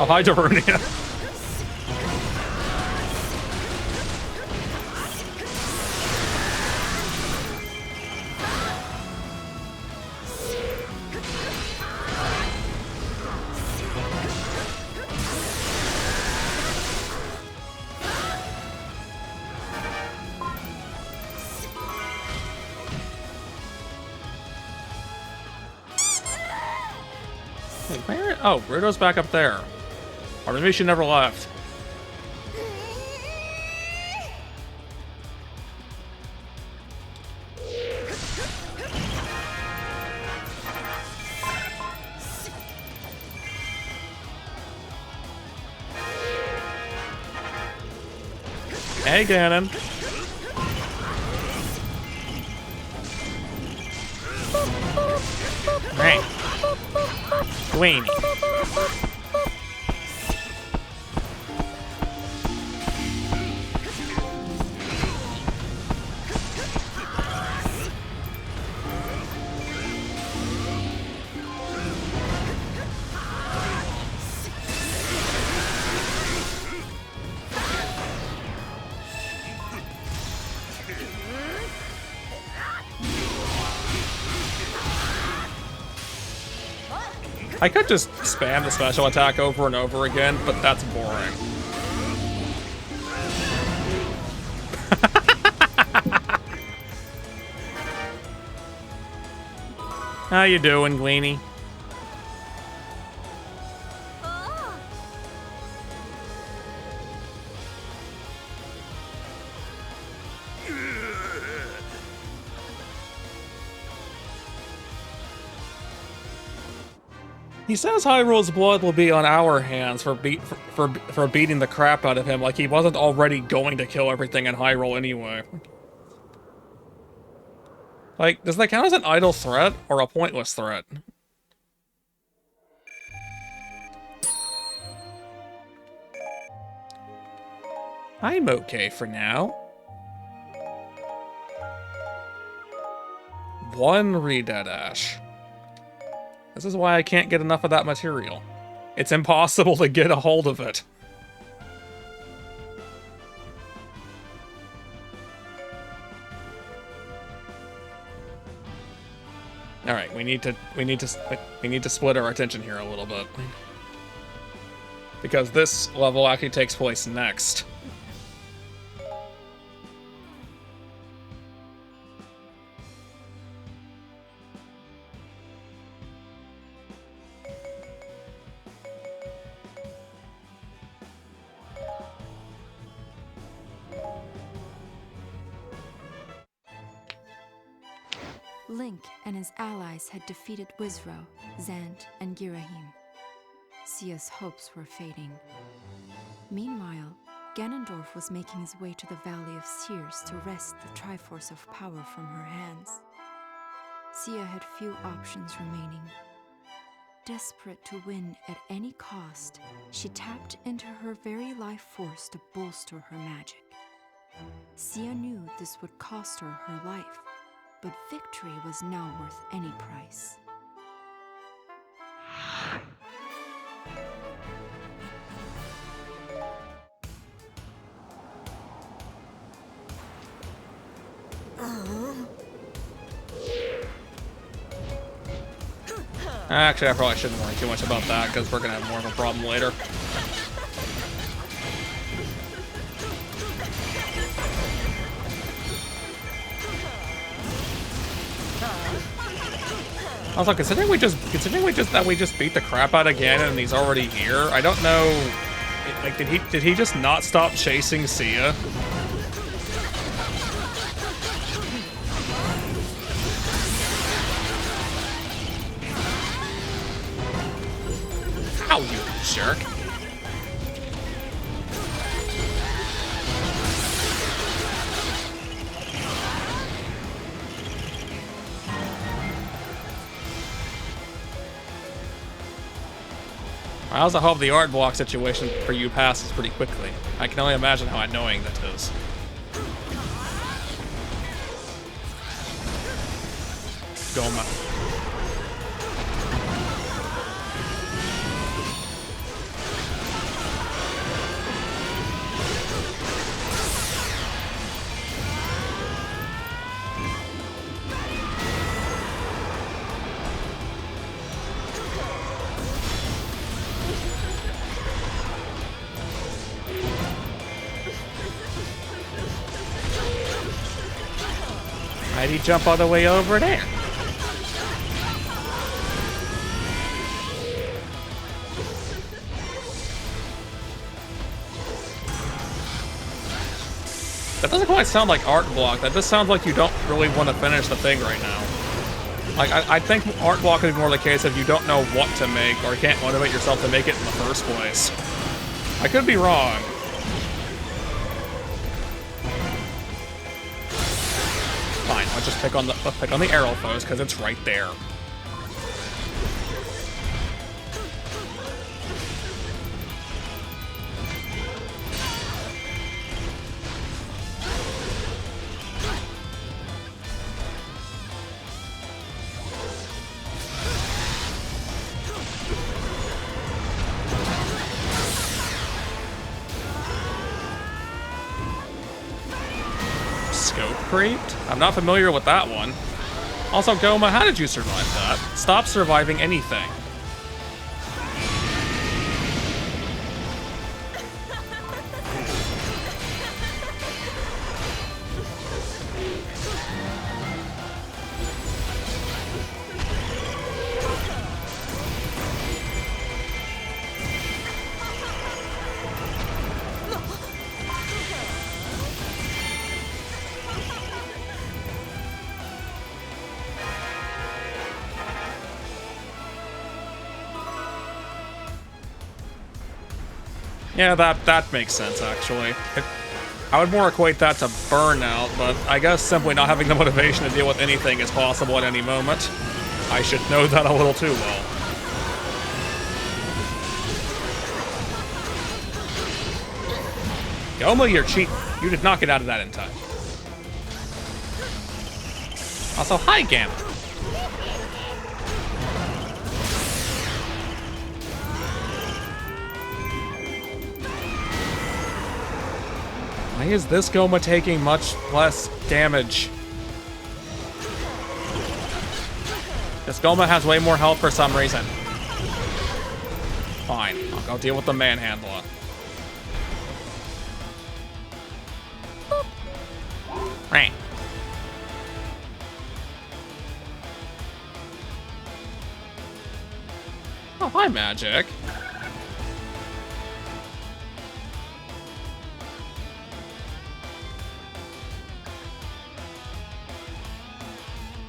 Oh, hi, Darunia. Wait, where? Oh, Rudo's back up there. Or maybe she never left. Hey, Ganon. Right. Dwayne. I could just spam the special attack over and over again, but that's boring. How you doing, Gleanie? He says Hyrule's blood will be on our hands for beating the crap out of him, like he wasn't already going to kill everything in Hyrule anyway. Like, does that count as an idle threat or a pointless threat? I'm okay for now. One Redead Ash. This is why I can't get enough of that material. It's impossible to get a hold of it. All right, we need to split our attention here a little bit. Because this level actually takes place next. Link and his allies had defeated Wizrow, Zant, and Girahim. Sia's hopes were fading. Meanwhile, Ganondorf was making his way to the Valley of Seers to wrest the Triforce of Power from her hands. Sia had few options remaining. Desperate to win at any cost, she tapped into her very life force to bolster her magic. Sia knew this would cost her her life, but victory was now worth any price. Actually, I probably shouldn't worry too much about that, because we're going to have more of a problem later. Also, considering we just beat the crap out again and he's already here, I don't know. Like, did he just not stop chasing Sia? Ow, you jerk! I also hope the art block situation for you passes pretty quickly. I can only imagine how annoying that is. Goma. Why'd he jump all the way over there? That doesn't quite sound like art block. That just sounds like you don't really want to finish the thing right now. Like, I think art block is more the case if you don't know what to make or can't motivate yourself to make it in the first place. I could be wrong. Fine, let's just pick on the arrow foes because it's right there. Scope creeped? I'm not familiar with that one. Also, Goma, how did you survive that? Stop surviving anything. Yeah, that makes sense, actually. I would more equate that to burnout, but I guess simply not having the motivation to deal with anything is possible at any moment. I should know that a little too well. Goma, you're cheap. You did not get out of that in time. Also, hi, Gamma. Why is this Goma taking much less damage? This Goma has way more health for some reason. Fine, I'll go deal with the manhandler. Right. Oh, hi, Magic.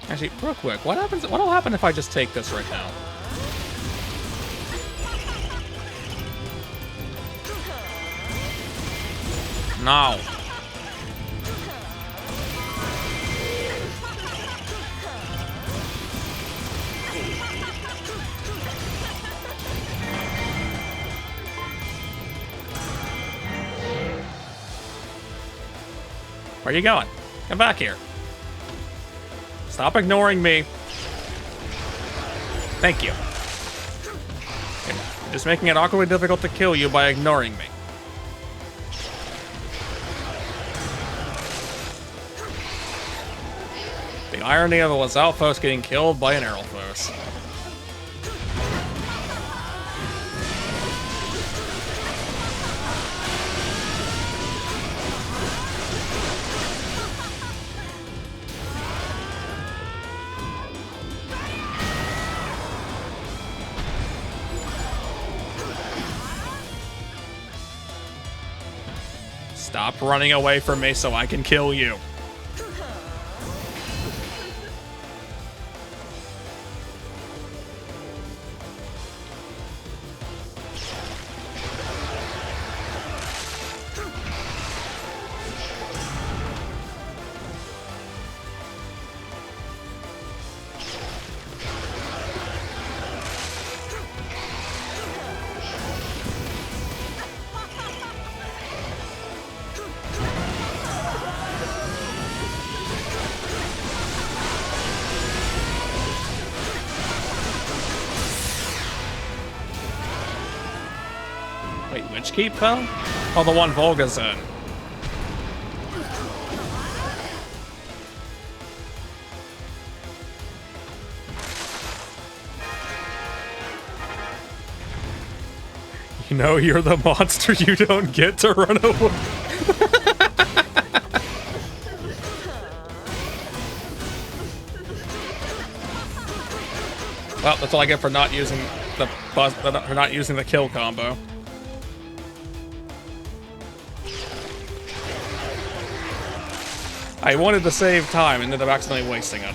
Actually, real quick, what'll happen if I just take this right now? No. Where are you going? Come back here. Stop ignoring me. Thank you. You're just making it awkwardly difficult to kill you by ignoring me. The irony of a Lizalfos getting killed by an Arrowfos. Stop running away from me so I can kill you. Wait, which keep fell? Oh, the one Volga's in. You know, you're the monster you don't get to run away. Well, that's all I get for not using the kill combo. I wanted to save time, and ended up accidentally wasting it.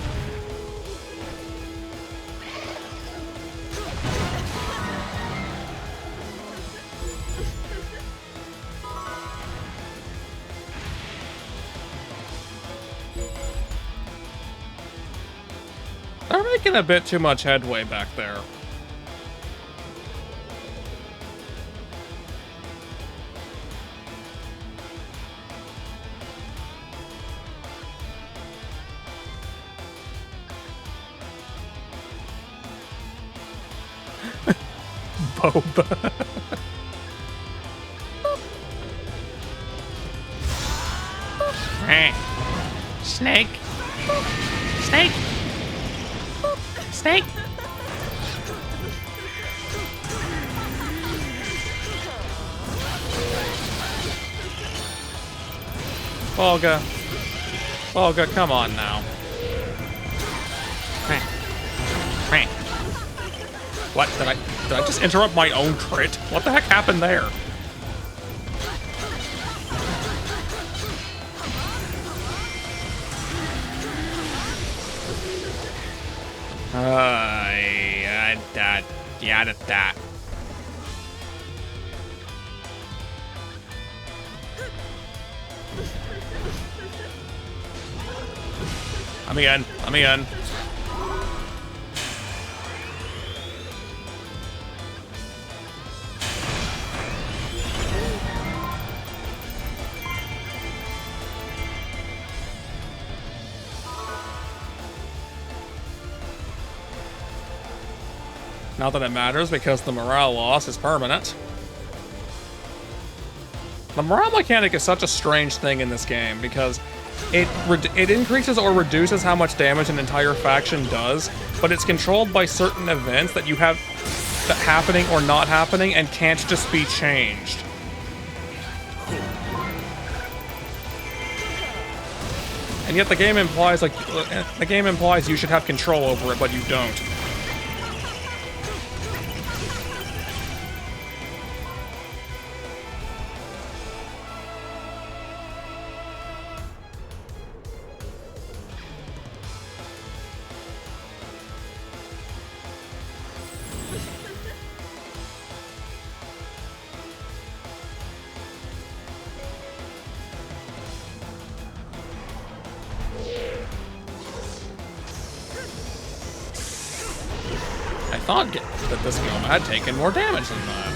They're making a bit too much headway back there. Boba. Snake. Snake. Snake. Volga. Volga, come on now. What? Did I just interrupt my own crit? What the heck happened there? I'm in. I'm in. Not that it matters, because the morale loss is permanent. The morale mechanic is such a strange thing in this game, because it increases or reduces how much damage an entire faction does, but it's controlled by certain events that you have happening or not happening and can't just be changed. And yet the game implies you should have control over it, but you don't. I thought that this film had taken more damage than that.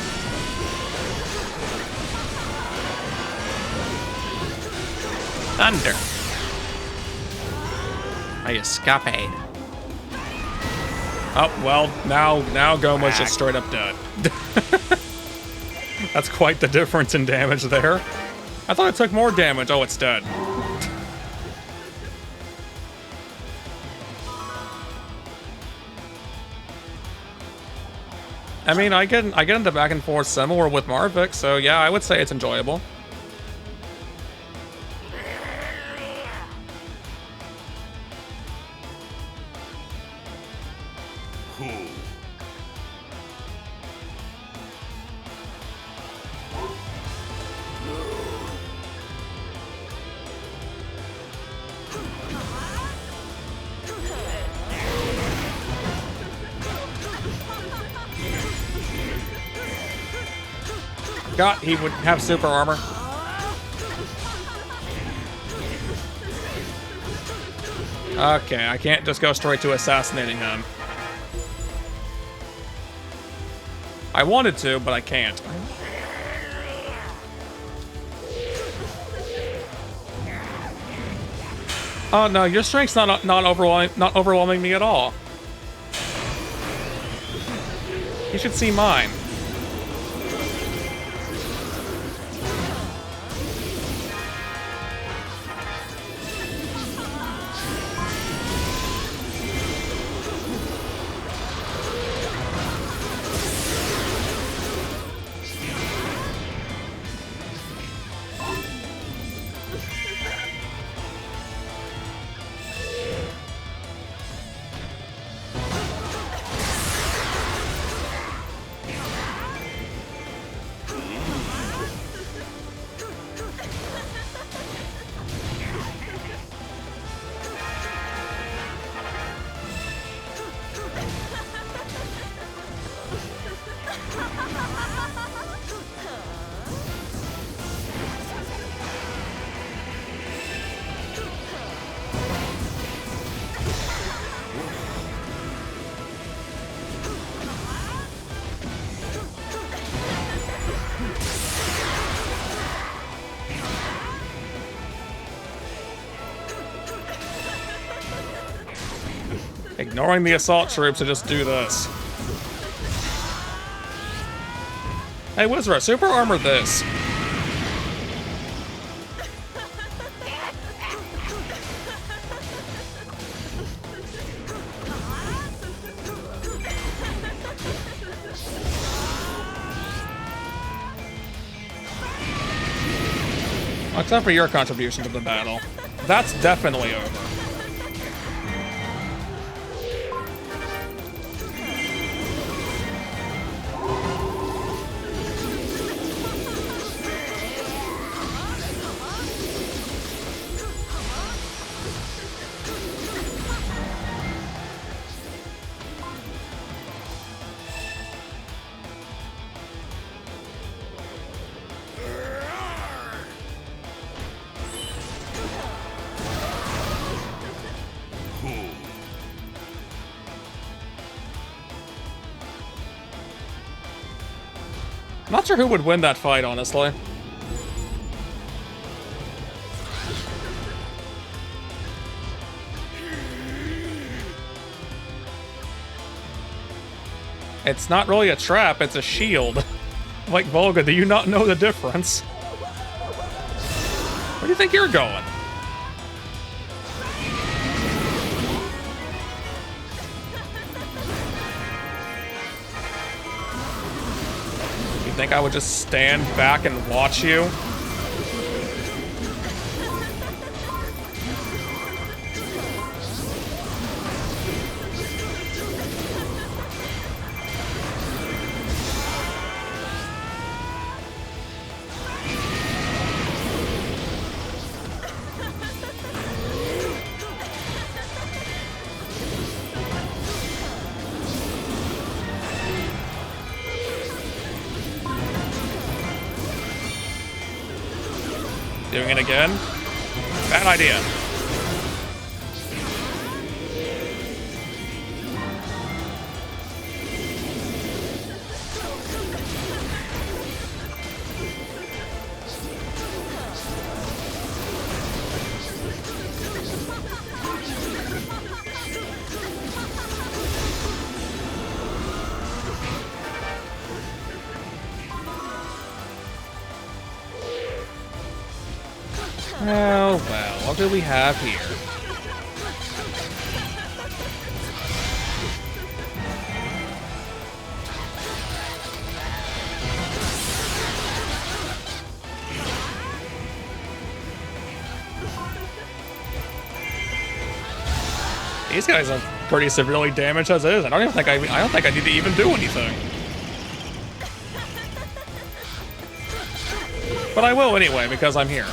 Thunder. I escapade. Oh, well, now Goma's just straight up dead. That's quite the difference in damage there. I thought it took more damage. Oh, it's dead. I mean, I get into back and forth similar with Marvik, so yeah, I would say it's enjoyable. Forgot he would have super armor. Okay, I can't just go straight to assassinating him. I wanted to, but I can't. Oh no, your strength's not overwhelming me at all. You should see mine. Ignoring the assault troops to just do this. Hey, Wizra, super armor this. Except for your contribution to the battle. That's definitely over. Not sure who would win that fight, honestly. It's not really a trap, it's a shield. Like, Volga, do you not know the difference? Where do you think you're going? You think I would just stand back and watch you? Doing it again? Bad idea. Oh, well, what do we have here? These guys are pretty severely damaged as is. I don't think I need to even do anything. But I will anyway, because I'm here.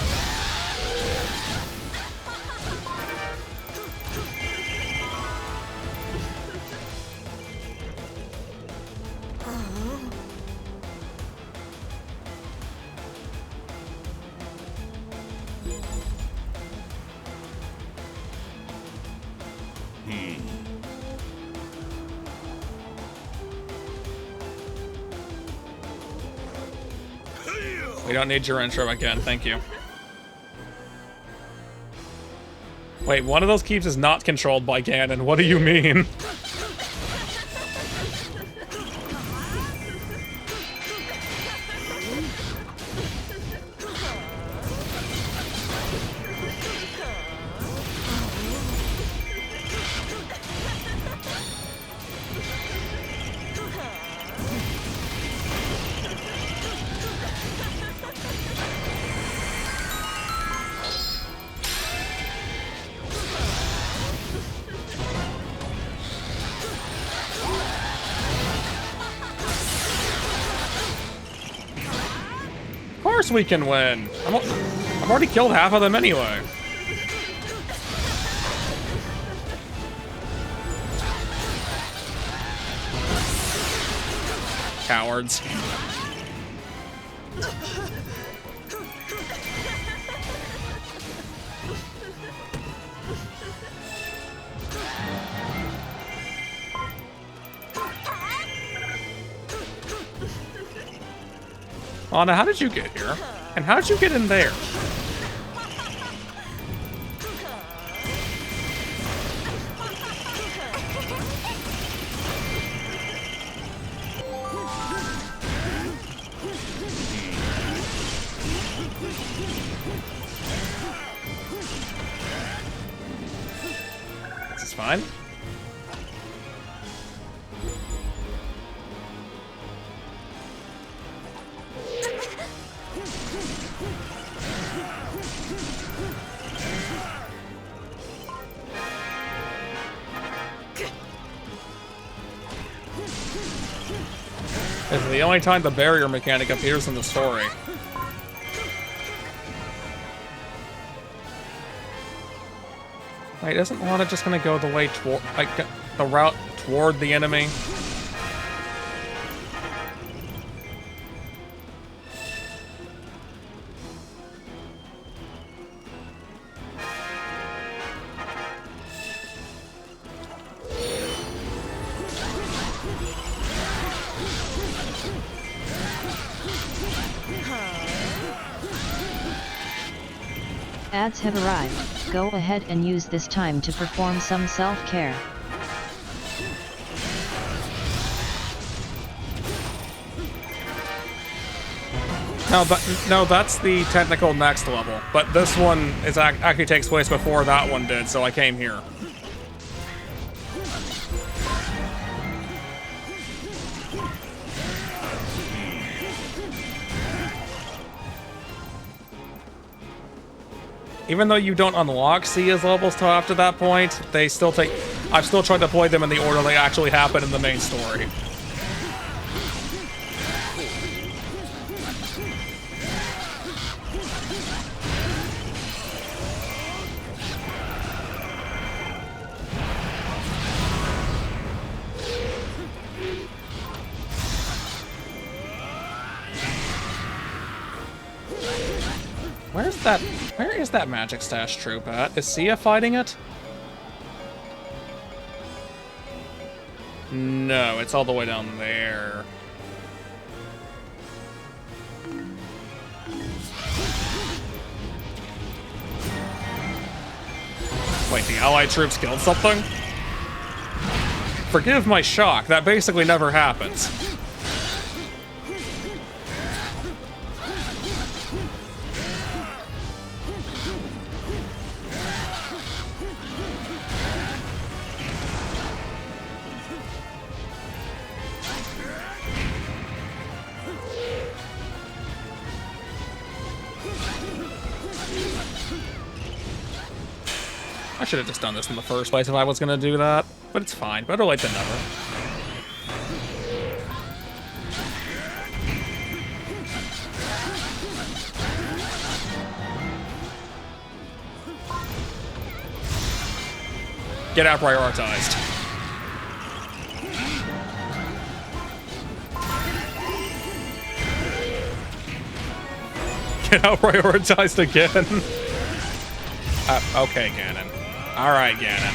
We don't need your intro again, thank you. Wait, one of those keeps is not controlled by Ganon. What do you mean? Of course we can win. I've already killed half of them anyway. Cowards. Anna, how did you get here? And how did you get in there? This is fine. This is the only time the barrier mechanic appears in the story. Wait, isn't Lana just gonna go the way toward, like, the route toward the enemy? Ads have arrived. Go ahead and use this time to perform some self-care. No, that's the technical next level. But this one is actually takes place before that one did, so I came here. Even though you don't unlock Sia's levels till after that point, they still take... I've still tried to play them in the order they actually happen in the main story. Where is that magic stash troop at? Is Sia fighting it? No, it's all the way down there. Wait, the allied troops killed something? Forgive my shock, that basically never happens. I should have just done this in the first place if I was gonna do that, but it's fine. Better late than never. Get out prioritized. Get out prioritized again. Okay, Ganon. Alright, Ganon.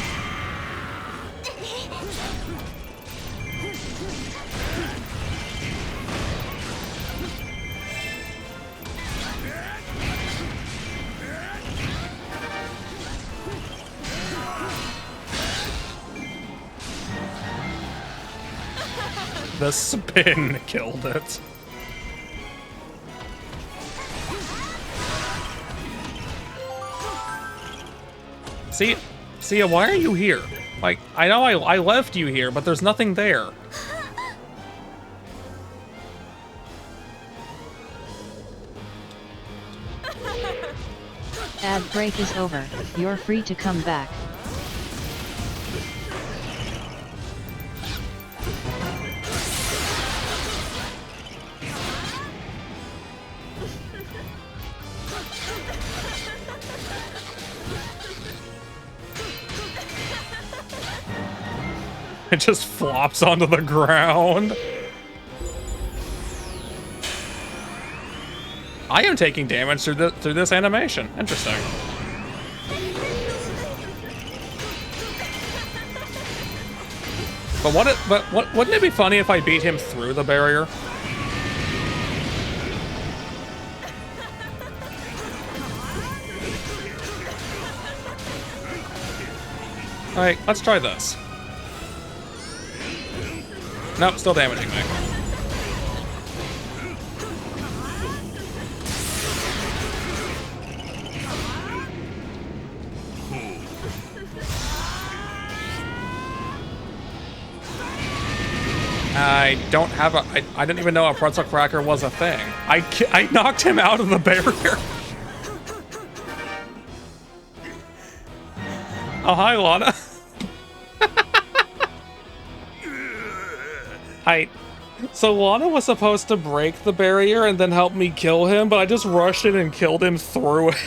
The spin killed it. Sia, why are you here? Like, I know I left you here, but there's nothing there. Ad break is over. You're free to come back. It just flops onto the ground. I am taking damage through this animation. Interesting. But wouldn't it be funny if I beat him through the barrier? All right, let's try this. Nope, still damaging me. I don't have a... I didn't even know a pretzel cracker was a thing. I knocked him out of the barrier. Oh, hi, Lana. So Lana was supposed to break the barrier and then help me kill him, but I just rushed in and killed him through it.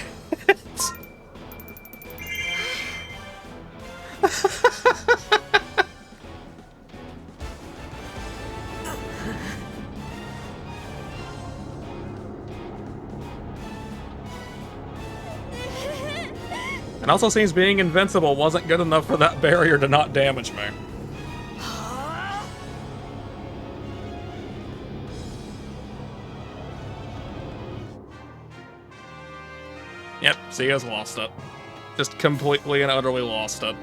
It also seems being invincible wasn't good enough for that barrier to not damage me. Yep, see, he has lost it. Just completely and utterly lost it.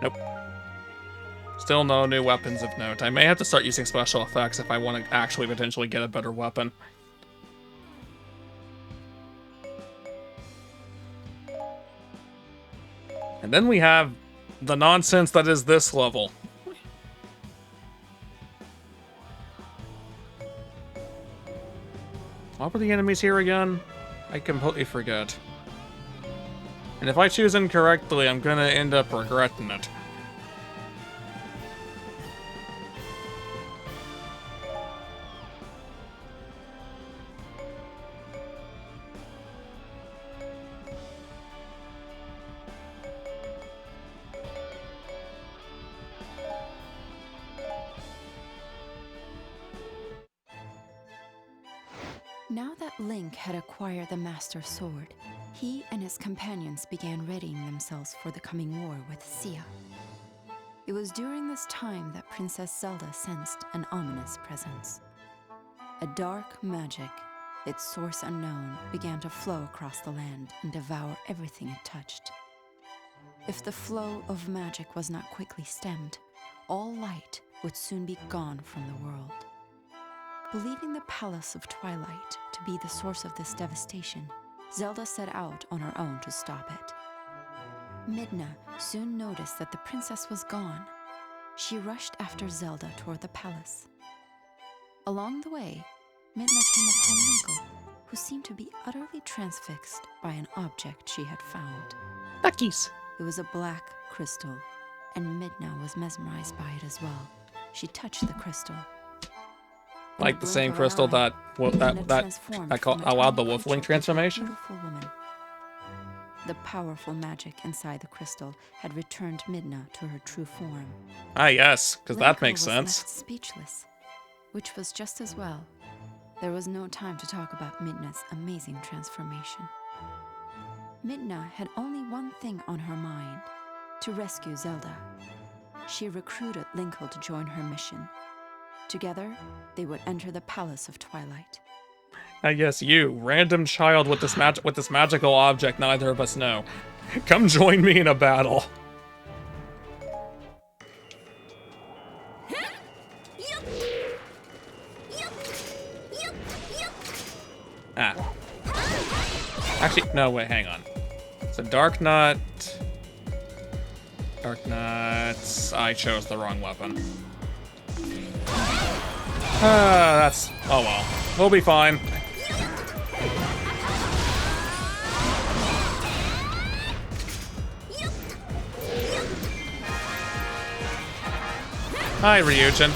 Nope. Still no new weapons of note. I may have to start using special effects if I want to actually potentially get a better weapon. And then we have the nonsense that is this level. What were the enemies here again? I completely forget. And if I choose incorrectly, I'm gonna end up regretting it. Now that Link had acquired the Master Sword, he and his companions began readying themselves for the coming war with Sia. It was during this time that Princess Zelda sensed an ominous presence. A dark magic, its source unknown, began to flow across the land and devour everything it touched. If the flow of magic was not quickly stemmed, all light would soon be gone from the world. Believing the Palace of Twilight to be the source of this devastation, Zelda set out on her own to stop it. Midna soon noticed that the princess was gone. She rushed after Zelda toward the palace. Along the way, Midna came upon Linkle, who seemed to be utterly transfixed by an object she had found. Duckies! It was a black crystal, and Midna was mesmerized by it as well. She touched the crystal. Like the same crystal that allowed the Wolfling transformation? Beautiful woman. The powerful magic inside the crystal had returned Midna to her true form. Ah, yes, because that Linkle makes was sense. left speechless, which was just as well. There was no time to talk about Midna's amazing transformation. Midna had only one thing on her mind: to rescue Zelda. She recruited Linkle to join her mission. Together, they would enter the Palace of Twilight. I guess you, random child with this magical object neither of us know. Come join me in a battle. Ah. Actually, no, wait, hang on. So Dark Nut... Dark Nuts... I chose the wrong weapon. That's... oh well. We'll be fine. Hi, Ryujin.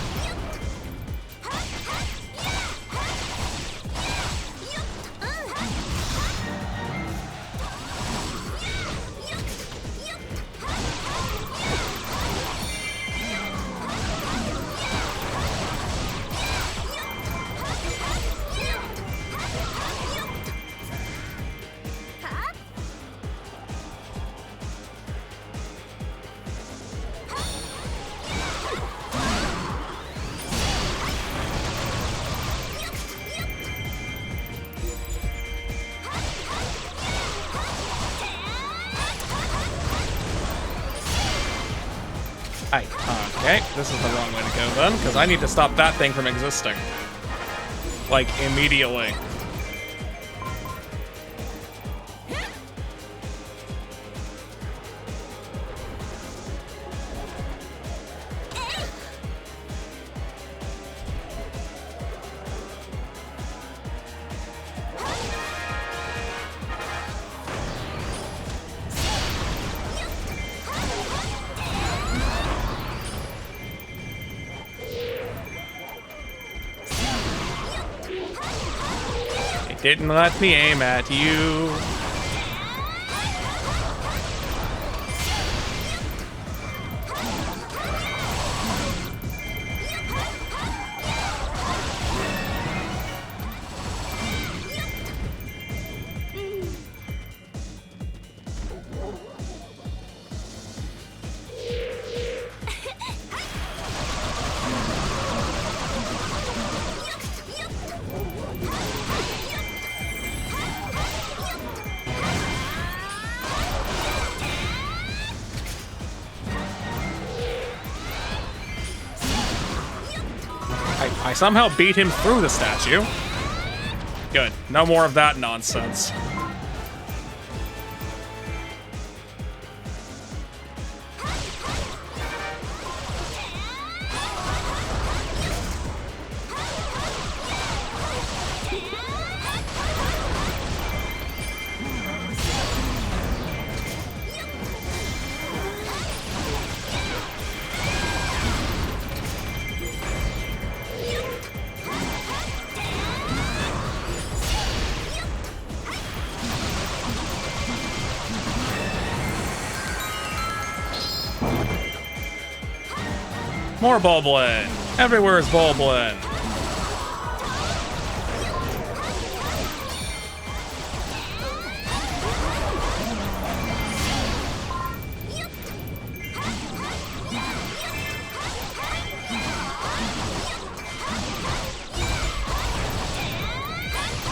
Okay, this is the wrong way to go then, because I need to stop that thing from existing. Like, immediately. Didn't let me aim at you. I somehow beat him through the statue. Good. No more of that nonsense. More Bulblin! Everywhere is Bulblin!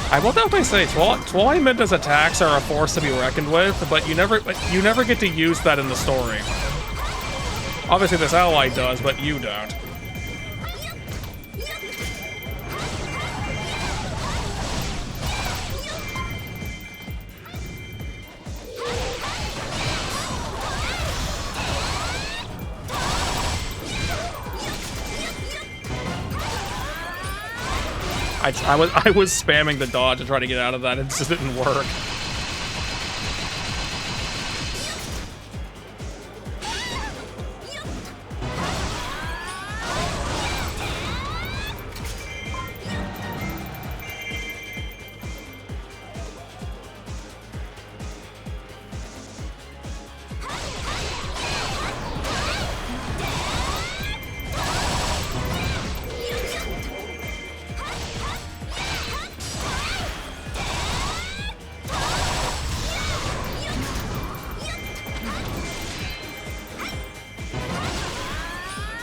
I will definitely say, Twilight attacks are a force to be reckoned with, but you never get to use that in the story. Obviously this ally does, but you don't. I was spamming the dodge to try to get out of that, it just didn't work.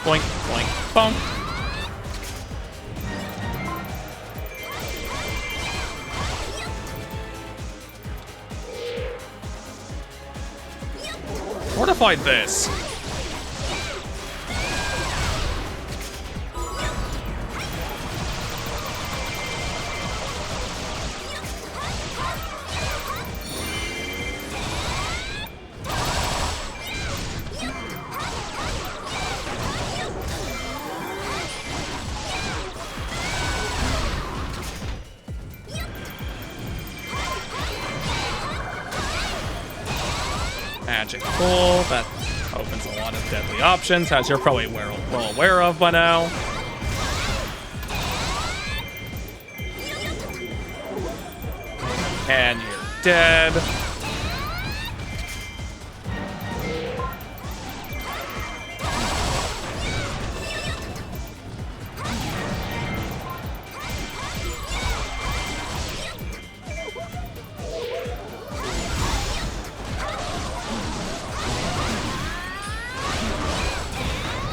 Boink, boink, bonk. Fortified this. Magic Pull, that opens a lot of deadly options, as you're probably well aware of by now. And you're dead.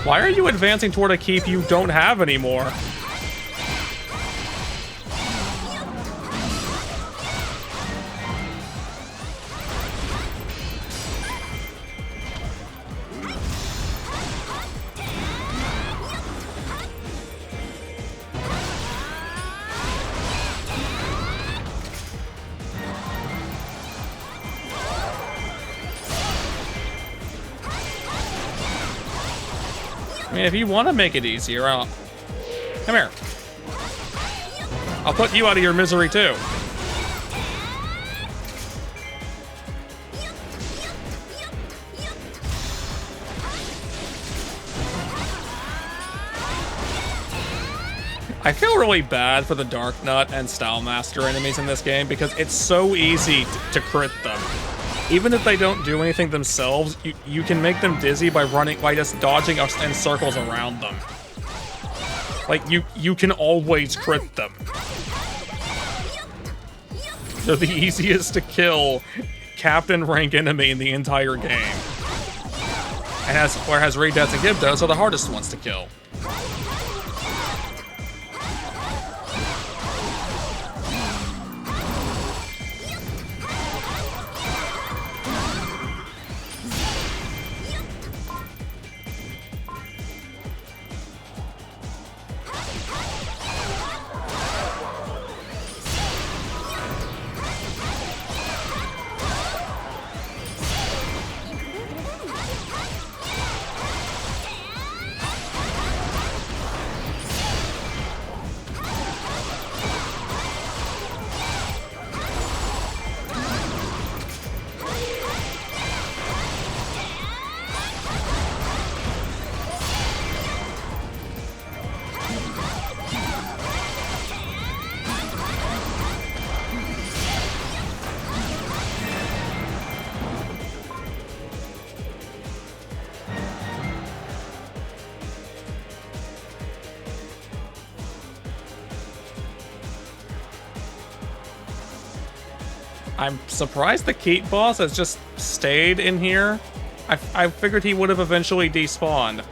Why are you advancing toward a keep you don't have anymore? I mean, if you want to make it easier, come here. I'll put you out of your misery, too. I feel really bad for the Dark Nut and Style Master enemies in this game because it's so easy to crit them. Even if they don't do anything themselves, you can make them dizzy by just dodging in circles around them. Like, you can always crit them. They're the easiest to kill captain rank enemy in the entire game. Whereas Redeads and Gibdos are the hardest ones to kill. I'm surprised the Keat boss has just stayed in here. I figured he would have eventually despawned.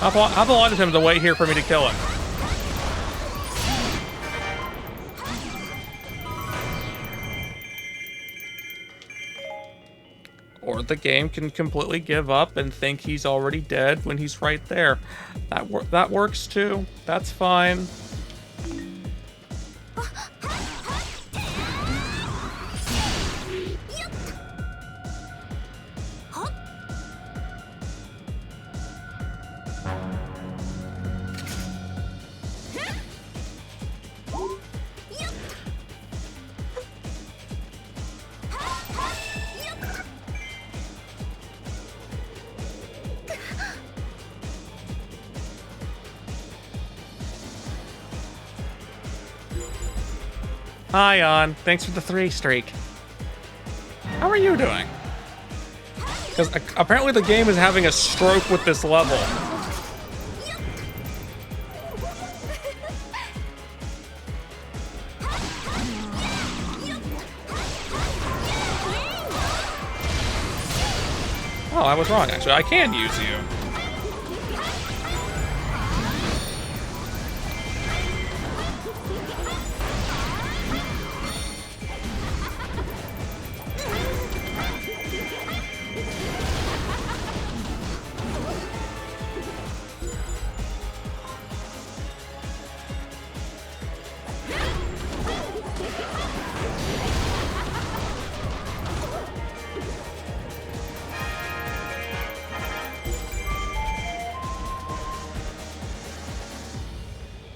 I've allotted him to wait here for me to kill him. Or the game can completely give up and think he's already dead when he's right there. That works too. That's fine. Hi, On. Thanks for the 3 streak. How are you doing? Because apparently the game is having a stroke with this level. Oh, I was wrong, actually. I can use you.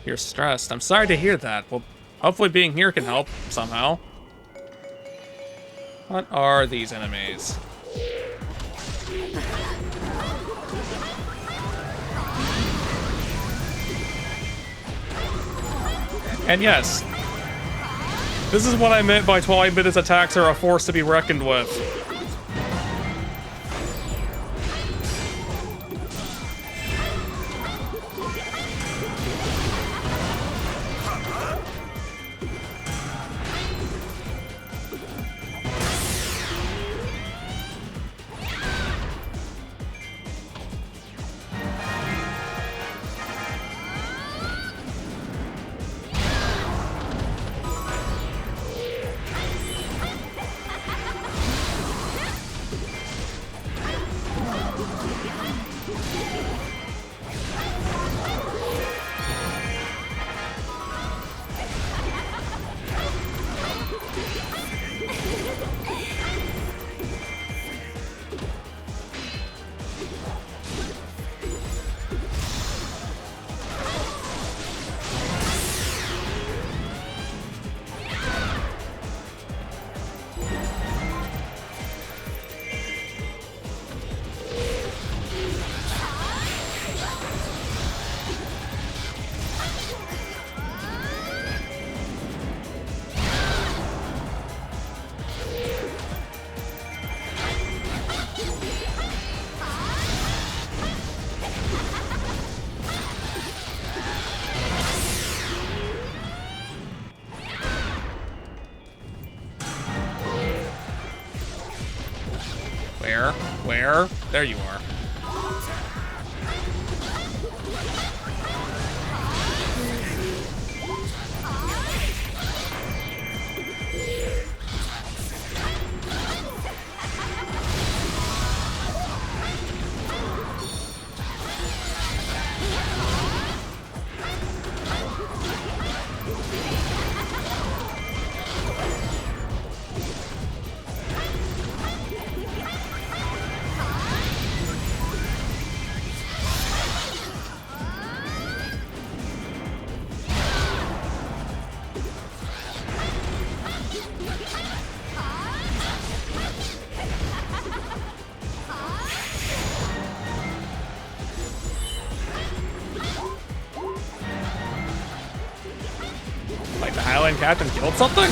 You're stressed. I'm sorry to hear that. Well, hopefully being here can help somehow. What are these enemies? And yes, this is what I meant by Twilight Minutes attacks are a force to be reckoned with. Where? Where? There you are. Like the Highland Captain killed something?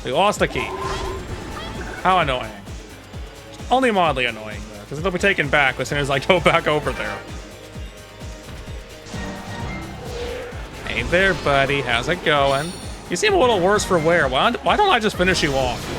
We lost a key. How annoying. Only mildly annoying, though, because it'll be taken back as soon as I go back over there. Hey there, buddy. How's it going? You seem a little worse for wear. Why don't I just finish you off?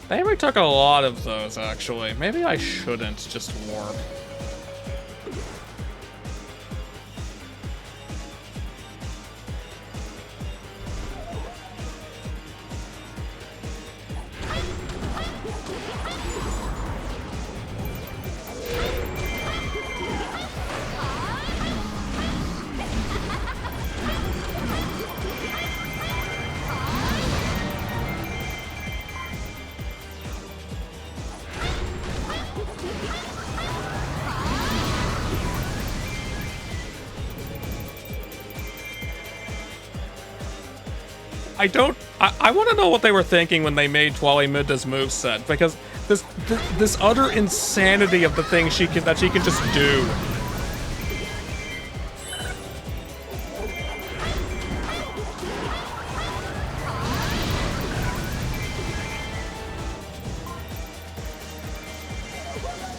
Maybe we took a lot of those, actually. Maybe I shouldn't just warp. I want to know what they were thinking when they made Twali Midna's moveset, because this utter insanity of the things that she can just do.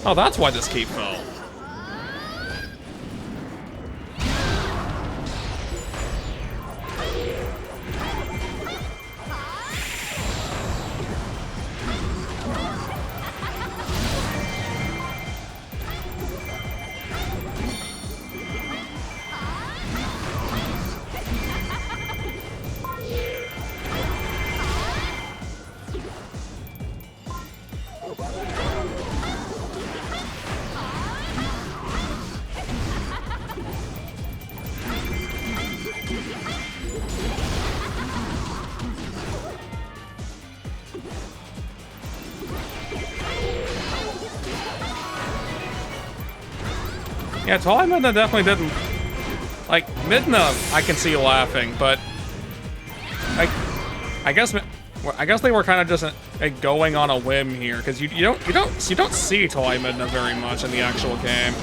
Oh, that's why this key fell. Yeah, Twali Midna definitely didn't... Like, Midna, I can see laughing, but... I guess they were kind of just going on a whim here, because you don't see Twali Midna very much in the actual game.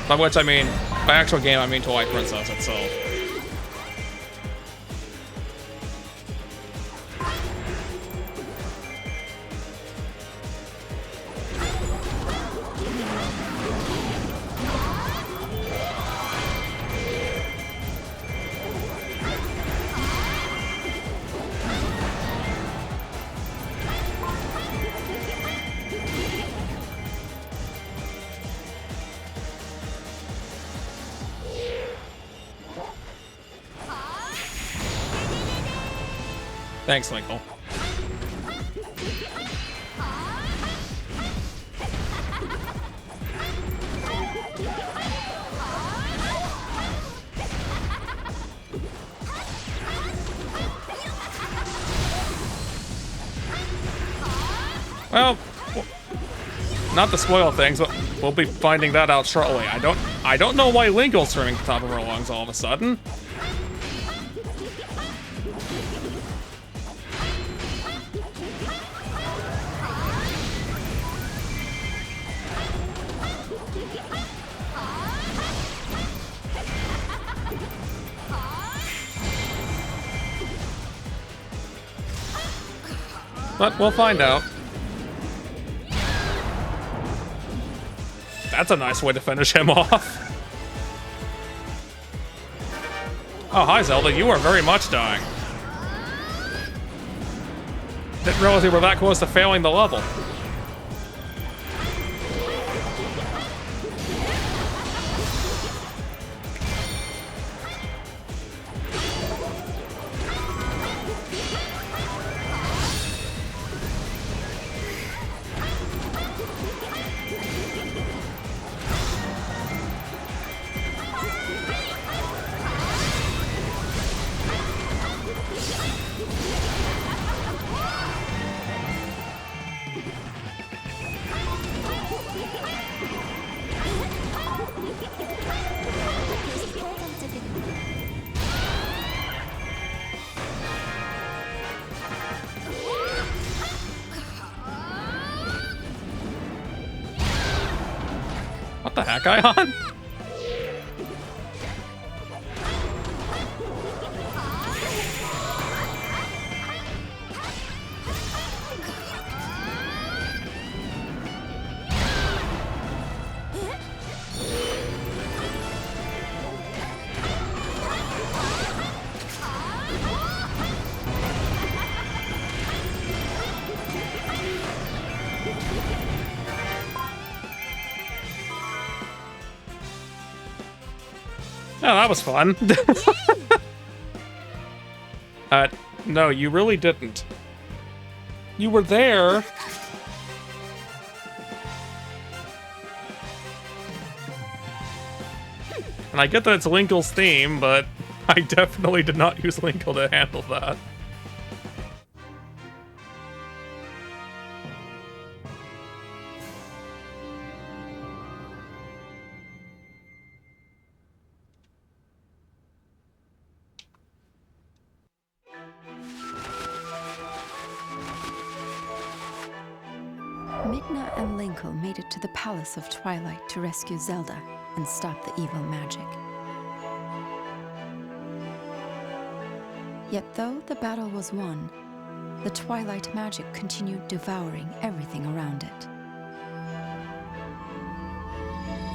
By which I mean, by actual game, I mean Twilight Princess itself. Thanks, Winkle. Well, not to spoil things, but we'll be finding that out shortly. I don't know why Linkle's turning the top of her lungs all of a sudden. But we'll find out. That's a nice way to finish him off. Oh, hi, Zelda. You are very much dying. Didn't realize you were that close to failing the level. What the heck, Ion? Oh, that was fun. No, you really didn't. You were there. And I get that it's Linkle's theme, but I definitely did not use Linkle to handle that. Midna and Linkle made it to the Palace of Twilight to rescue Zelda and stop the evil magic. Yet though the battle was won, the Twilight magic continued devouring everything around it.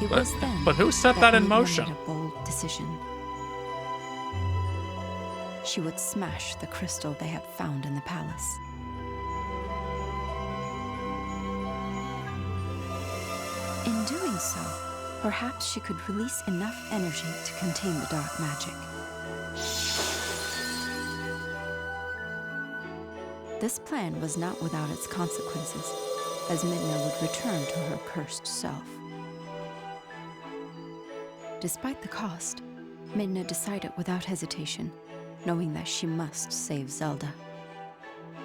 It was then But who set that in Midna motion? made a bold decision. She would smash the crystal they had found in the palace. In doing so, perhaps she could release enough energy to contain the dark magic. This plan was not without its consequences, as Midna would return to her cursed self. Despite the cost, Midna decided without hesitation, knowing that she must save Zelda.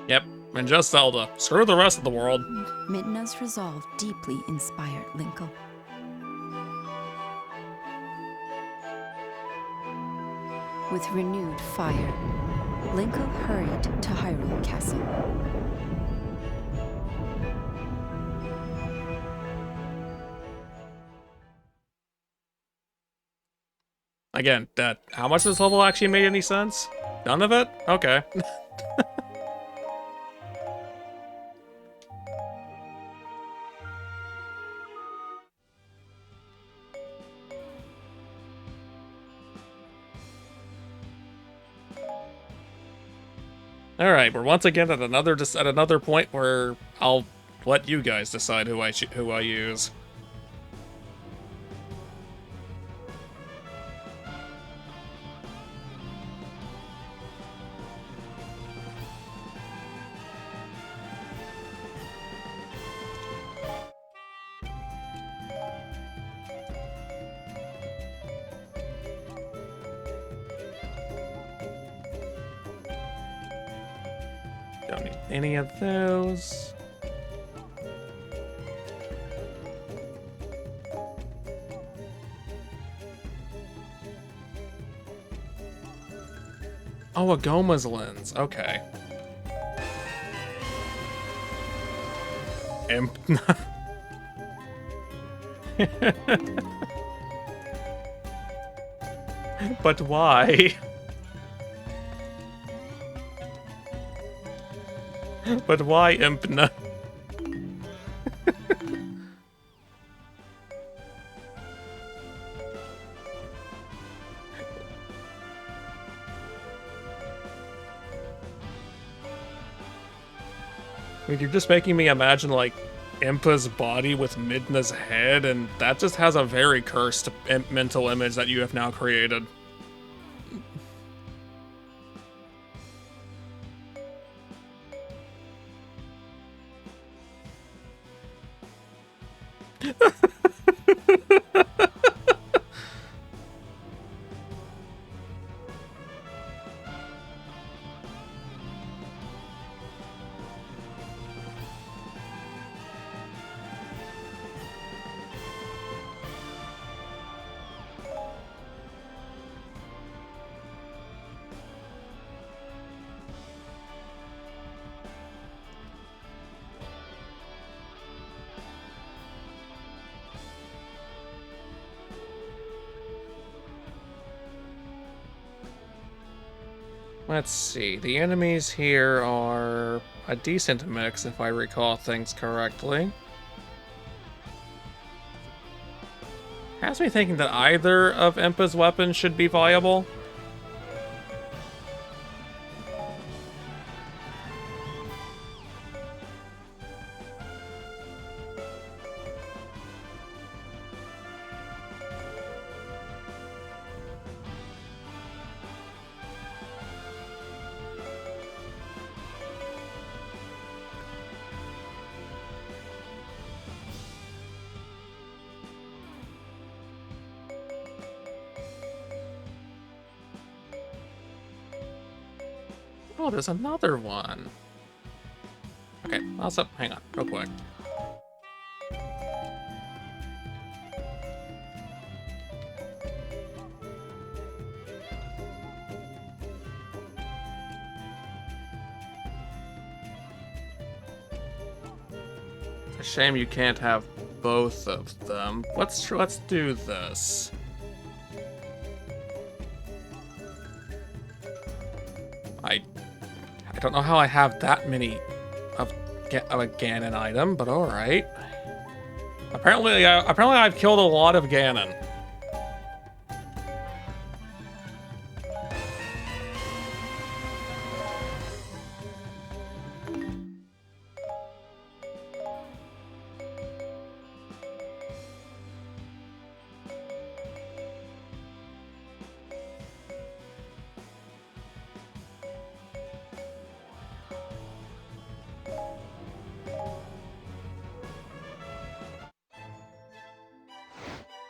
Yep, and just Zelda. Screw the rest of the world. Midna's resolve deeply inspired Linkle. With renewed fire, Linkle hurried to Hyrule Castle. Again, how much this level actually made any sense? None of it? Okay. All right, we're once again at another point where I'll let you guys decide who I use. Don't need any of those. Oh, a Goma's lens. Okay. Imp. But why? But why Impna? I mean, you're just making me imagine, like, Impa's body with Midna's head, and that just has a very cursed mental image that you have now created. Let's see, the enemies here are a decent mix if I recall things correctly. Has me thinking that either of Impa's weapons should be viable. Oh, there's another one. Okay, also, hang on, real quick. It's a shame you can't have both of them. Let's do this. I don't know how I have that many of a Ganon item, but all right. Apparently I've killed a lot of Ganon.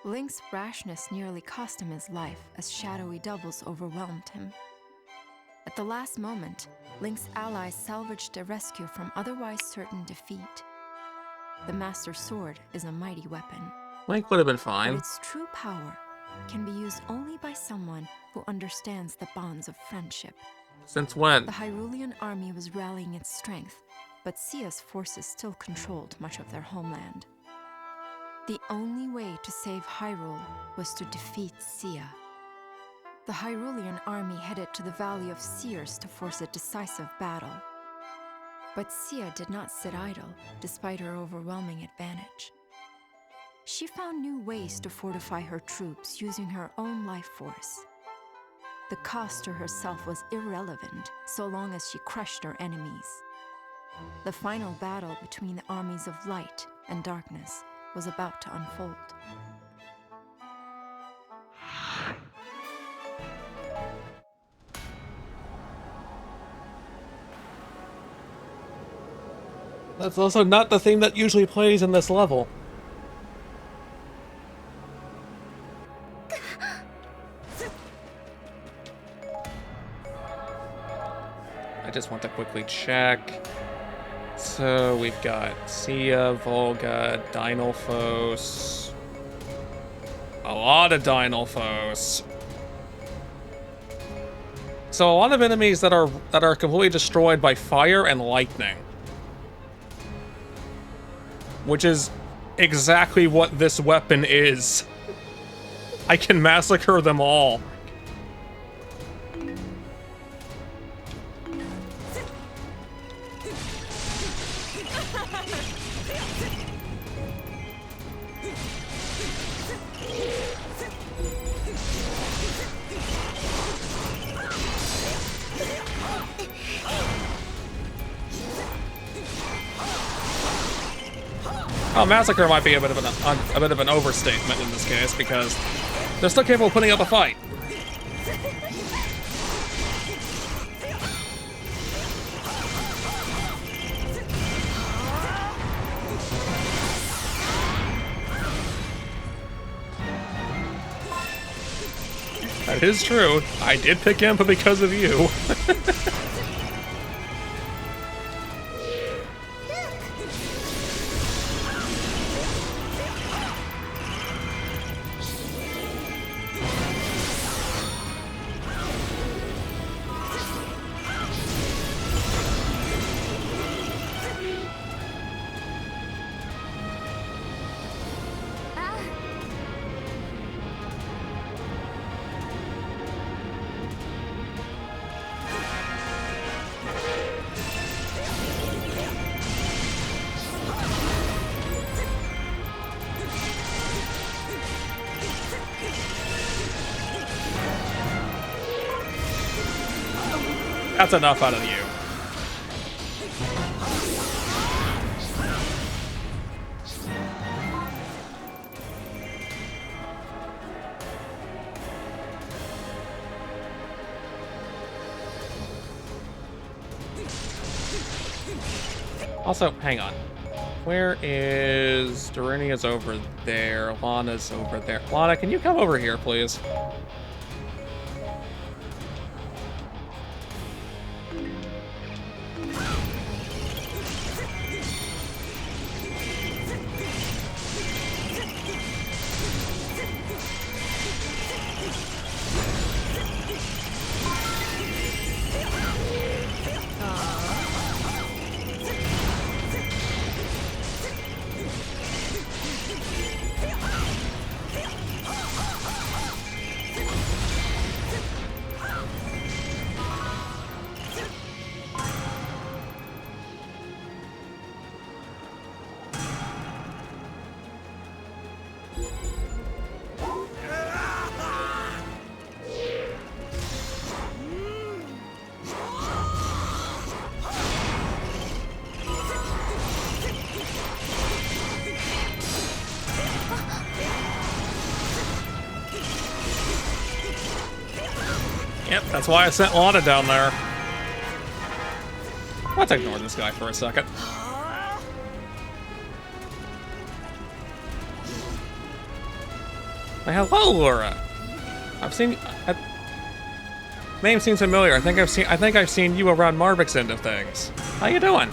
Link's rashness nearly cost him his life as shadowy doubles overwhelmed him. At the last moment, Link's allies salvaged a rescue from otherwise certain defeat. The Master Sword is a mighty weapon. Link would have been But fine. its true power can be used only by someone who understands the bonds of friendship. Since when? The Hyrulean army was rallying its strength, but Sia's forces still controlled much of their homeland. The only way to save Hyrule was to defeat Sia. The Hyrulean army headed to the Valley of Seers to force a decisive battle. But Sia did not sit idle, despite her overwhelming advantage. She found new ways to fortify her troops using her own life force. The cost to herself was irrelevant so long as she crushed her enemies. The final battle between the armies of light and darkness was about to unfold. That's also not the theme that usually plays in this level. I just want to quickly check. So we've got Sia, Volga, Dynalphos. A lot of Dynalphos. So a lot of enemies that are completely destroyed by fire and lightning. Which is exactly what this weapon is. I can massacre them all. Oh, massacre might be a bit of an overstatement in this case because they're still capable of putting up a fight. That is true. I did pick Impa because of you. That's enough out of you. Also, hang on. Where is... Darunia's over there. Lana's over there. Lana, can you come over here, please? Yep, that's why I sent Lana down there. Let's ignore this guy for a second. Hey, hello, Laura. I've seen... Name seems familiar. I think I've seen you around Marvik's end of things. How you doing?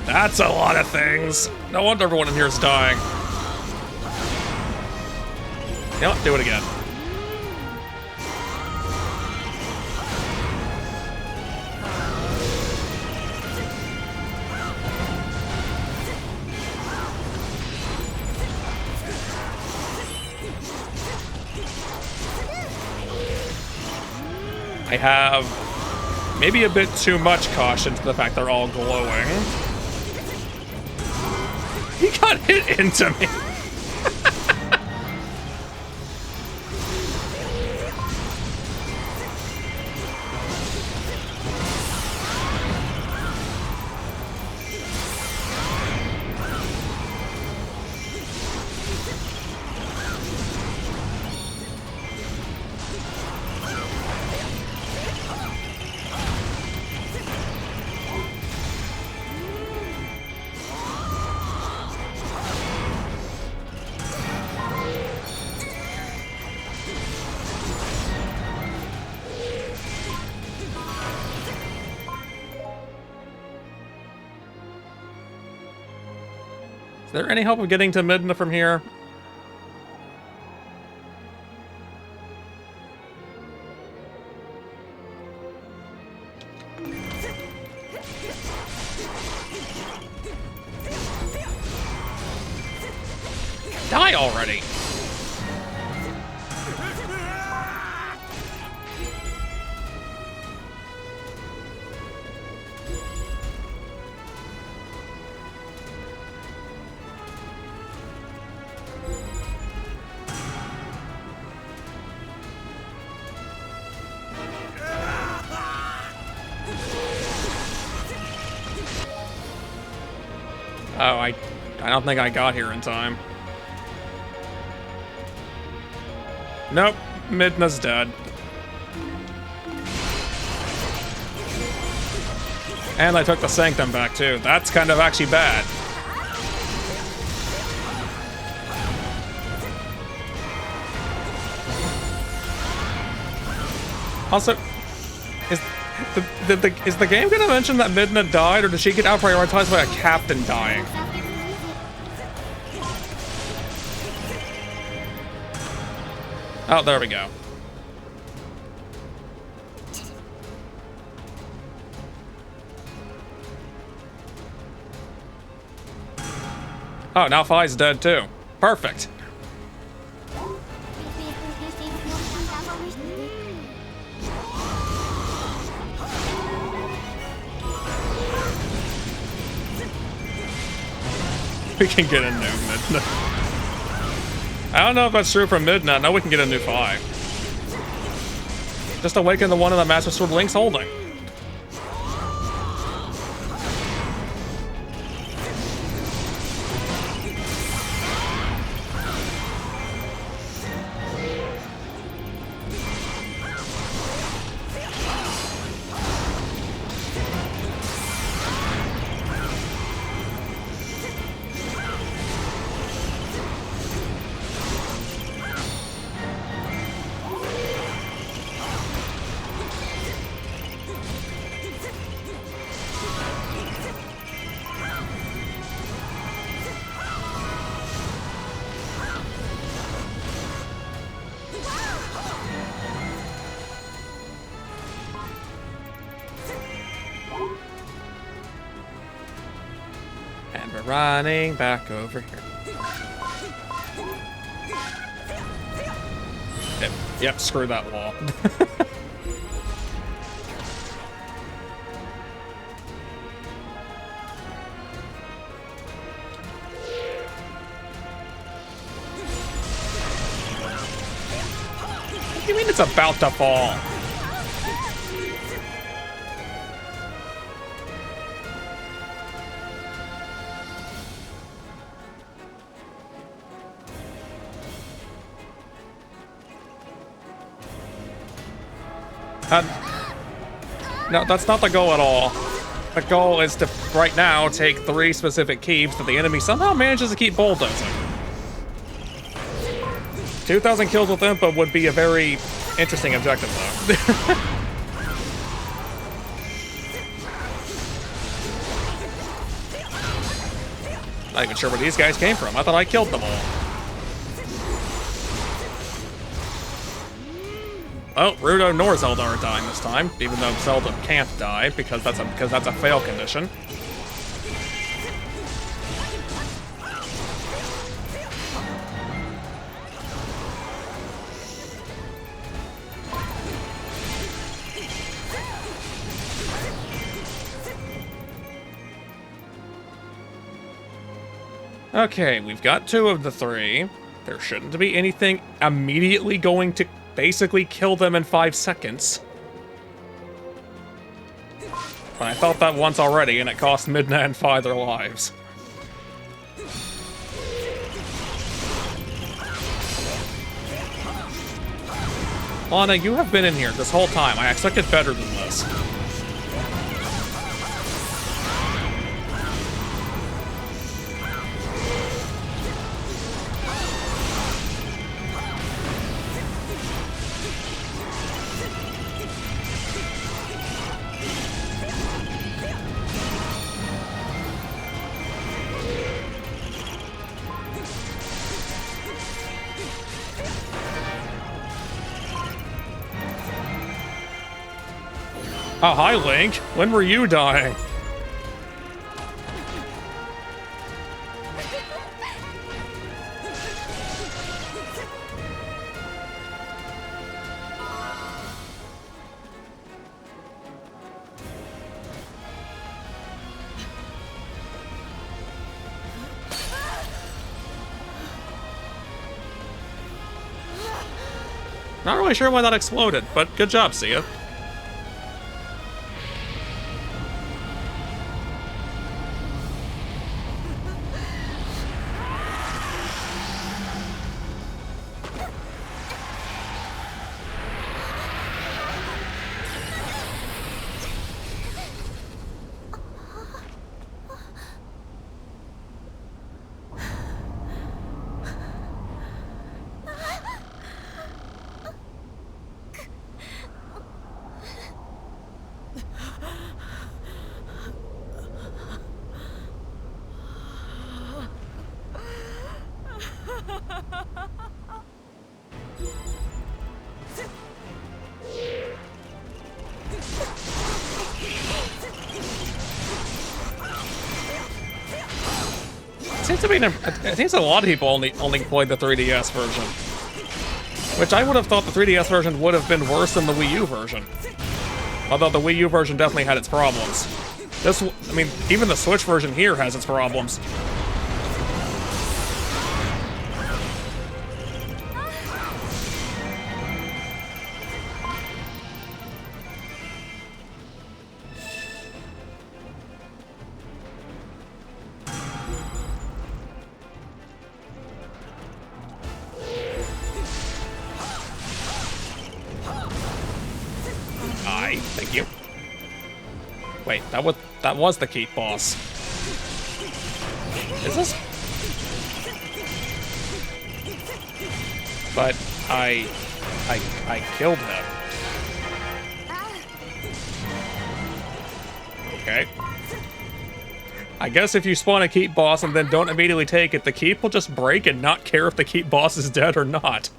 That's a lot of things. No wonder everyone in here is dying. You know what? Do it again. I have maybe a bit too much caution to the fact they're all glowing. He got hit into me. there any hope of getting to Midna from here? Die already! Oh, I don't think I got here in time. Nope, Midna's dead. And I took the Sanctum back too. That's kind of actually bad. Also, is the game gonna mention that Midna died, or does she get out-prioritized by a captain dying? Oh, there we go. Oh, now Phi's dead too. Perfect. We can get a new Midna. I don't know if that's true for Midna. No, we can get a new Phi. Just awaken the one of the Master Sword Link's holding. And we're running back over here. Yep, screw that wall. What do you mean it's about to fall? No, that's not the goal at all. The goal is to, right now, take 3 specific keeps that the enemy somehow manages to keep bulldozing. 2,000 kills with Impa would be a very interesting objective, though. Not even sure where these guys came from. I thought I killed them all. Oh, Rudo nor Zelda are dying this time, even though Zelda can't die because that's a fail condition. Okay, we've got 2 of the 3. There shouldn't be anything immediately going to basically kill them in 5 seconds. But I thought that once already, and it cost Midna and Phi their lives. Lana, you have been in here this whole time. I expected better than this. Oh, hi, Link. When were you dying? Not really sure why that exploded, but good job, Sia. It seems a lot of people only played the 3DS version. Which I would have thought the 3DS version would have been worse than the Wii U version. Although the Wii U version definitely had its problems. I mean, even the Switch version here has its problems. Thank you. Wait, that was the Keith boss. Is this? But I killed him. Okay. I guess if you spawn a Keep boss and then don't immediately take it, the Keep will just break and not care if the Keep boss is dead or not.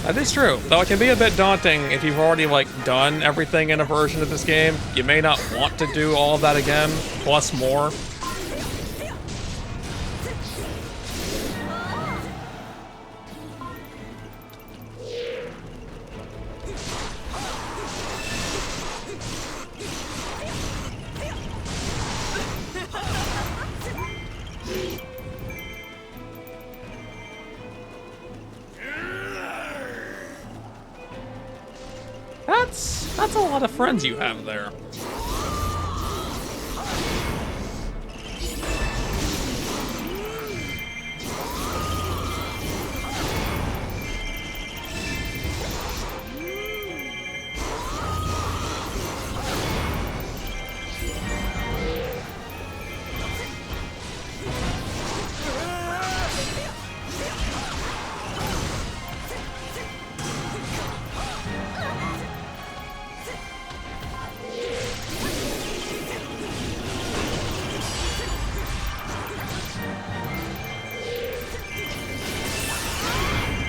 That is true, though it can be a bit daunting if you've already, like, done everything in a version of this game. You may not want to do all of that again, plus more. That's a lot of friends you have there.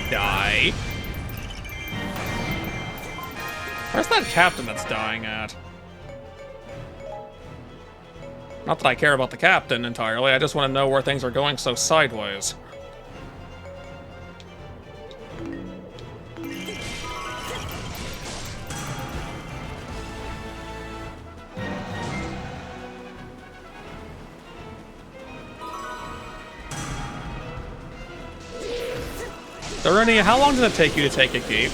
Die. Where's that captain that's dying at? Not that I care about the captain entirely, I just want to know where things are going so sideways. Ernie, how long does it take you to take a gate?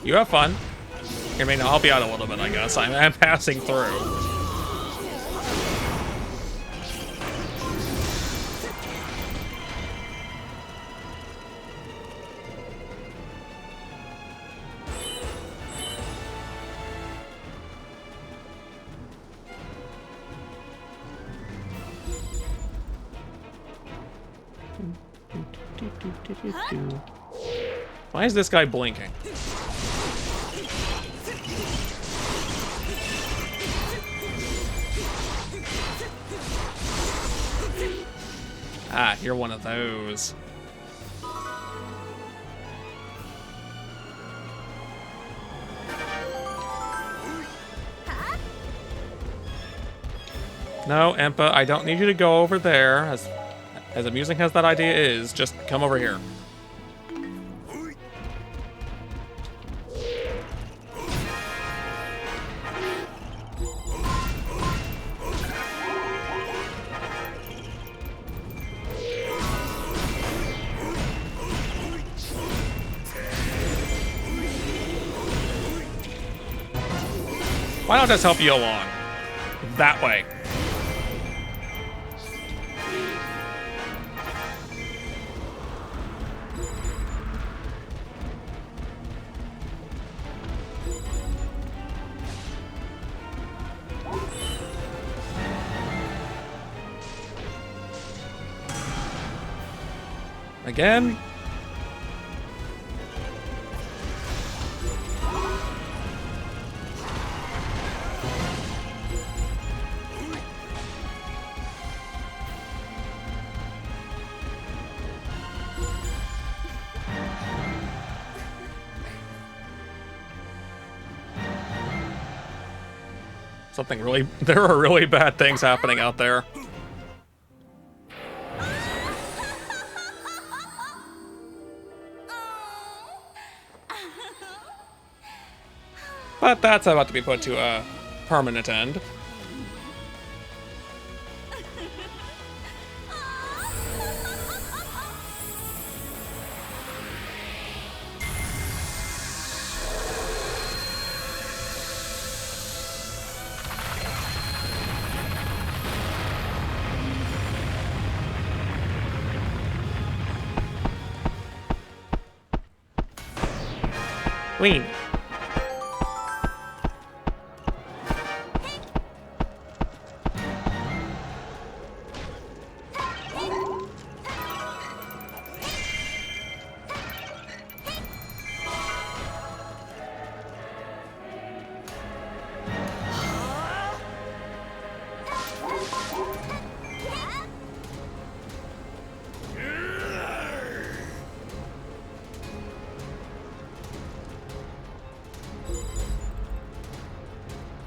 You have fun. I mean, I'll help you out a little bit, I guess. I'm passing through. Why is this guy blinking? Ah, you're one of those. No, Empa, I don't need you to go over there. As amusing as that idea is, just come over here. Why not just help you along? That way. Again? Something really... There are really bad things happening out there. But that's about to be put to a permanent end. Queen.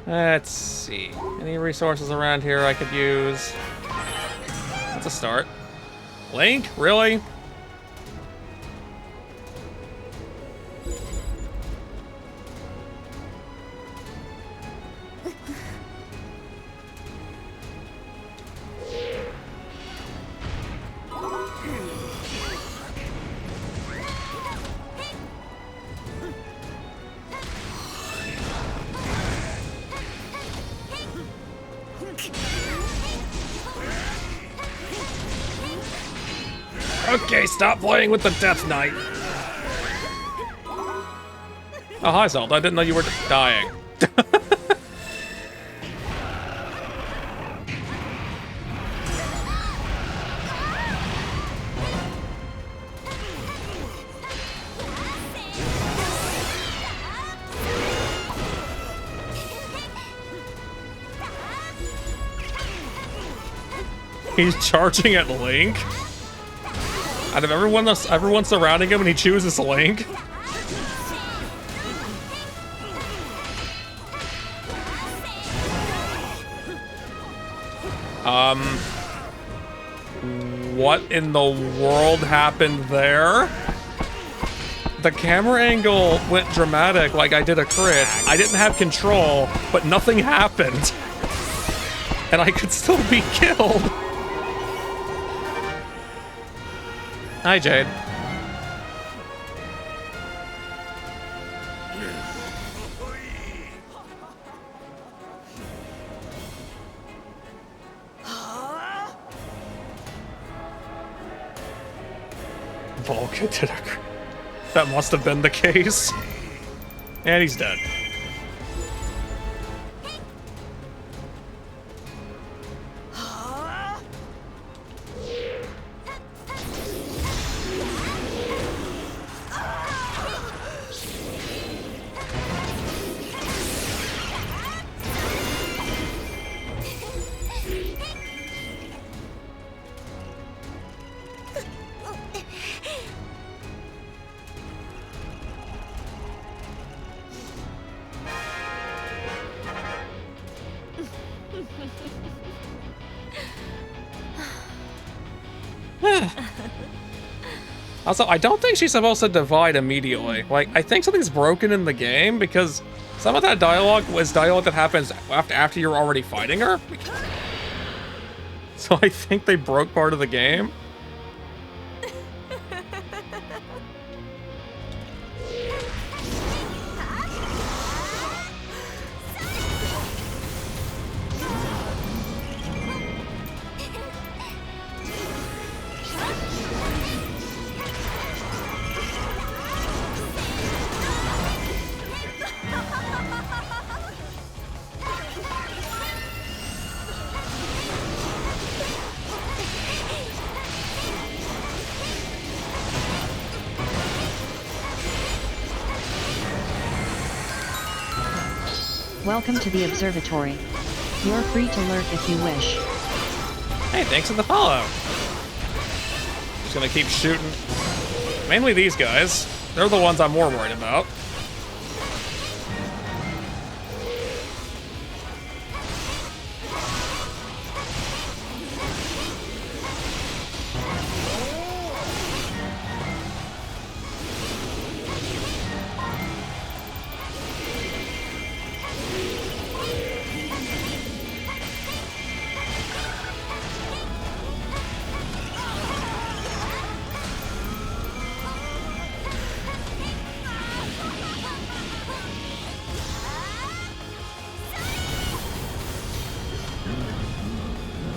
Let's see. Any resources around here I could use? That's a start. Link? Really? Okay, stop playing with the Death Knight. Oh, hi, Zelda. I didn't know you were dying. He's charging at Link? Out of everyone surrounding him and he chooses Link? What in the world happened there? The camera angle went dramatic like I did a crit. I didn't have control, but nothing happened. And I could still be killed. Hi, Jade. Volga did a... That must have been the case. And he's dead. Also, I don't think she's supposed to divide immediately. Like, I think something's broken in the game because some of that dialogue was dialogue that happens after you're already fighting her. So I think they broke part of the game. Welcome to the observatory. You're free to lurk if you wish. Hey, thanks for the follow. Just gonna keep shooting. Mainly these guys. They're the ones I'm more worried about.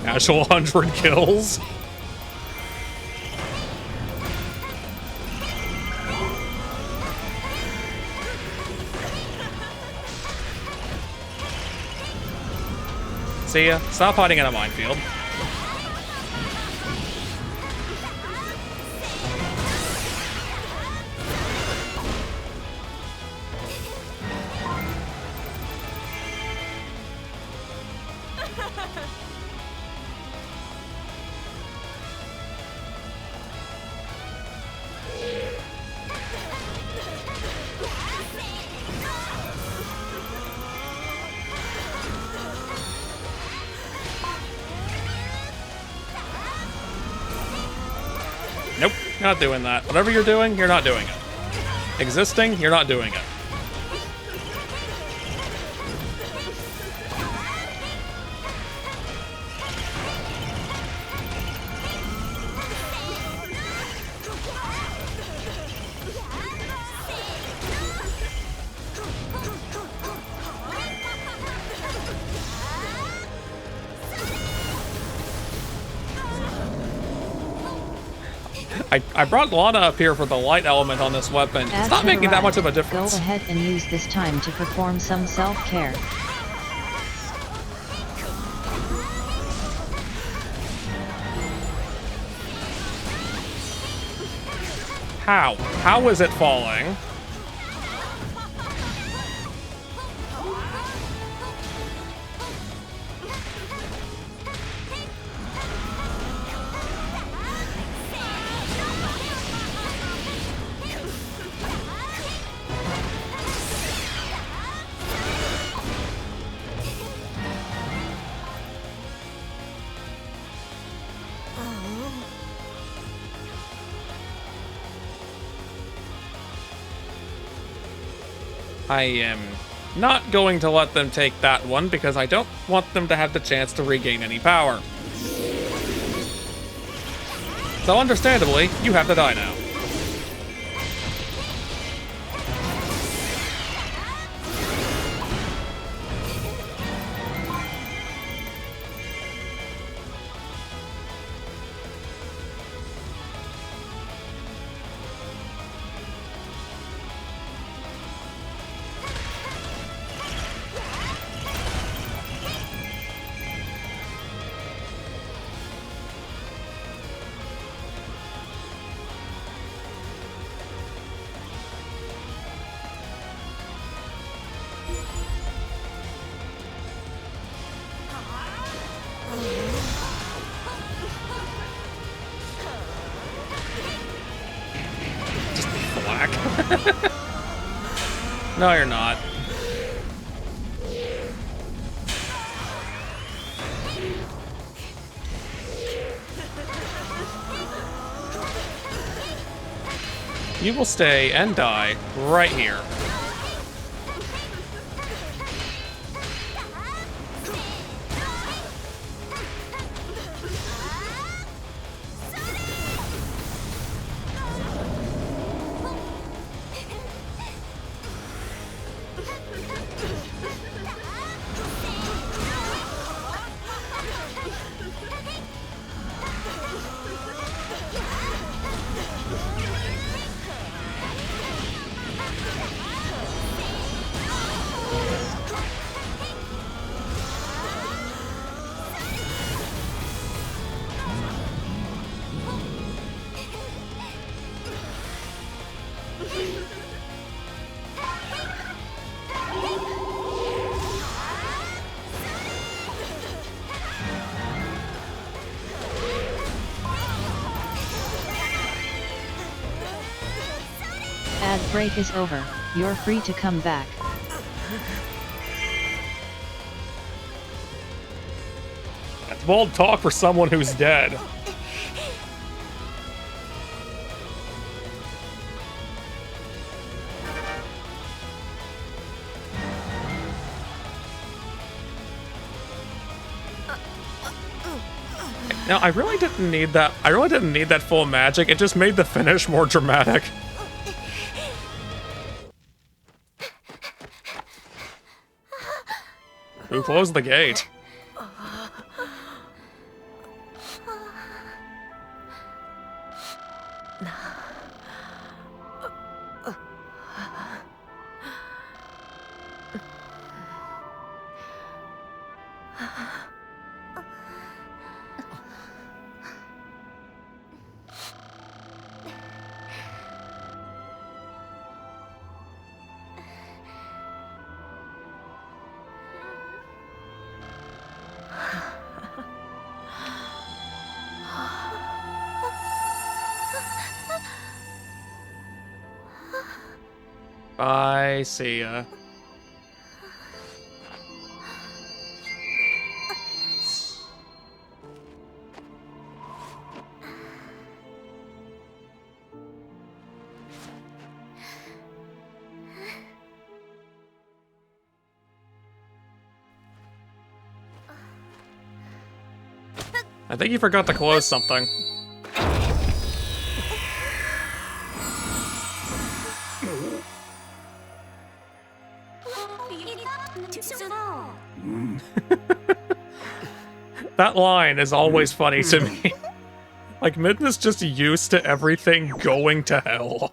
Actual 100 kills. See ya. Stop hiding in a minefield. Nope, not doing that. Whatever you're doing, you're not doing it. Existing, you're not doing it. I brought Lana up here for the light element on this weapon. It's not making that much of a difference. Go ahead and use this time to perform some self-care. How? How is it falling? I am not going to let them take that one because I don't want them to have the chance to regain any power. So understandably, you have to die now. black. No, you're not. You will stay and die right here. Ad break is over. You're free to come back. That's bold talk for someone who's dead. Now, I really didn't need that. I really didn't need that full magic. It just made the finish more dramatic. Who closed the gate? Bye, see ya. I think you forgot to close something. That line is always funny to me. Like, Midna's just used to everything going to hell.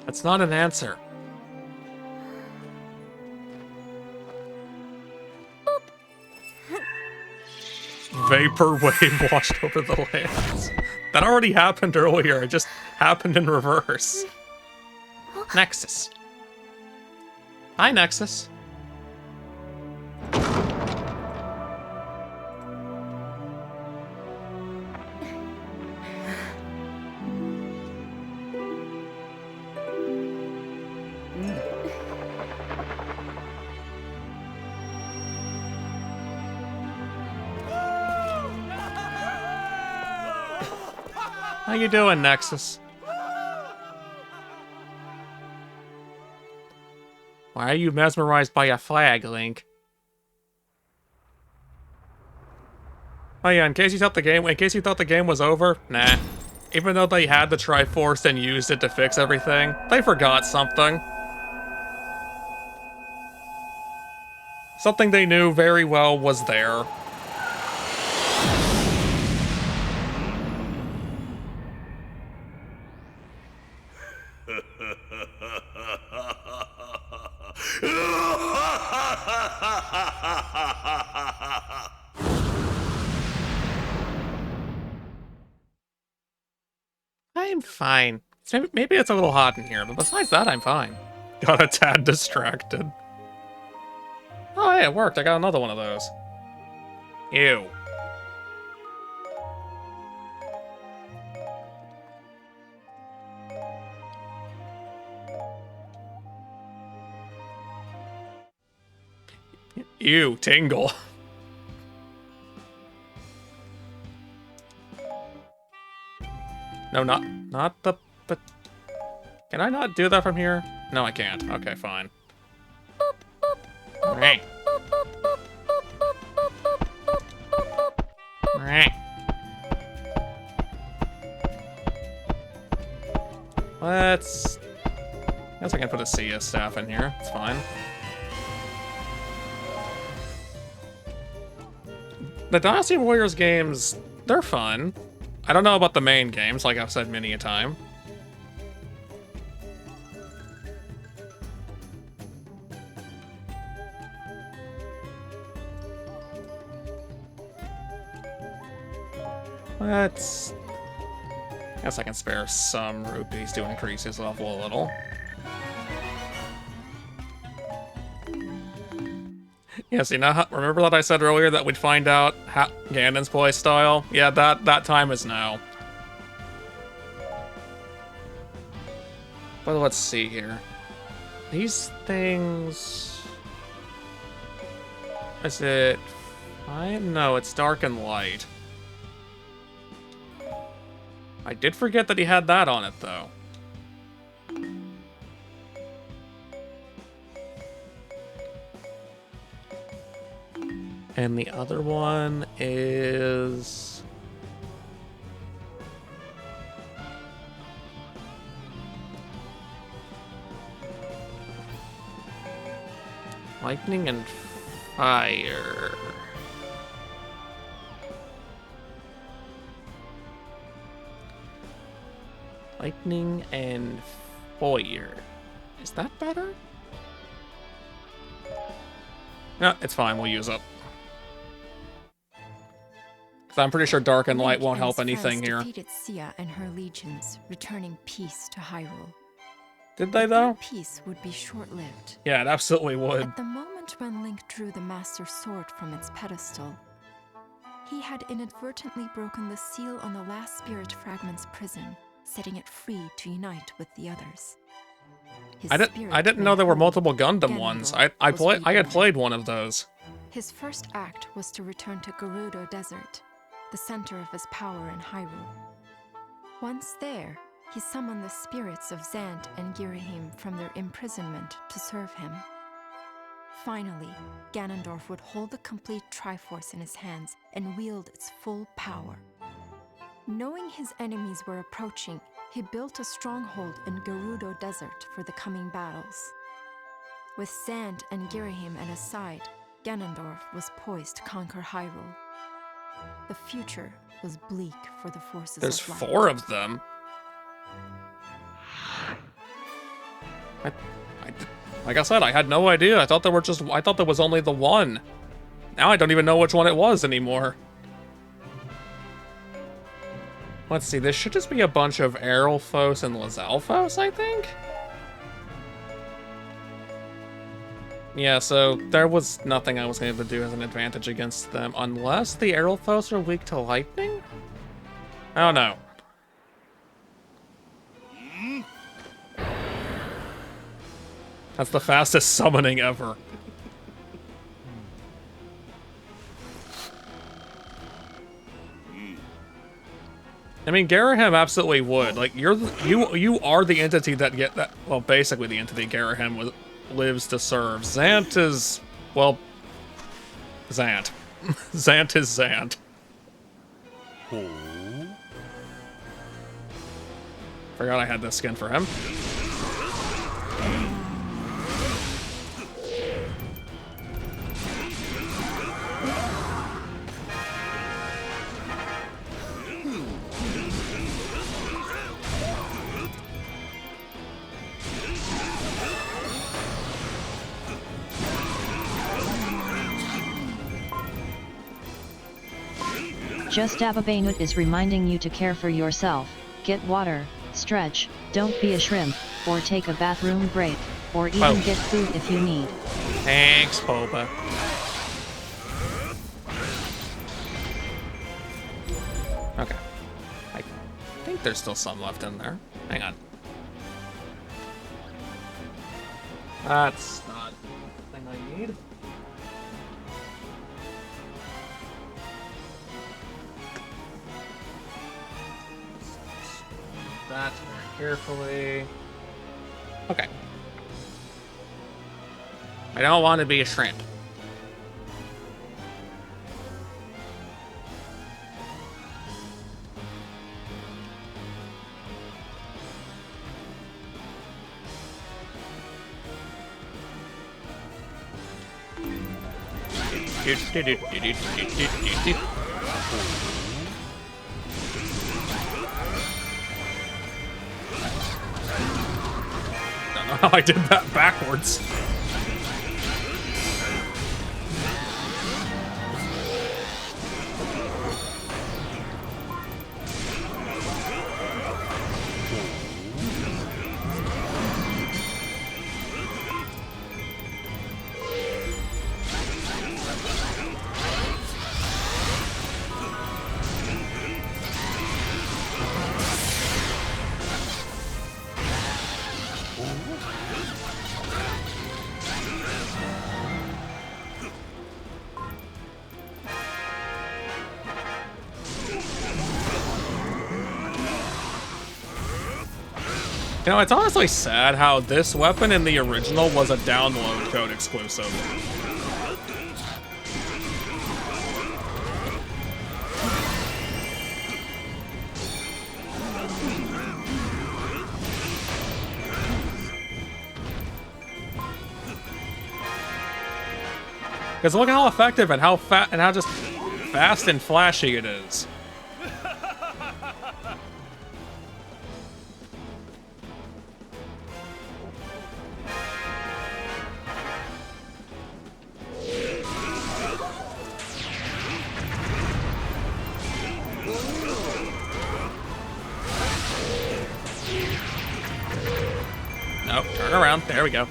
That's not an answer. Vapor wave washed over the lands. That already happened earlier. It just happened in reverse. Nexus. Hi, Nexus. How you doing, Nexus? Why are you mesmerized by a flag, Link? Oh yeah, in case you thought the game was over, nah. Even though they had the Triforce and used it to fix everything, they forgot something. Something they knew very well was there. I'm fine. Maybe it's a little hot in here, but besides that, I'm fine. Got a tad distracted. Oh, hey, it worked. I got another one of those. Ew. Ew, tingle. No, not the, but can I not do that from here? No, I can't. Okay, fine. Right. Right. I guess I can put a Sia staff in here. It's fine. The Dynasty Warriors games, they're fun. I don't know about the main games, like I've said many a time. Let's... guess I can spare some rupees to increase his level a little. Yeah, see, now, remember that I said earlier that we'd find out Ganon's playstyle? Yeah, that time is now. But let's see here. These things... is it... no, it's dark and light. I did forget that he had that on it, though. And the other one is... lightning and fire. Lightning and fire. Is that better? No, it's fine. We'll use it. Because I'm pretty sure dark and light won't help anything here. Defeated Sia and her legions, returning peace to Hyrule. Did they, though? That peace would be short-lived. Yeah, it absolutely would. At the moment when Link drew the Master Sword from its pedestal, he had inadvertently broken the seal on the last Spirit Fragment's prison, setting it free to unite with the others. I didn't know there were multiple Gundam ones. I had played one of those. His first act was to return to Gerudo Desert, the center of his power in Hyrule. Once there, he summoned the spirits of Zant and Girahim from their imprisonment to serve him. Finally, Ganondorf would hold the complete Triforce in his hands and wield its full power. Knowing his enemies were approaching, he built a stronghold in Gerudo Desert for the coming battles. With Zant and Girahim at his side, Ganondorf was poised to conquer Hyrule. The future was bleak for the forces There's of light. 4 of them. Like I said, I had no idea. I thought there was only the one. Now I don't even know which one it was anymore. Let's see, this should just be a bunch of Aerolphos and Lizalfos, I think? Yeah, so there was nothing I was able to do as an advantage against them, unless the Aerolphos are weak to lightning? I don't know. That's the fastest summoning ever. I mean, Girahim absolutely would. Like, you are the entity that well, basically the entity Girahim lives to serve. Zant is, well, Zant. Zant is Zant. Forgot I had this skin for him. Just Ababanut is reminding you to care for yourself, get water, stretch, don't be a shrimp, or take a bathroom break, or even get food if you need. Thanks, Boba. Okay. I think there's still some left in there. Hang on. That's not the thing I need. That very carefully. Okay. I don't want to be a shrimp. Don't know how I did that backwards. You know, it's honestly sad how this weapon in the original was a download code exclusive. Because look how effective and how just fast and flashy it is. Nope, turn around. There we go.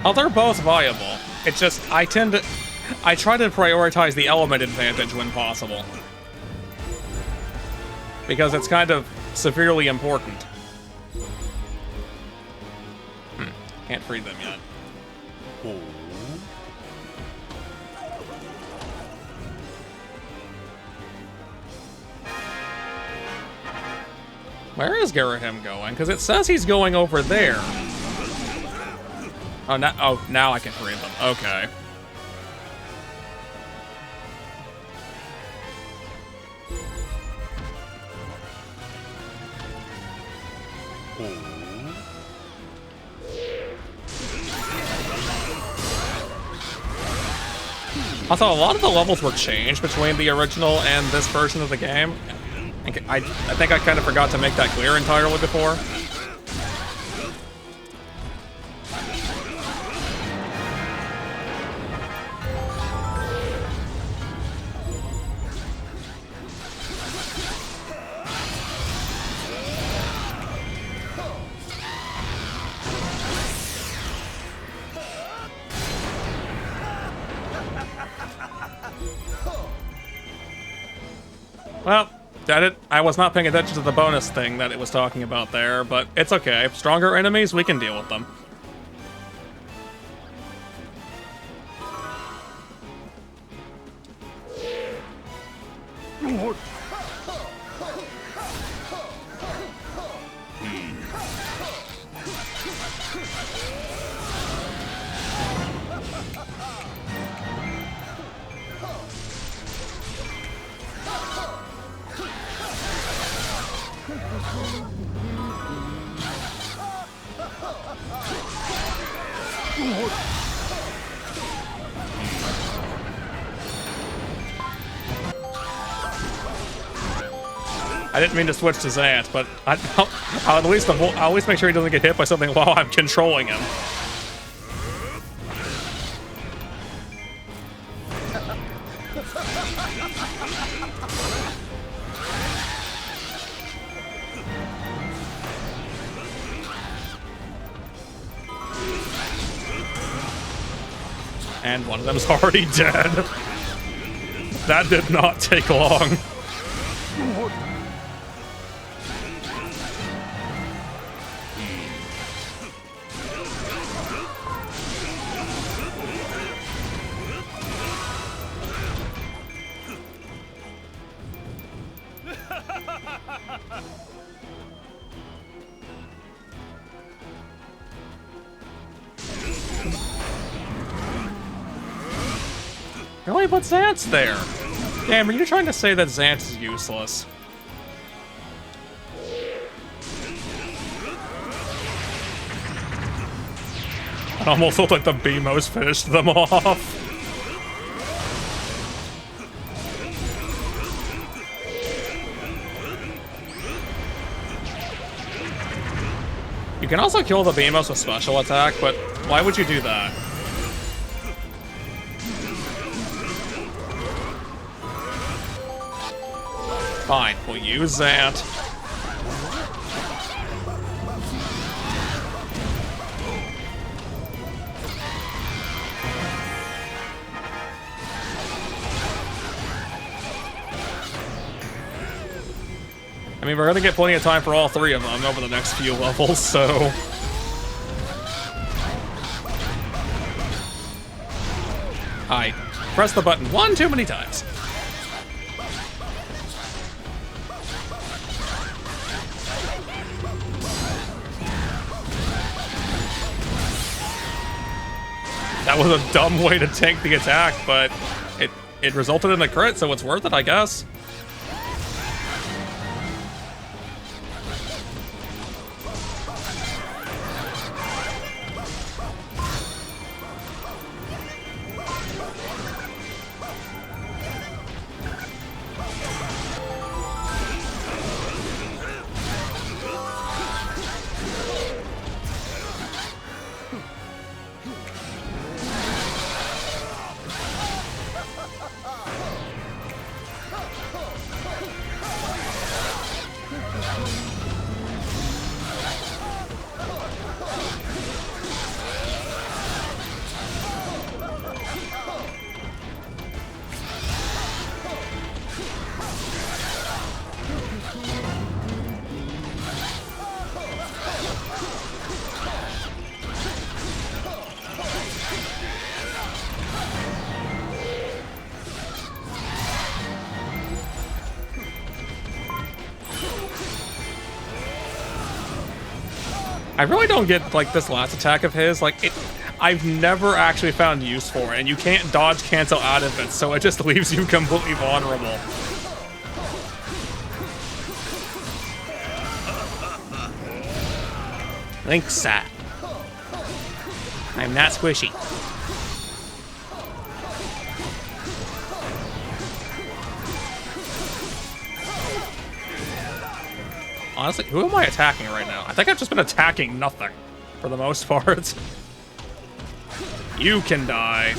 Oh, they're both viable. It's just, I try to prioritize the element advantage when possible. Because it's kind of severely important. Can't free them yet. Where is Garahim going? Because it says he's going over there. Oh, now I can free them. Okay. Also, a lot of the levels were changed between the original and this version of the game. I think I kind of forgot to make that clear entirely before. Well, I was not paying attention to the bonus thing that it was talking about there, but it's okay. Stronger enemies, we can deal with them. I didn't mean to switch to Zant, but I'll at least make sure he doesn't get hit by something while I'm controlling him. And one of them's already dead. That did not take long. Really, but Zant's there. Damn, are you trying to say that Zant is useless? It almost looked like the BMOs finished them off. You can also kill the BMOs with special attack, but why would you do that? Fine, we'll use Zant. I mean, we're gonna get plenty of time for all three of them over the next few levels, so... I pressed the button one too many times. That was a dumb way to tank the attack, but it resulted in a crit, so it's worth it, I guess. I really don't get, like, this last attack of his. Like, I've never actually found use for it, and you can't dodge cancel out of it, so it just leaves you completely vulnerable. Thanks, I'm not squishy. Honestly, who am I attacking right now? I think I've just been attacking nothing, for the most part. You can die.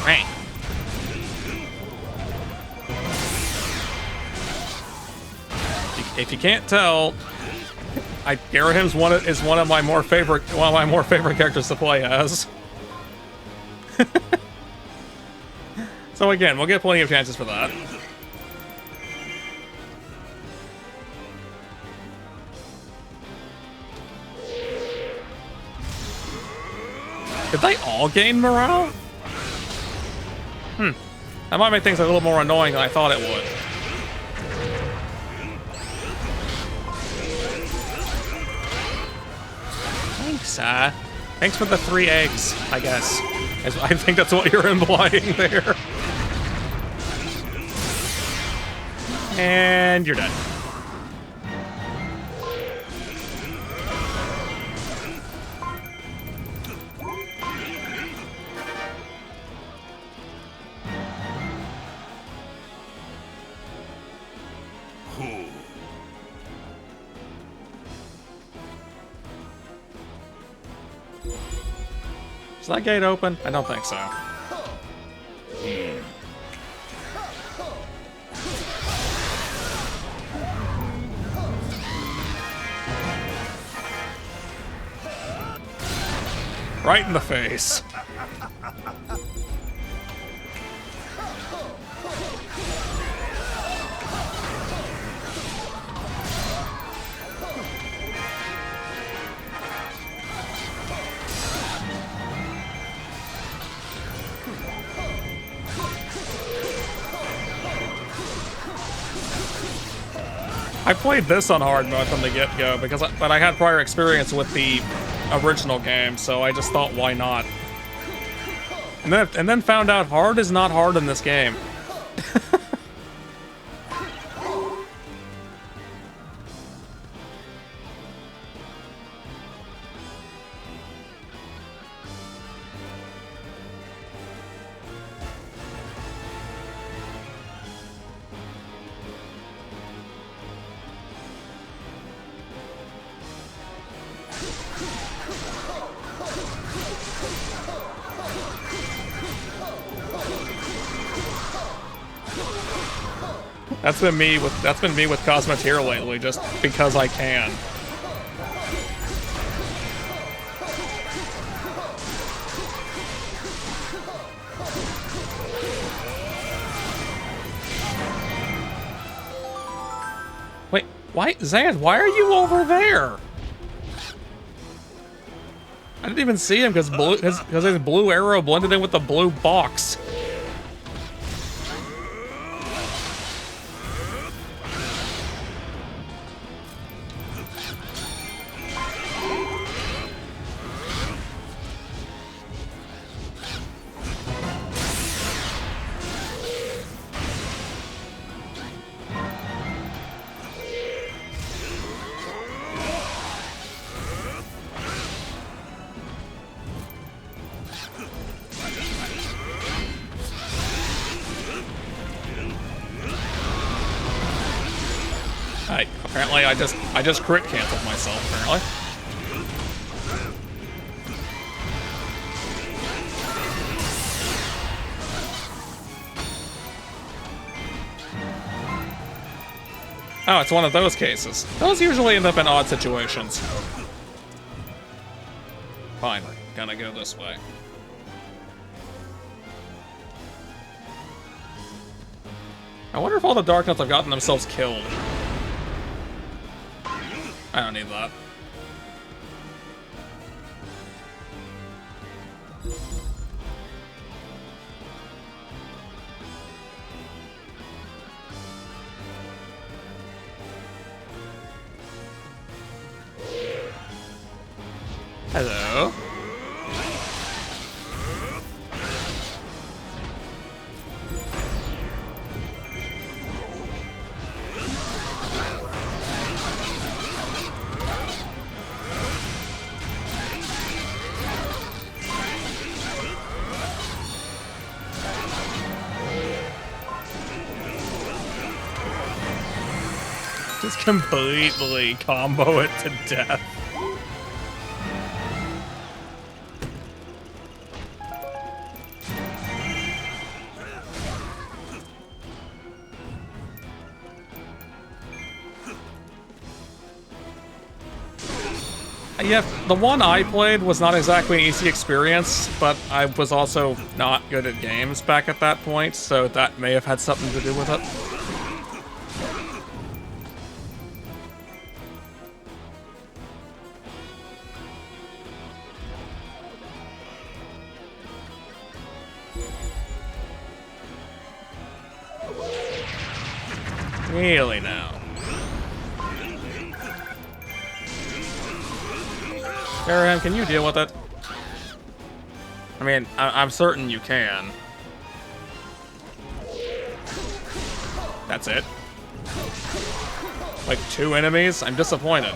Right. if you can't tell, Garahim's one of my more favorite characters to play as. So again, we'll get plenty of chances for that. Did they all gain morale? That might make things a little more annoying than I thought it would. Thanks, thanks for the 3 eggs, I guess. I think that's what you're implying there. And you're dead. Is that gate open? I don't think so. Right in the face. I played this on hard mode from the get-go but I had prior experience with the original game, so I just thought, why not? And then found out hard is not hard in this game. That's been me with Cosmoteer lately, just because I can. Wait, why, Zan? Why are you over there? I didn't even see him because his blue arrow blended in with the blue box. Apparently I just crit canceled myself, apparently. Oh, it's one of those cases. Those usually end up in odd situations. Fine, we're gonna go this way. I wonder if all the Darknuts have gotten themselves killed. I don't need that. Hello. Just completely combo it to death. Yeah, the one I played was not exactly an easy experience, but I was also not good at games back at that point, so that may have had something to do with it. Really now. Abraham, can you deal with it? I mean, I'm certain you can. That's it. Like 2 enemies? I'm disappointed.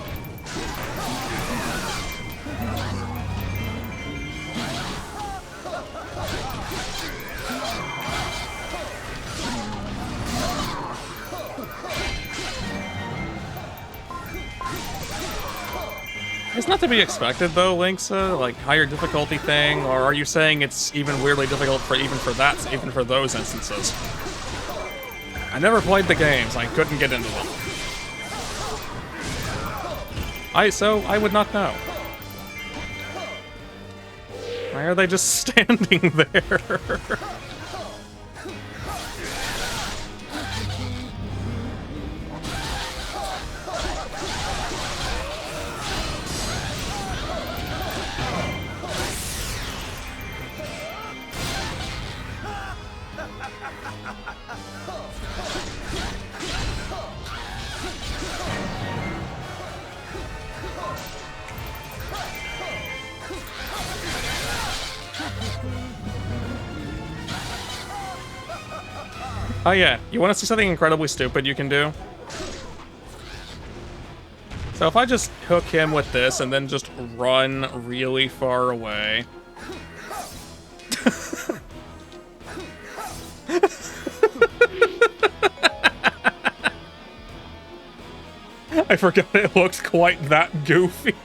It's not to be expected, though, Link's like higher difficulty thing, or are you saying it's even weirdly difficult for even for those instances? I never played the games. I couldn't get into them. So I would not know. Why are they just standing there? Oh yeah, you want to see something incredibly stupid you can do? So if I just hook him with this and then just run really far away... I forgot it looked quite that goofy.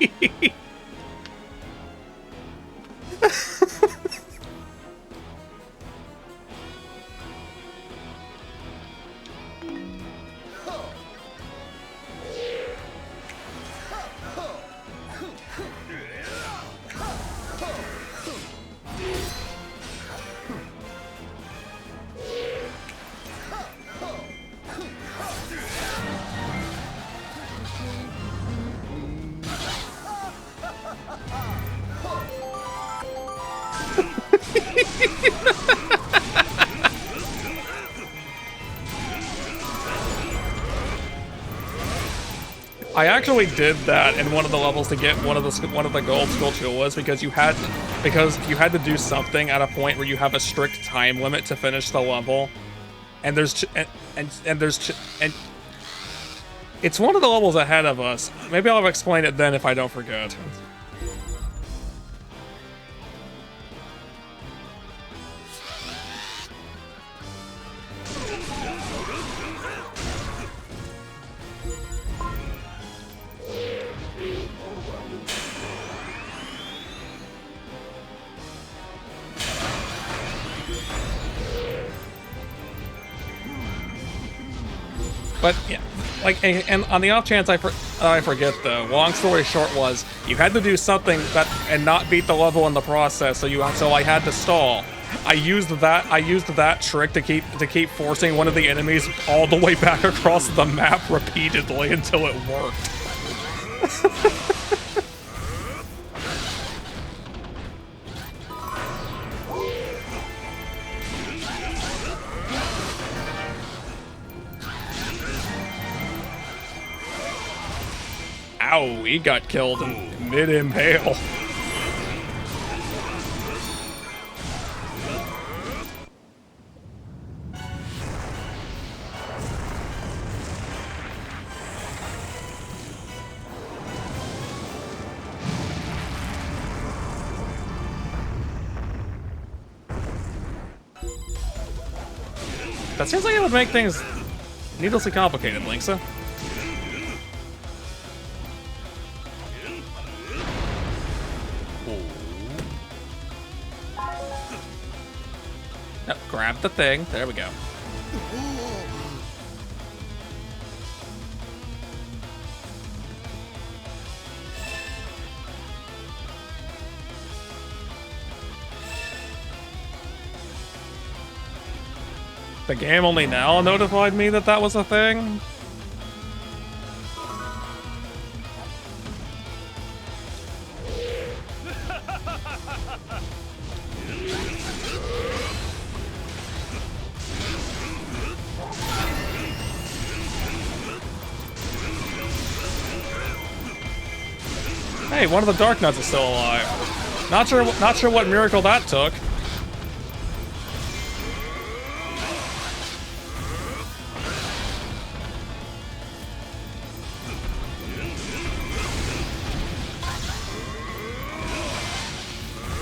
I actually did that in one of the levels to get one of the gold Skulltulas because you had to do something at a point where you have a strict time limit to finish the level, and it's one of the levels ahead of us. Maybe I'll explain it then if I don't forget. But yeah, like, and on the off chance I forget though, long story short was you had to do something and not beat the level in the process, so I had to stall. I used that trick to keep forcing one of the enemies all the way back across the map repeatedly until it worked. Ow, he got killed in mid-impale. That seems like it would make things needlessly complicated, Linksa. No, grab the thing. There we go. The game only now notified me that that was a thing? Hey, one of the Dark Nuts is still alive. Not sure what miracle that took.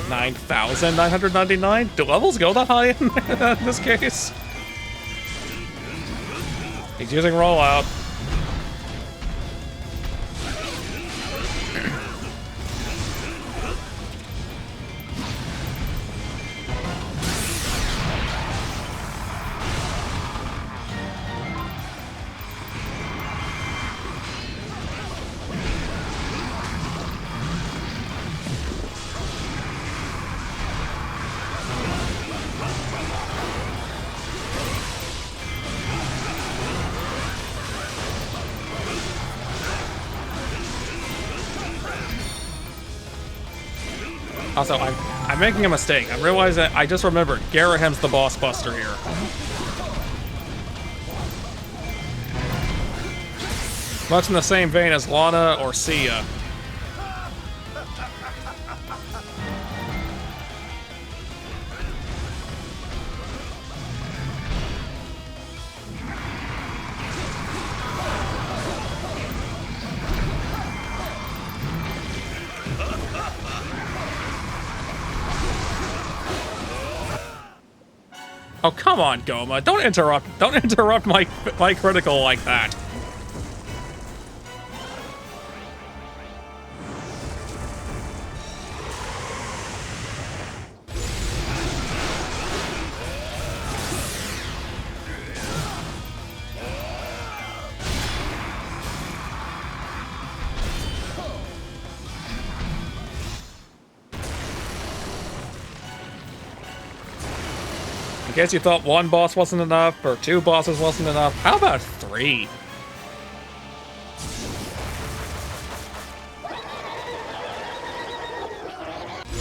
$9,999? Do levels go that high in this case? He's using rollout. Also, I'm making a mistake. I'm realizing I just remembered Garahem's the boss buster here. Much in the same vein as Lana or Sia. Oh, come on, Goma. Don't interrupt my critical like that. In case you thought one boss wasn't enough, or two bosses wasn't enough, how about 3?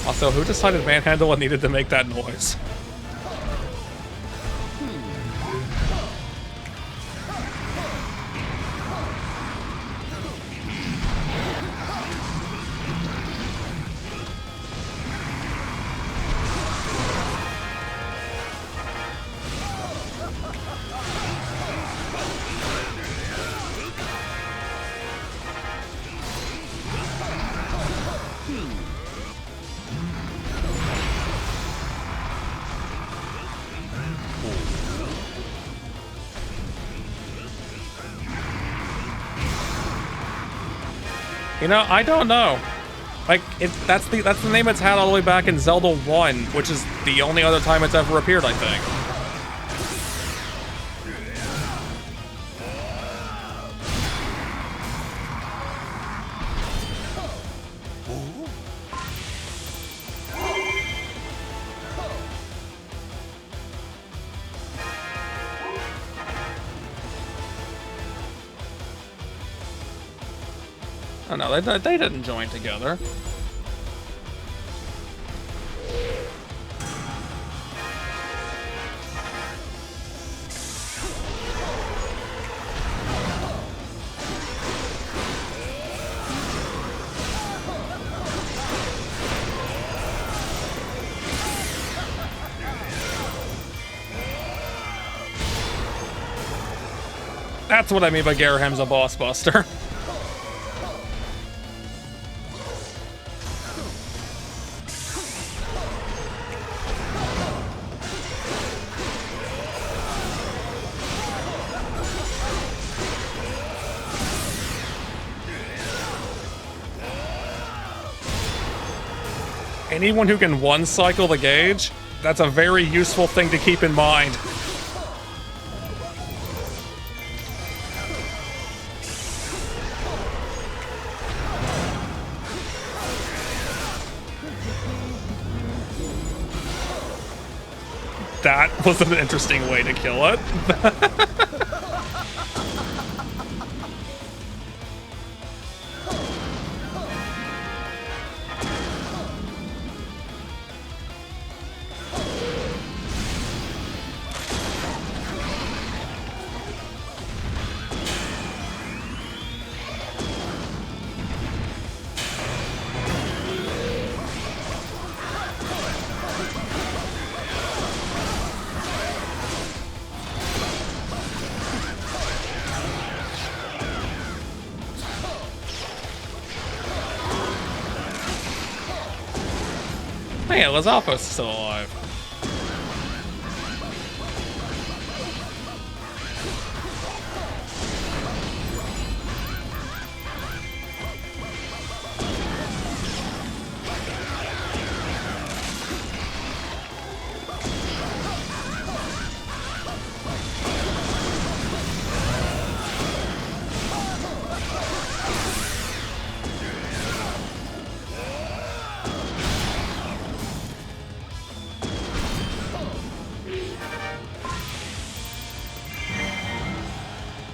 Also, who decided Manhandle needed to make that noise? You know, I don't know. Like, that's the name it's had all the way back in Zelda 1, which is the only other time it's ever appeared, I think. Oh no, they didn't join together. That's what I mean by Garahem's a boss buster. Anyone who can one-cycle the gauge, that's a very useful thing to keep in mind. that was an interesting way to kill it. Hey, Lizalfo's still alive.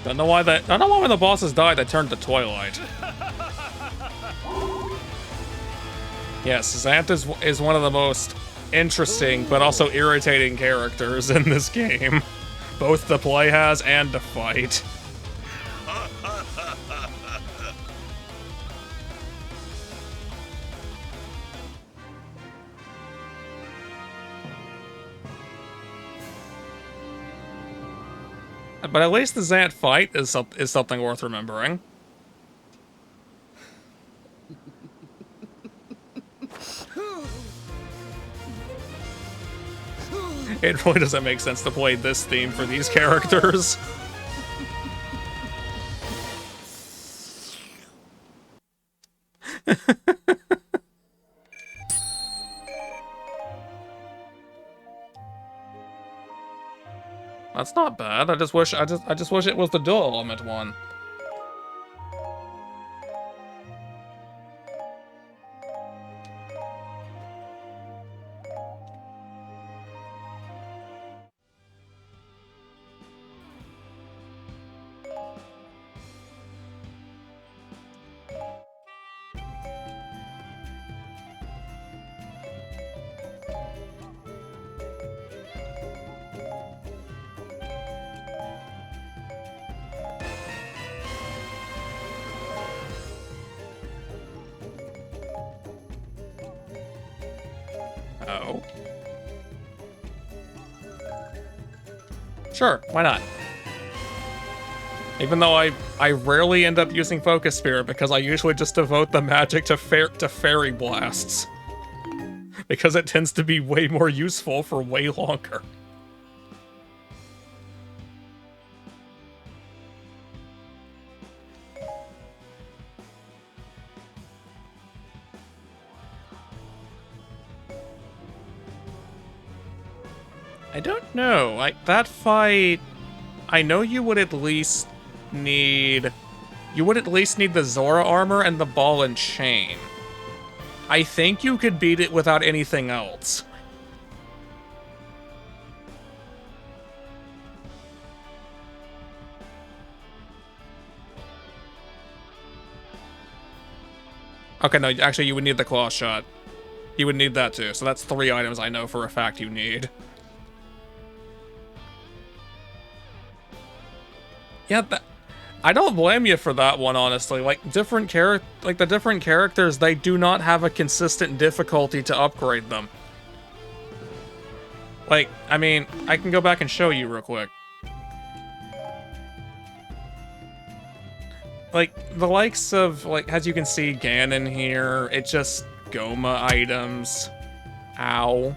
Don't know why when the bosses died they turned to Twilight. Yes, Xanth is one of the most interesting but also irritating characters in this game. Both to play as and to fight. But at least the Xanth fight is something worth remembering. It really doesn't make sense to play this theme for these characters. That's not bad. I just wish it was the dual element one. Oh. Sure, why not? Even though I rarely end up using Focus Spirit because I usually just devote the magic to Fairy Blasts. Because it tends to be way more useful for way longer. I don't know, like, that fight, I know you would at least need the Zora armor and the ball and chain. I think you could beat it without anything else. Okay, no, actually you would need the claw shot. You would need that too, so that's 3 items I know for a fact you need. Yeah, I don't blame you for that one, honestly. Like, the different characters, they do not have a consistent difficulty to upgrade them. Like, I mean, I can go back and show you real quick. Like, the likes of, like, as you can see, Ganon here, it's just Goma items. Ow.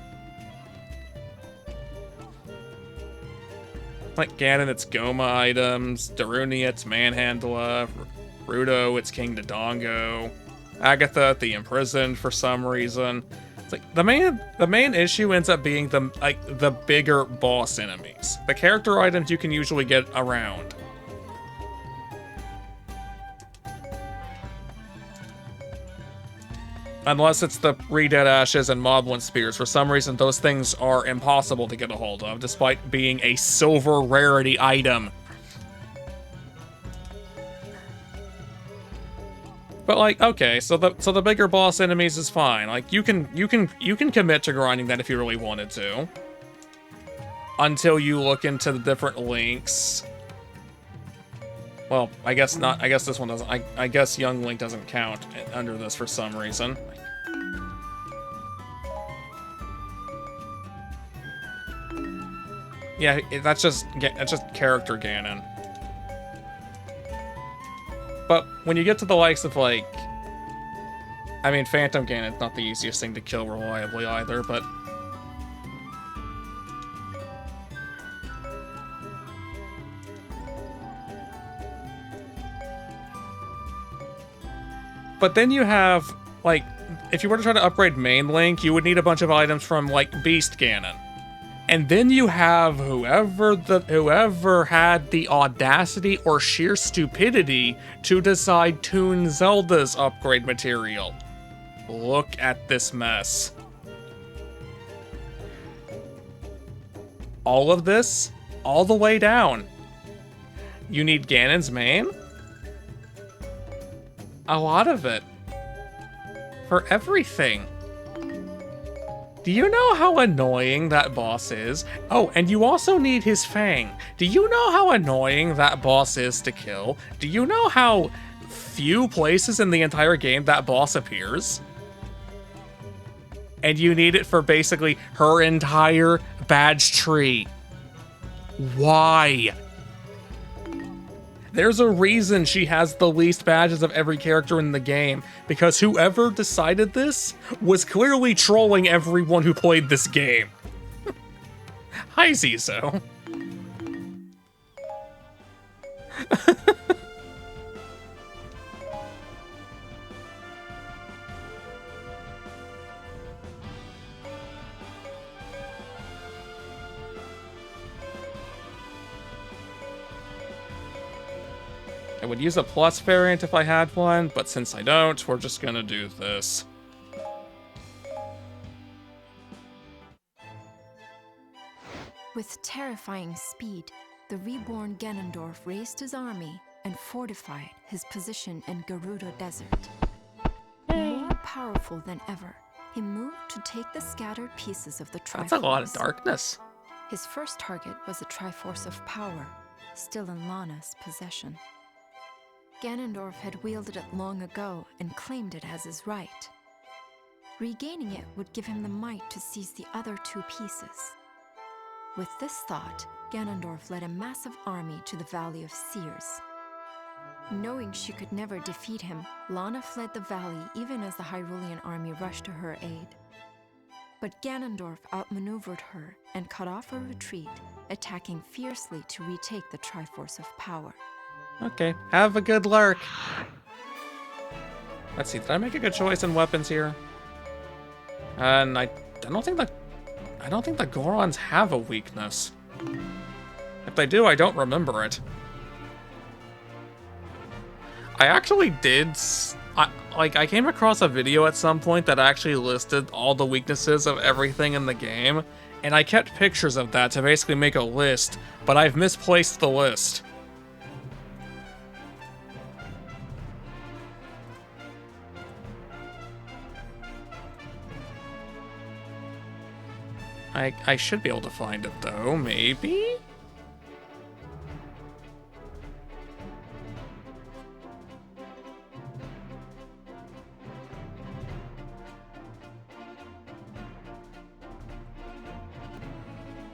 Like Ganon, it's Goma items. Darunia, it's Manhandla. Rudo, it's King Dodongo. Agatha, the Imprisoned for some reason. It's like the main issue ends up being the bigger boss enemies. The character items you can usually get around. Unless it's the Re-Dead Ashes and Moblin Spears. For some reason, those things are impossible to get a hold of, despite being a silver rarity item. But like, okay, so the bigger boss enemies is fine. Like you can commit to grinding that if you really wanted to. Until you look into the different links. Well, I guess not. I guess this one doesn't. I guess Young Link doesn't count under this for some reason. Yeah, that's just character Ganon. But when you get to the likes of like, I mean, Phantom Ganon's not the easiest thing to kill reliably either, but. But then you have, like, if you were to try to upgrade Main Link, you would need a bunch of items from, like, Beast Ganon. And then you have whoever had the audacity or sheer stupidity to decide Toon Zelda's upgrade material. Look at this mess. All of this, all the way down. You need Ganon's main? A lot of it. For everything. Do you know how annoying that boss is? Oh, and you also need his fang. Do you know how annoying that boss is to kill? Do you know how few places in the entire game that boss appears? And you need it for basically her entire badge tree. Why? There's a reason she has the least badges of every character in the game, because whoever decided this was clearly trolling everyone who played this game. Hi, Zizo. I would use a plus variant if I had one, but since I don't, we're just gonna do this. With terrifying speed, the reborn Ganondorf raised his army and fortified his position in Gerudo Desert. More powerful than ever, he moved to take the scattered pieces of the Triforce. That's a lot of darkness. His first target was a Triforce of Power, still in Lana's possession. Ganondorf had wielded it long ago and claimed it as his right. Regaining it would give him the might to seize the other two pieces. With this thought, Ganondorf led a massive army to the Valley of Seers. Knowing she could never defeat him, Lana fled the valley even as the Hyrulean army rushed to her aid. But Ganondorf outmaneuvered her and cut off her retreat, attacking fiercely to retake the Triforce of Power. Okay, have a good lurk. Let's see, did I make a good choice in weapons here? And I don't think the Gorons have a weakness. If they do, I don't remember it. I actually did. I came across a video at some point that actually listed all the weaknesses of everything in the game, and I kept pictures of that to basically make a list, but I've misplaced the list. I should be able to find it, though, maybe?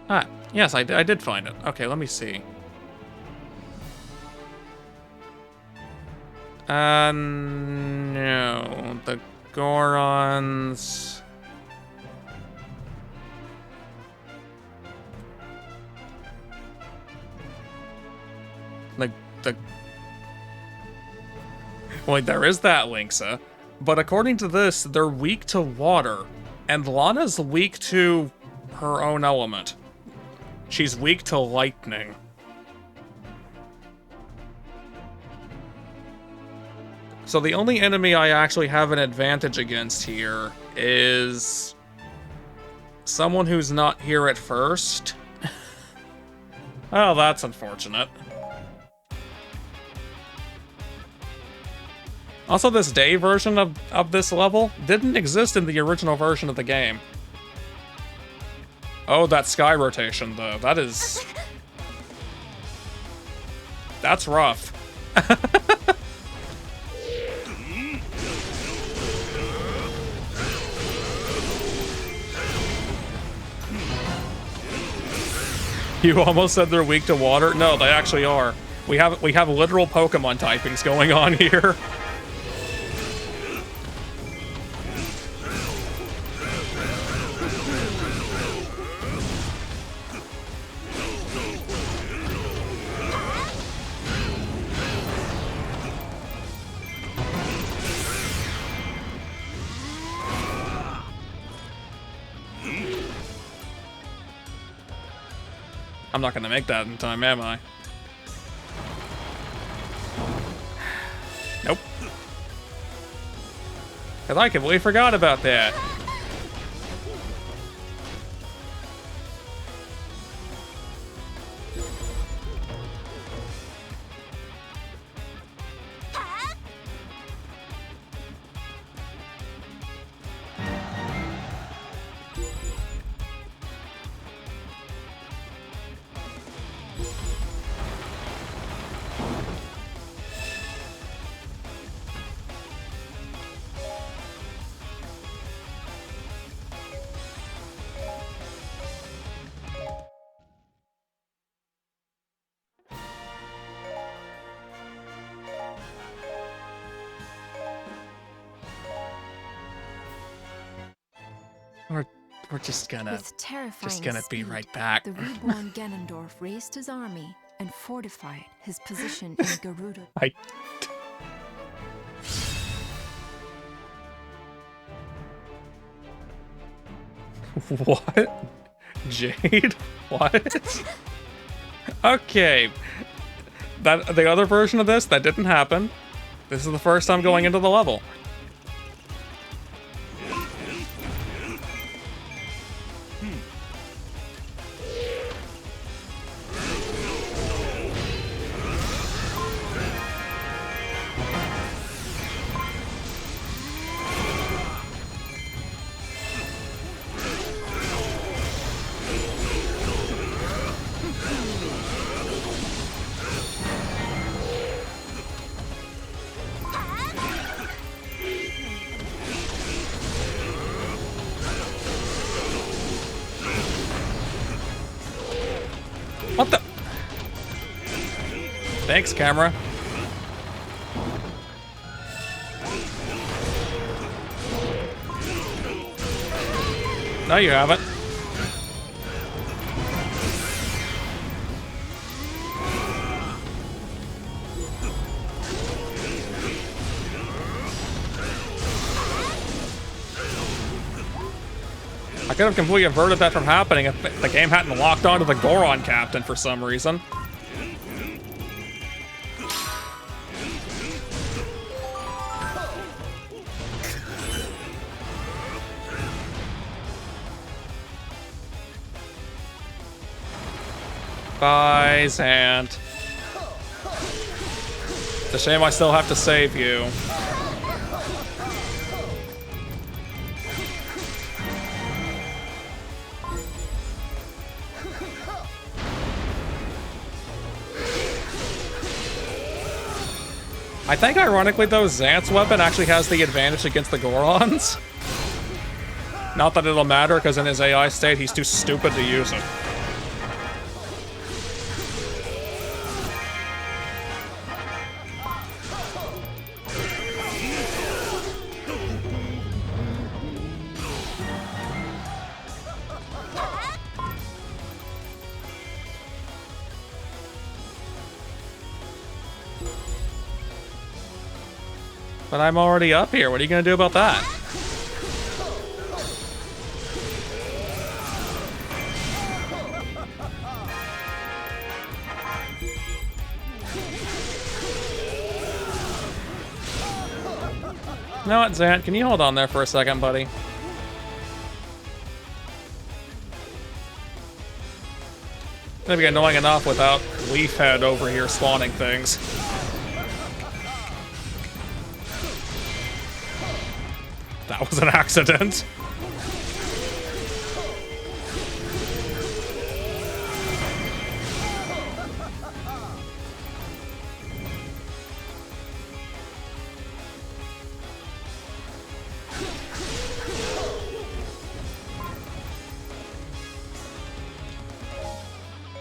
Ah, yes, I did find it. Okay, let me see. No, the Gorons... Well, there is that, Linksa. But according to this, they're weak to water. And Lana's weak to her own element. She's weak to lightning. So the only enemy I actually have an advantage against here is someone who's not here at first. Oh, that's unfortunate. Also, this day version of this level didn't exist in the original version of the game. Oh, that sky rotation, though. That is... That's rough. You almost said they're weak to water? No, they actually are. We have literal Pokemon typings going on here. I'm not gonna make that in time, am I? Nope. Cause I completely forgot about that. We're just gonna With terrifying be speed, right back. The reborn Ganondorf raised his army and fortified his position in Gerudo. I... What? Jade? What? Okay. That the other version of this, that didn't happen. This is the first time going into the level. What the? Thanks, camera. No, you haven't. I could have completely averted that from happening if the game hadn't locked onto the Goron captain for some reason. Bye, Zant. It's a shame I still have to save you. I think, ironically, though, Zant's weapon actually has the advantage against the Gorons. Not that it'll matter, because in his AI state, he's too stupid to use it. But I'm already up here. What are you gonna do about that? You know what, Zant? Can you hold on there for a second, buddy? It's gonna be annoying enough without Leafhead over here spawning things. That was an accident.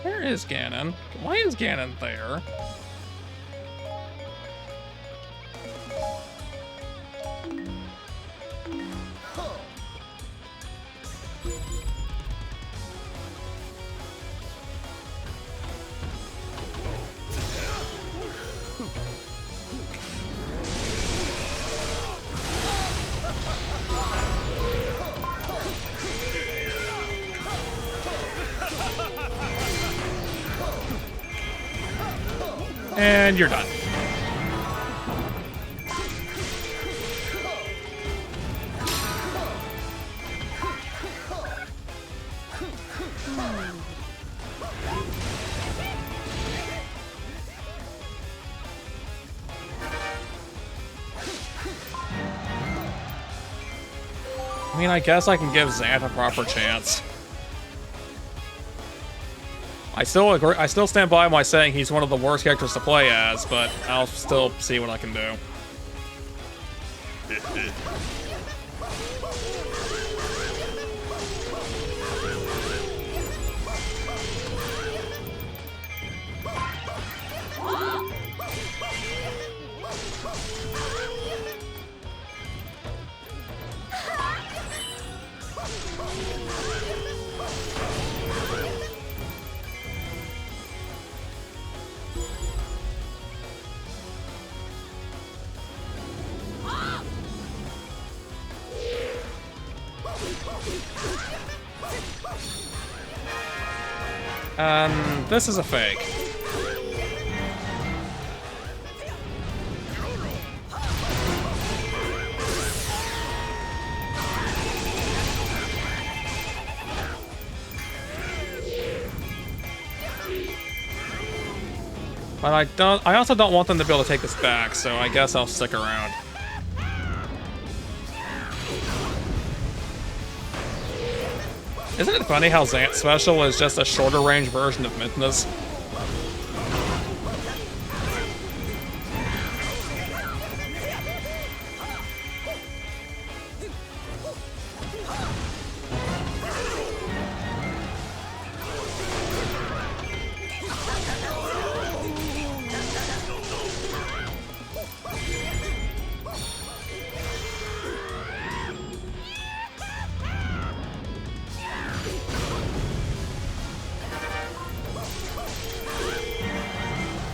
Where is Ganon? Why is Ganon there? And you're done. I mean, I guess I can give Zant a proper chance. I still agree. I still stand by my saying he's one of the worst characters to play as, but I'll still see what I can do. This is a fake. But I also don't want them to be able to take this back, so I guess I'll stick around. Isn't it funny how Zant's special is just a shorter range version of Midna's?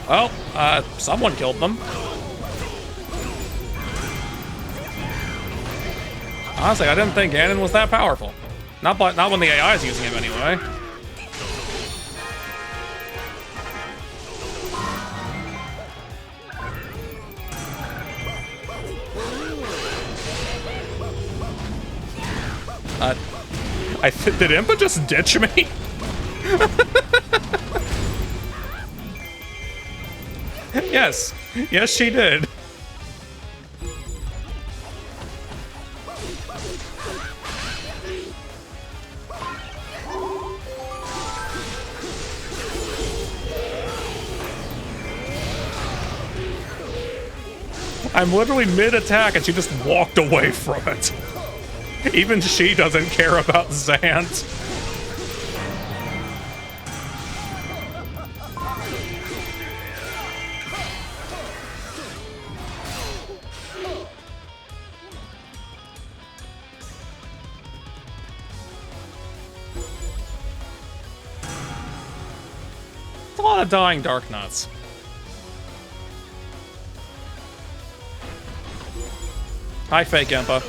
Well, someone killed them. Honestly, I didn't think Ganon was that powerful. Not when the AI is using him anyway. Did Impa just ditch me? Yes. Yes, she did. I'm literally mid-attack and she just walked away from it. Even she doesn't care about Zant. It's a lot of dying Dark Nuts. Hi, fake Impa.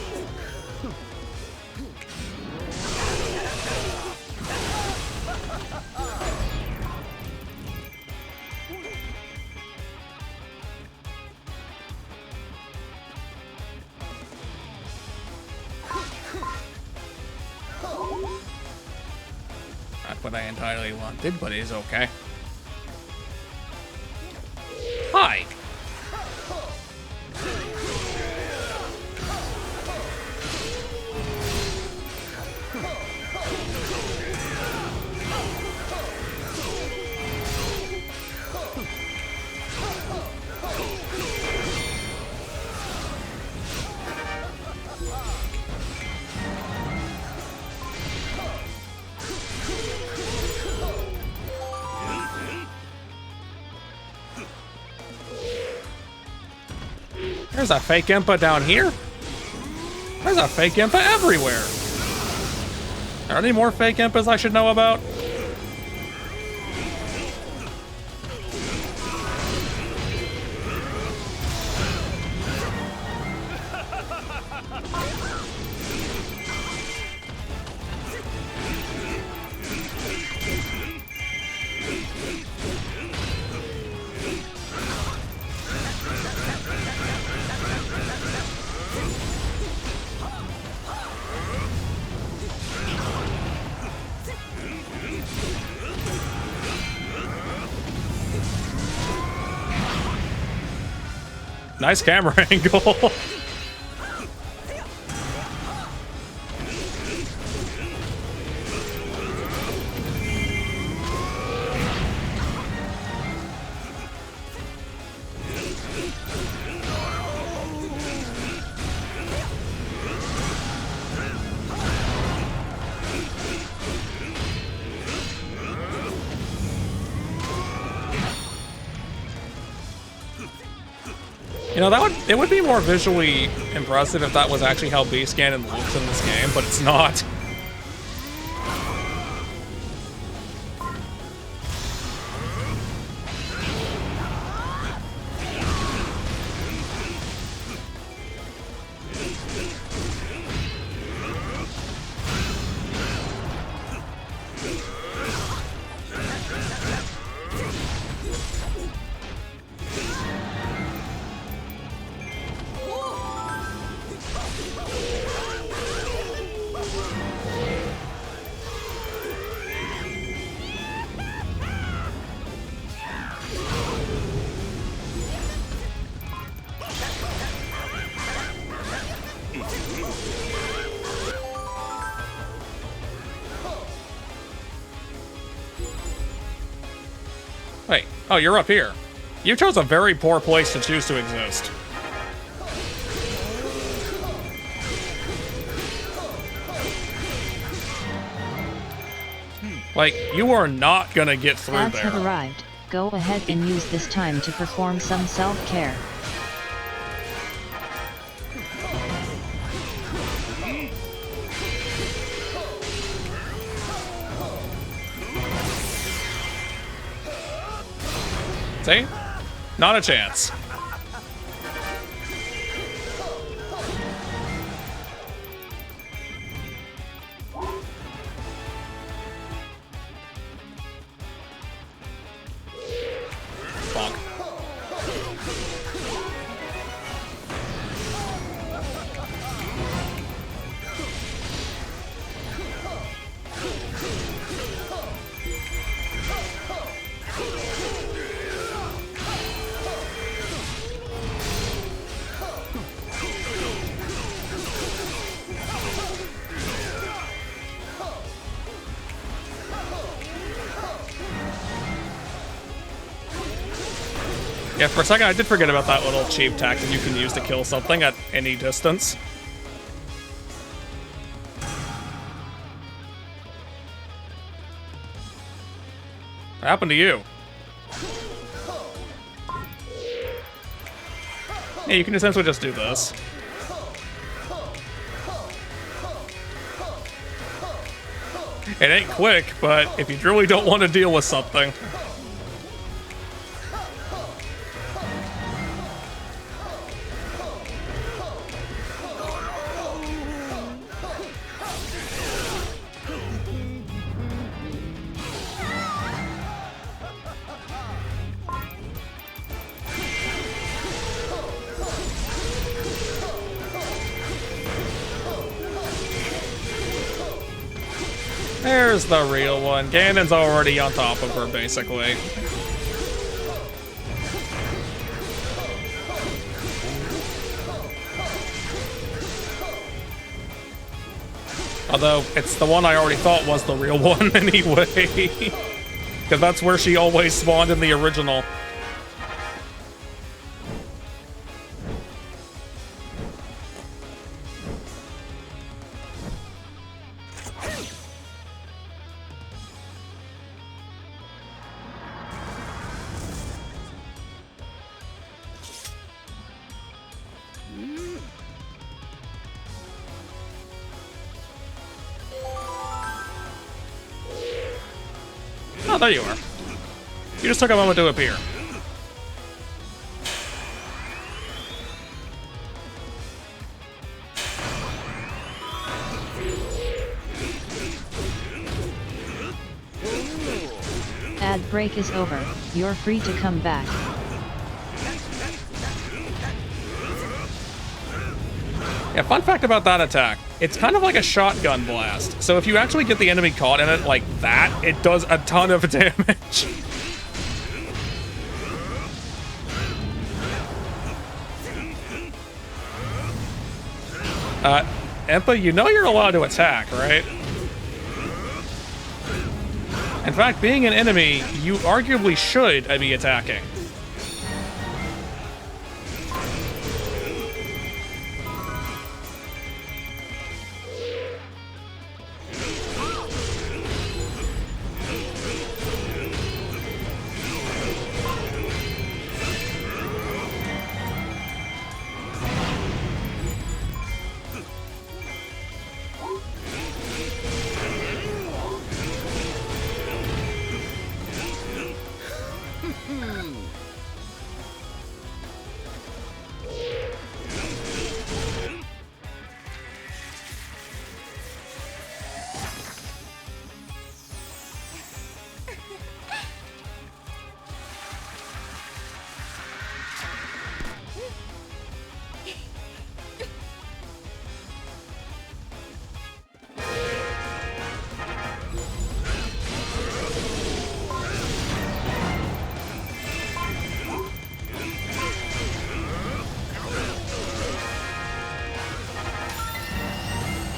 I entirely wanted, but it is okay. Hi! There's a fake Impa down here. There's a fake Impa everywhere. Are there any more fake Impas I should know about? Nice camera angle. You know, it would be more visually impressive if that was actually how Beast Ganon looks in this game, but it's not. Wait, oh, you're up here. You chose a very poor place to choose to exist. Like, you are not gonna get through Ads there. have arrived. Go ahead and use this time to perform some self-care. See? Not a chance. Bonk. Yeah, for a second I did forget about that little cheap tactic you can use to kill something at any distance. What happened to you? Yeah, you can essentially just do this. It ain't quick, but if you really don't want to deal with something. There's the real one. Ganon's already on top of her, basically. Although, it's the one I already thought was the real one anyway. Because that's where she always spawned in the original. Oh, there you are. You just took a moment to appear. Ad break is over. You're free to come back. Yeah, fun fact about that attack. It's kind of like a shotgun blast. So if you actually get the enemy caught in it like that, it does a ton of damage. Empa, you know you're allowed to attack, right? In fact, being an enemy, you arguably should be attacking.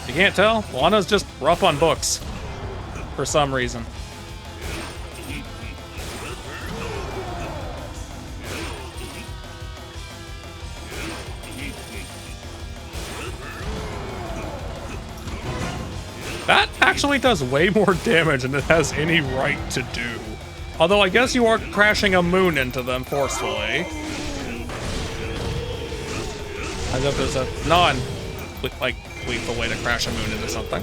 You can't tell? Lana's just rough on books. For some reason. That actually does way more damage than it has any right to do. Although I guess you are crashing a moon into them forcefully. As if there's a lethal way to crash a moon into something.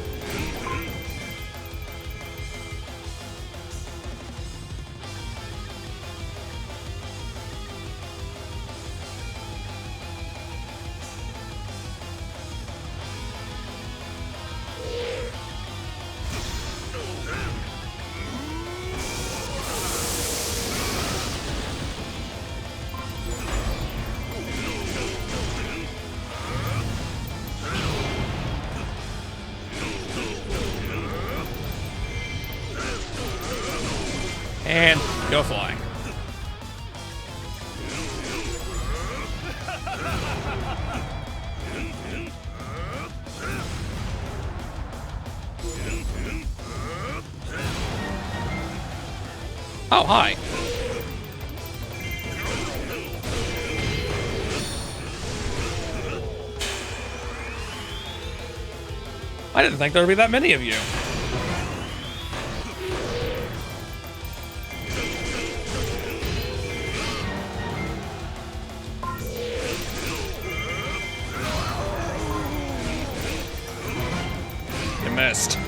And go flying. Oh, hi. I didn't think there would be that many of you. You missed.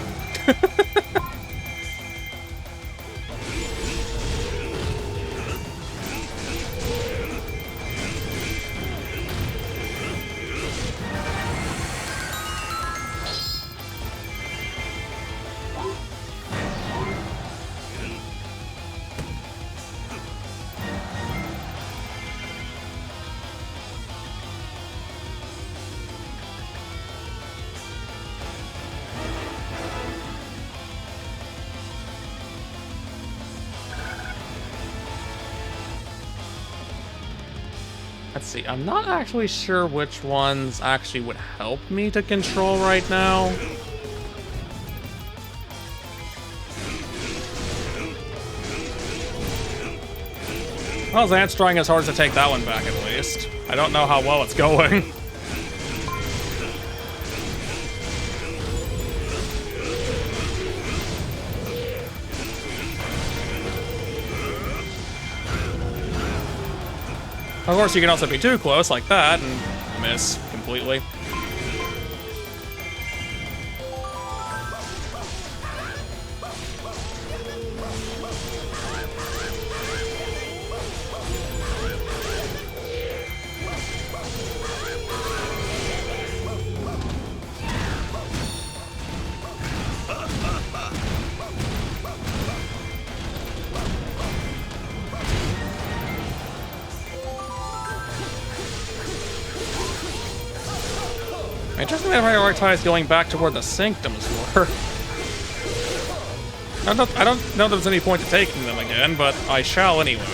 Let's see, I'm not actually sure which ones actually would help me to control right now. Well, Zant's trying his hardest to take that one back at least. I don't know how well it's going. Of course, you can also be too close like that and miss completely. Interestingly, I prioritize going back to where the sanctums were. I don't know if there's any point to taking them again, but I shall anyway.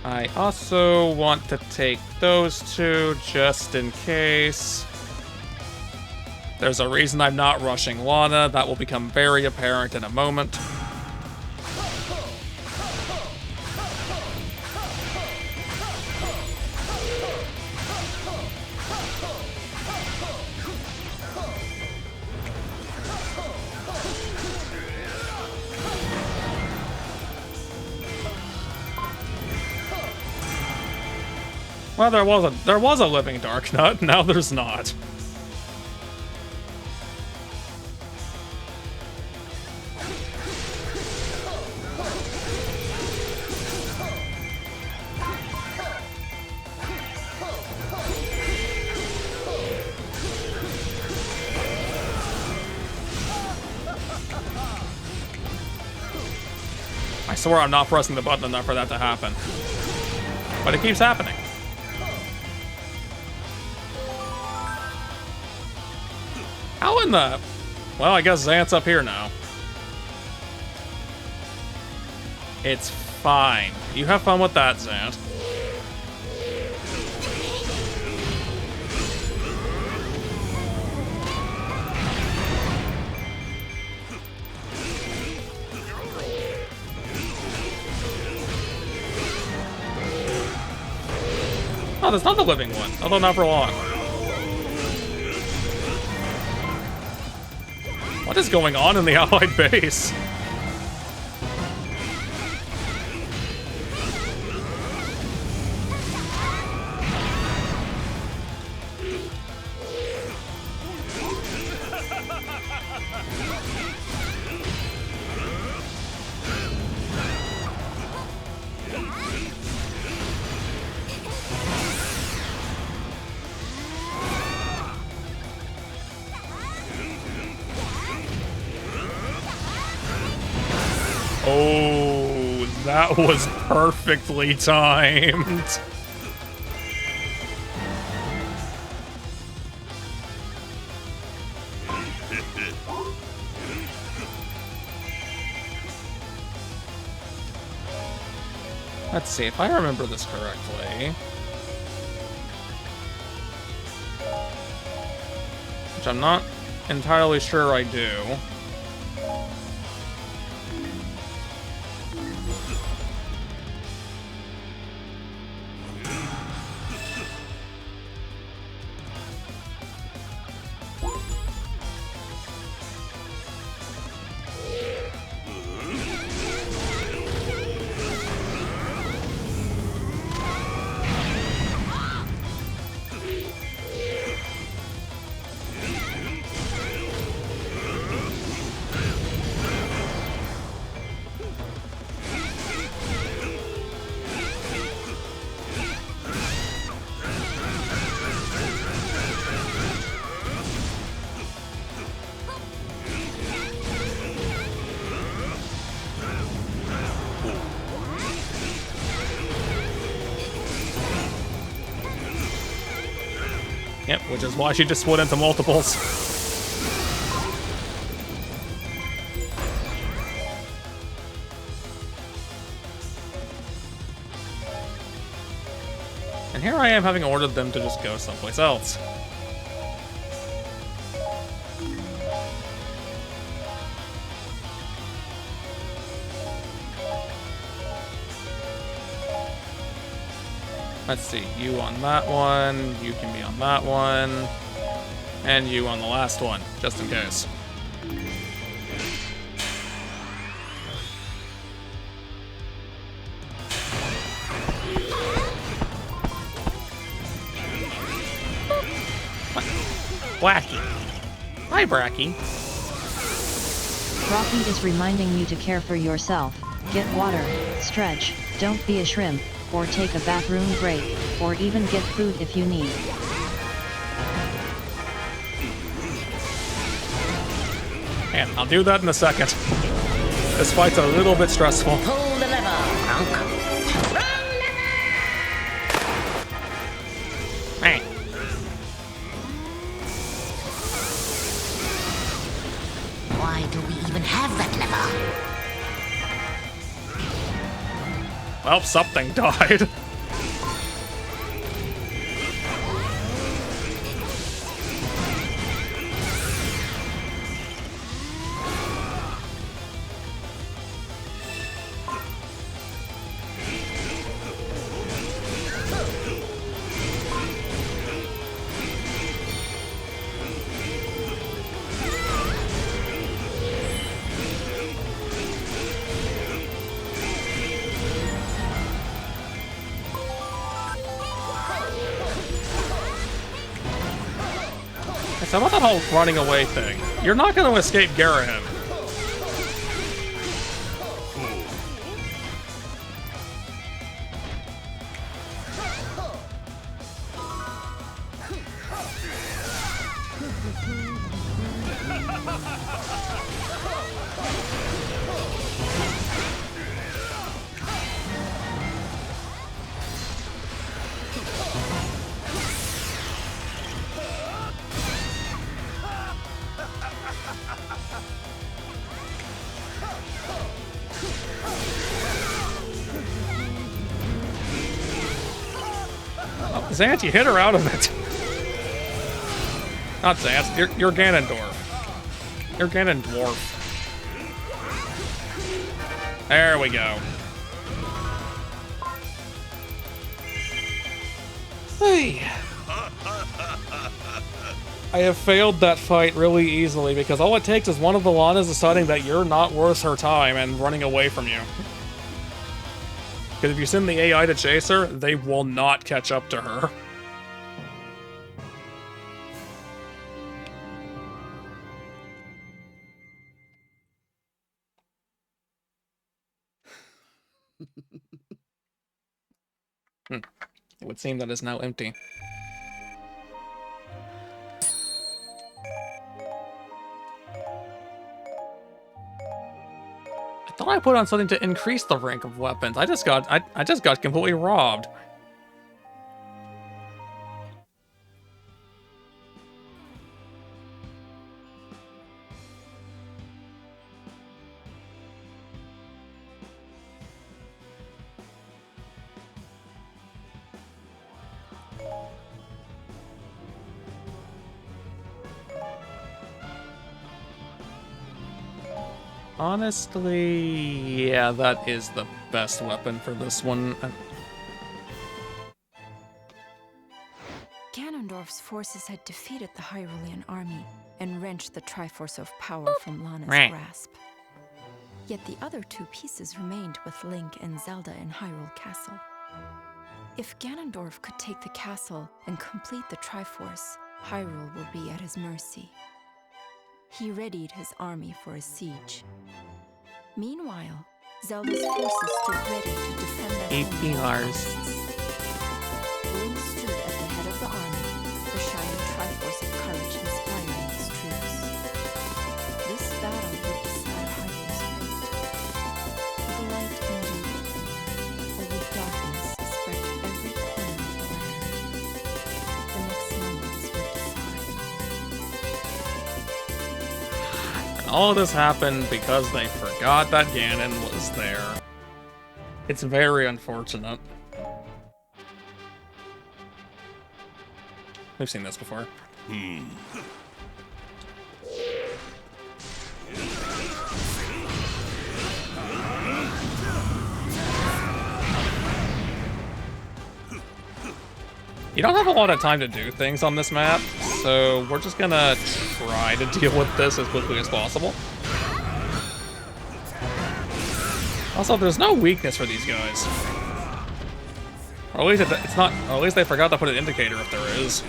I also want to take those two just in case. There's a reason I'm not rushing Lana. That will become very apparent in a moment. Well, there was a living Dark Nut. Now there's not. I swear I'm not pressing the button enough for that to happen. But it keeps happening. How in the... Well, I guess Zant's up here now. It's fine. You have fun with that, Zant. Oh, that's not the living one. Although not for long. What is going on in the Allied base? Oh, that was perfectly timed. Let's see if I remember this correctly. Which I'm not entirely sure I do. Yep, which is why she just split into multiples. And here I am having ordered them to just go someplace else. Let's see, you on that one, you can be on that one, and you on the last one, just in case. Wacky. Hi, Bracky. Rocky is reminding you to care for yourself, get water, stretch, don't be a shrimp, or take a bathroom break, or even get food if you need. Man, I'll do that in a second. This fight's a little bit stressful. Pull the lever, Kronk. Hey. Why do we even have that lever? Well, something died. So about that whole running away thing, you're not going to escape Garahim. Zant, you hit her out of it. Not Zant, you're Ganondorf. You're Ganondorf. There we go. Hey. I have failed that fight really easily because all it takes is one of the Lanas deciding that you're not worth her time and running away from you. Because if you send the AI to chase her, they will not catch up to her. It would seem that is now empty. I thought I put on something to increase the rank of weapons. I just got completely robbed. Honestly, yeah, that is the best weapon for this one. Ganondorf's forces had defeated the Hyrulean army and wrenched the Triforce of Power from Lana's Right. grasp. Yet the other two pieces remained with Link and Zelda in Hyrule Castle. If Ganondorf could take the castle and complete the Triforce, Hyrule will be at his mercy. He readied his army for a siege. Meanwhile, Zelda's forces stood ready to defend their homeland. Link stood at the head of the army, the shining Triforce of courage inspiring his troops. This battle would decide Hyrule's fate. Would the light endure, or would darkness spread to every corner of the land? The next moments would All of this happened because they forgot that Ganon was there. It's very unfortunate. We've seen this before. You don't have a lot of time to do things on this map, so we're just gonna try to deal with this as quickly as possible. Also, there's no weakness for these guys. Or at least it's not. Or at least they forgot to put an indicator if there is.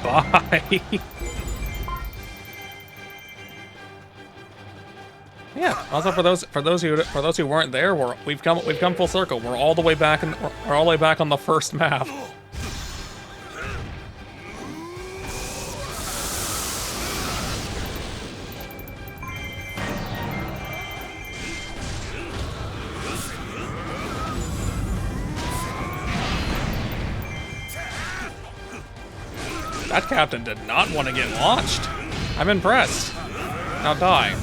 Bye. Yeah. Also, for those who weren't there, we've come full circle. We're all the way back we're all the way back on the first map. That captain did not want to get launched. I'm impressed. Now die.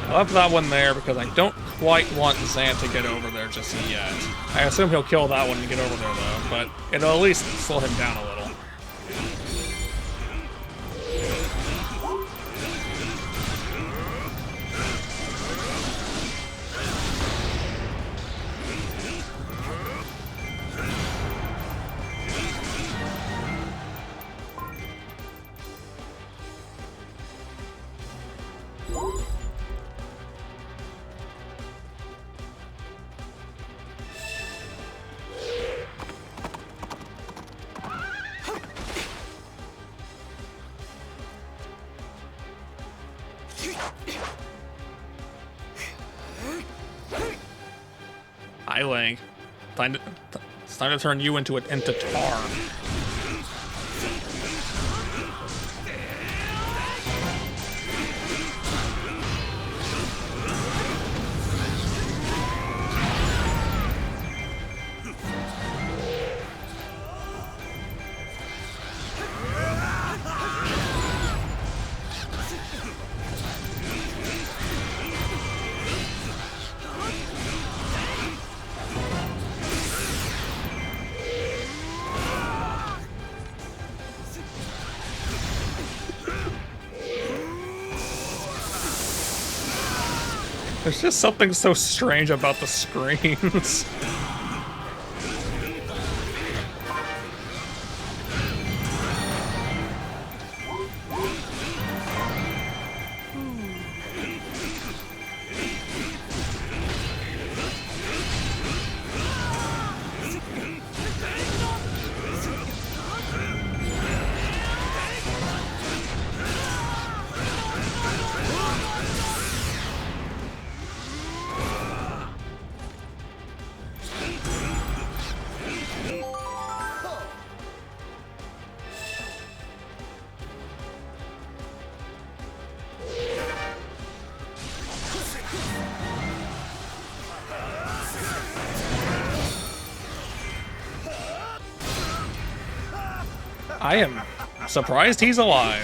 I left that one there because I don't quite want Zant to get over there just yet. I assume he'll kill that one to get over there though, but it'll at least slow him down a little. Hi, Link. It's time to turn you into tar. There's just something so strange about the screens. I am surprised he's alive.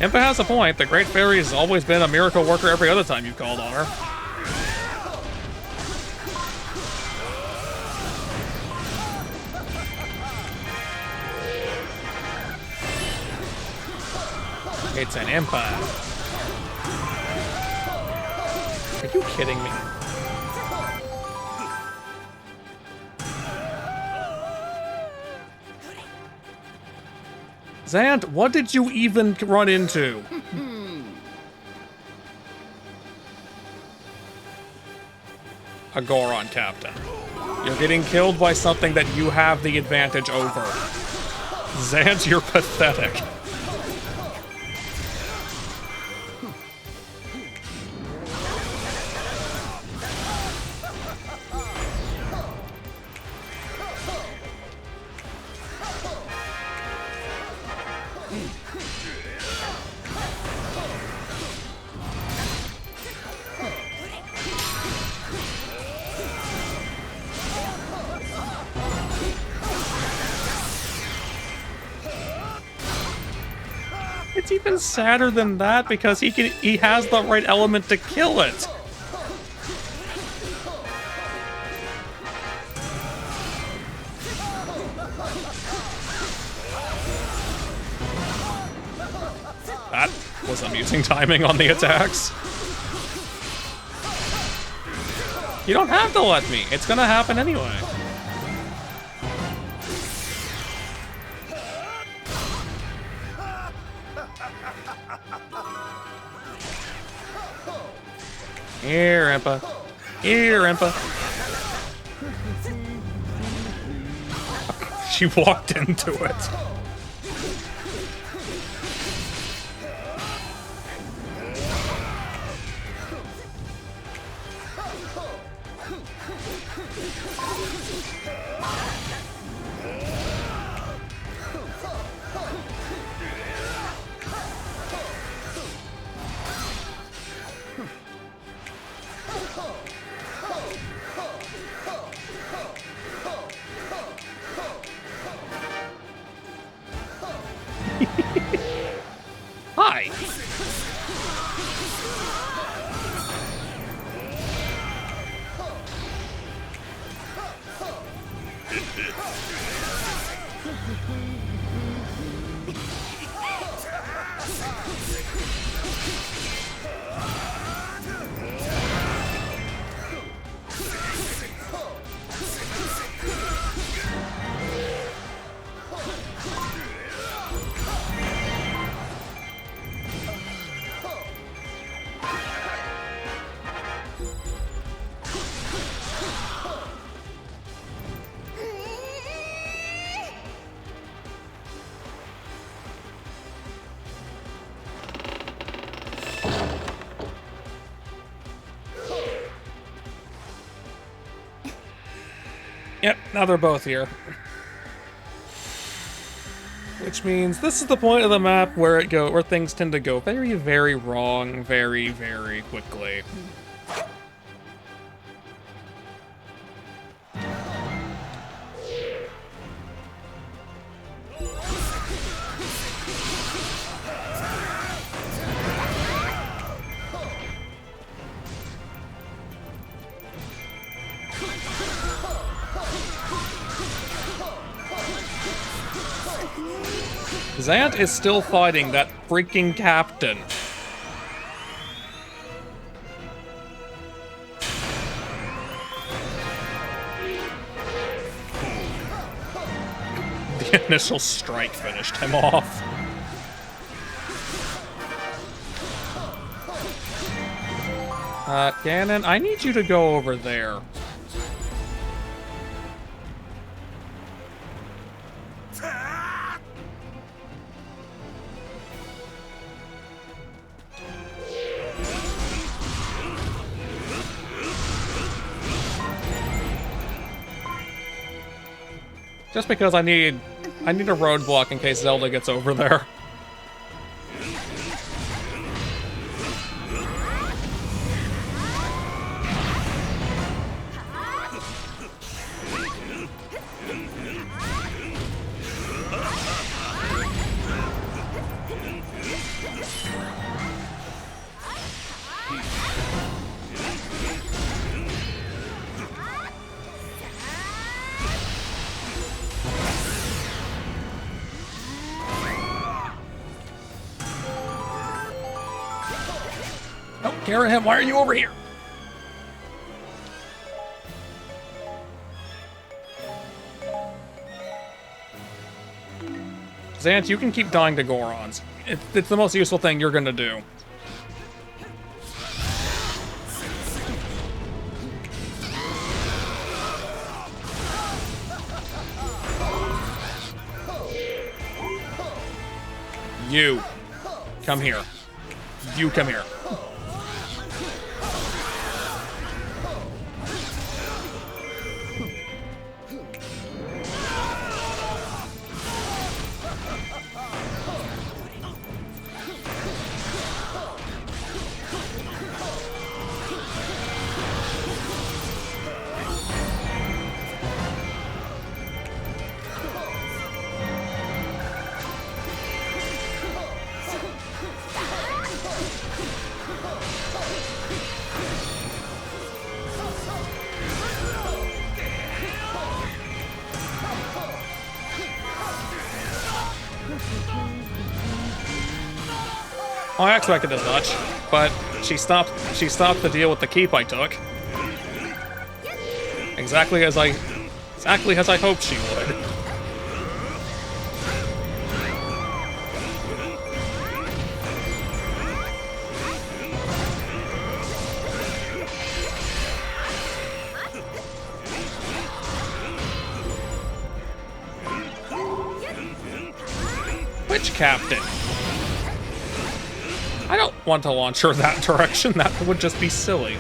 Impa has a point. The Great Fairy has always been a miracle worker every other time you've called on her. It's an Impa. Are you kidding me? Zant, what did you even run into? A Goron captain. You're getting killed by something that you have the advantage over. Zant, you're pathetic. It's even sadder than that because he has the right element to kill it. That was amusing timing on the attacks. You don't have to let me. It's gonna happen anyway. Here, Impa. Here, Impa. She walked into it. Hi. Yep, now they're both here. Which means this is the point of the map where things tend to go very, very wrong very, very quickly. Zant is still fighting that freaking captain. The initial strike finished him off. Ganon, I need you to go over there. Just because I need a roadblock in case Zelda gets over there. Garahim, why are you over here? Xant, you can keep dying to Gorons. It's the most useful thing you're gonna do. You. Come here. You come here. I expected as much, but she stopped the deal with the keep I took. Exactly as I hoped she would. Which captain? I don't want to launch her that direction, that would just be silly.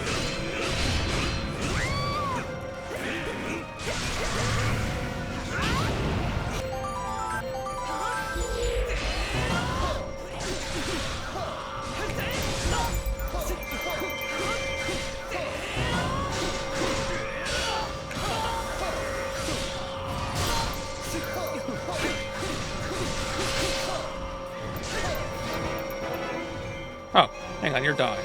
Oh, hang on, you're dying.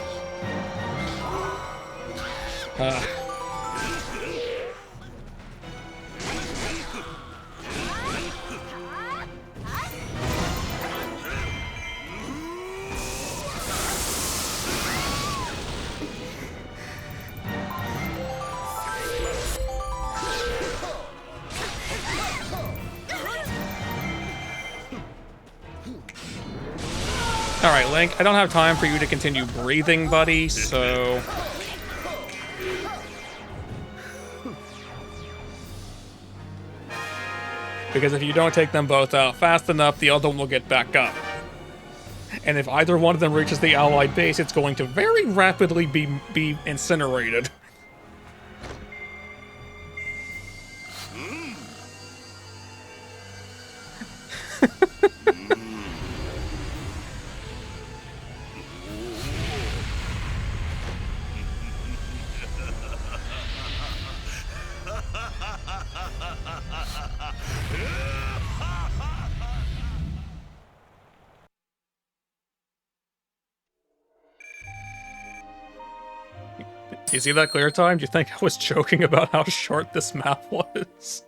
Alright, Link, I don't have time for you to continue breathing, buddy, so... Because if you don't take them both out fast enough, the other one will get back up. And if either one of them reaches the allied base, it's going to very rapidly be incinerated. You see that clear time? Do you think I was joking about how short this map was?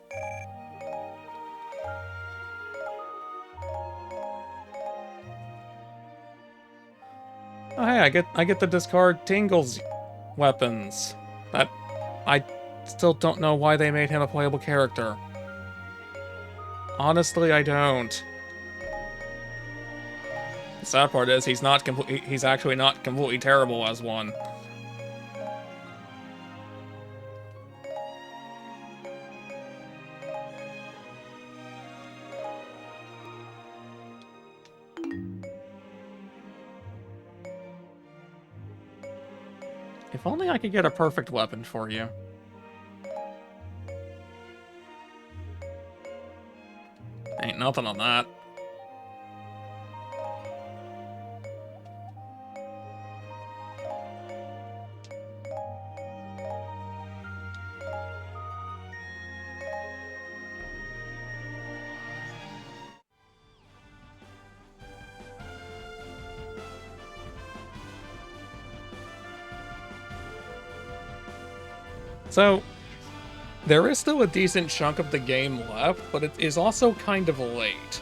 Oh hey, I get to discard Tingle's weapons. That I still don't know why they made him a playable character. Honestly, I don't. The sad part is he's actually not completely terrible as one. If only I could get a perfect weapon for you. Ain't nothing on that. So, there is still a decent chunk of the game left, but it is also kind of late.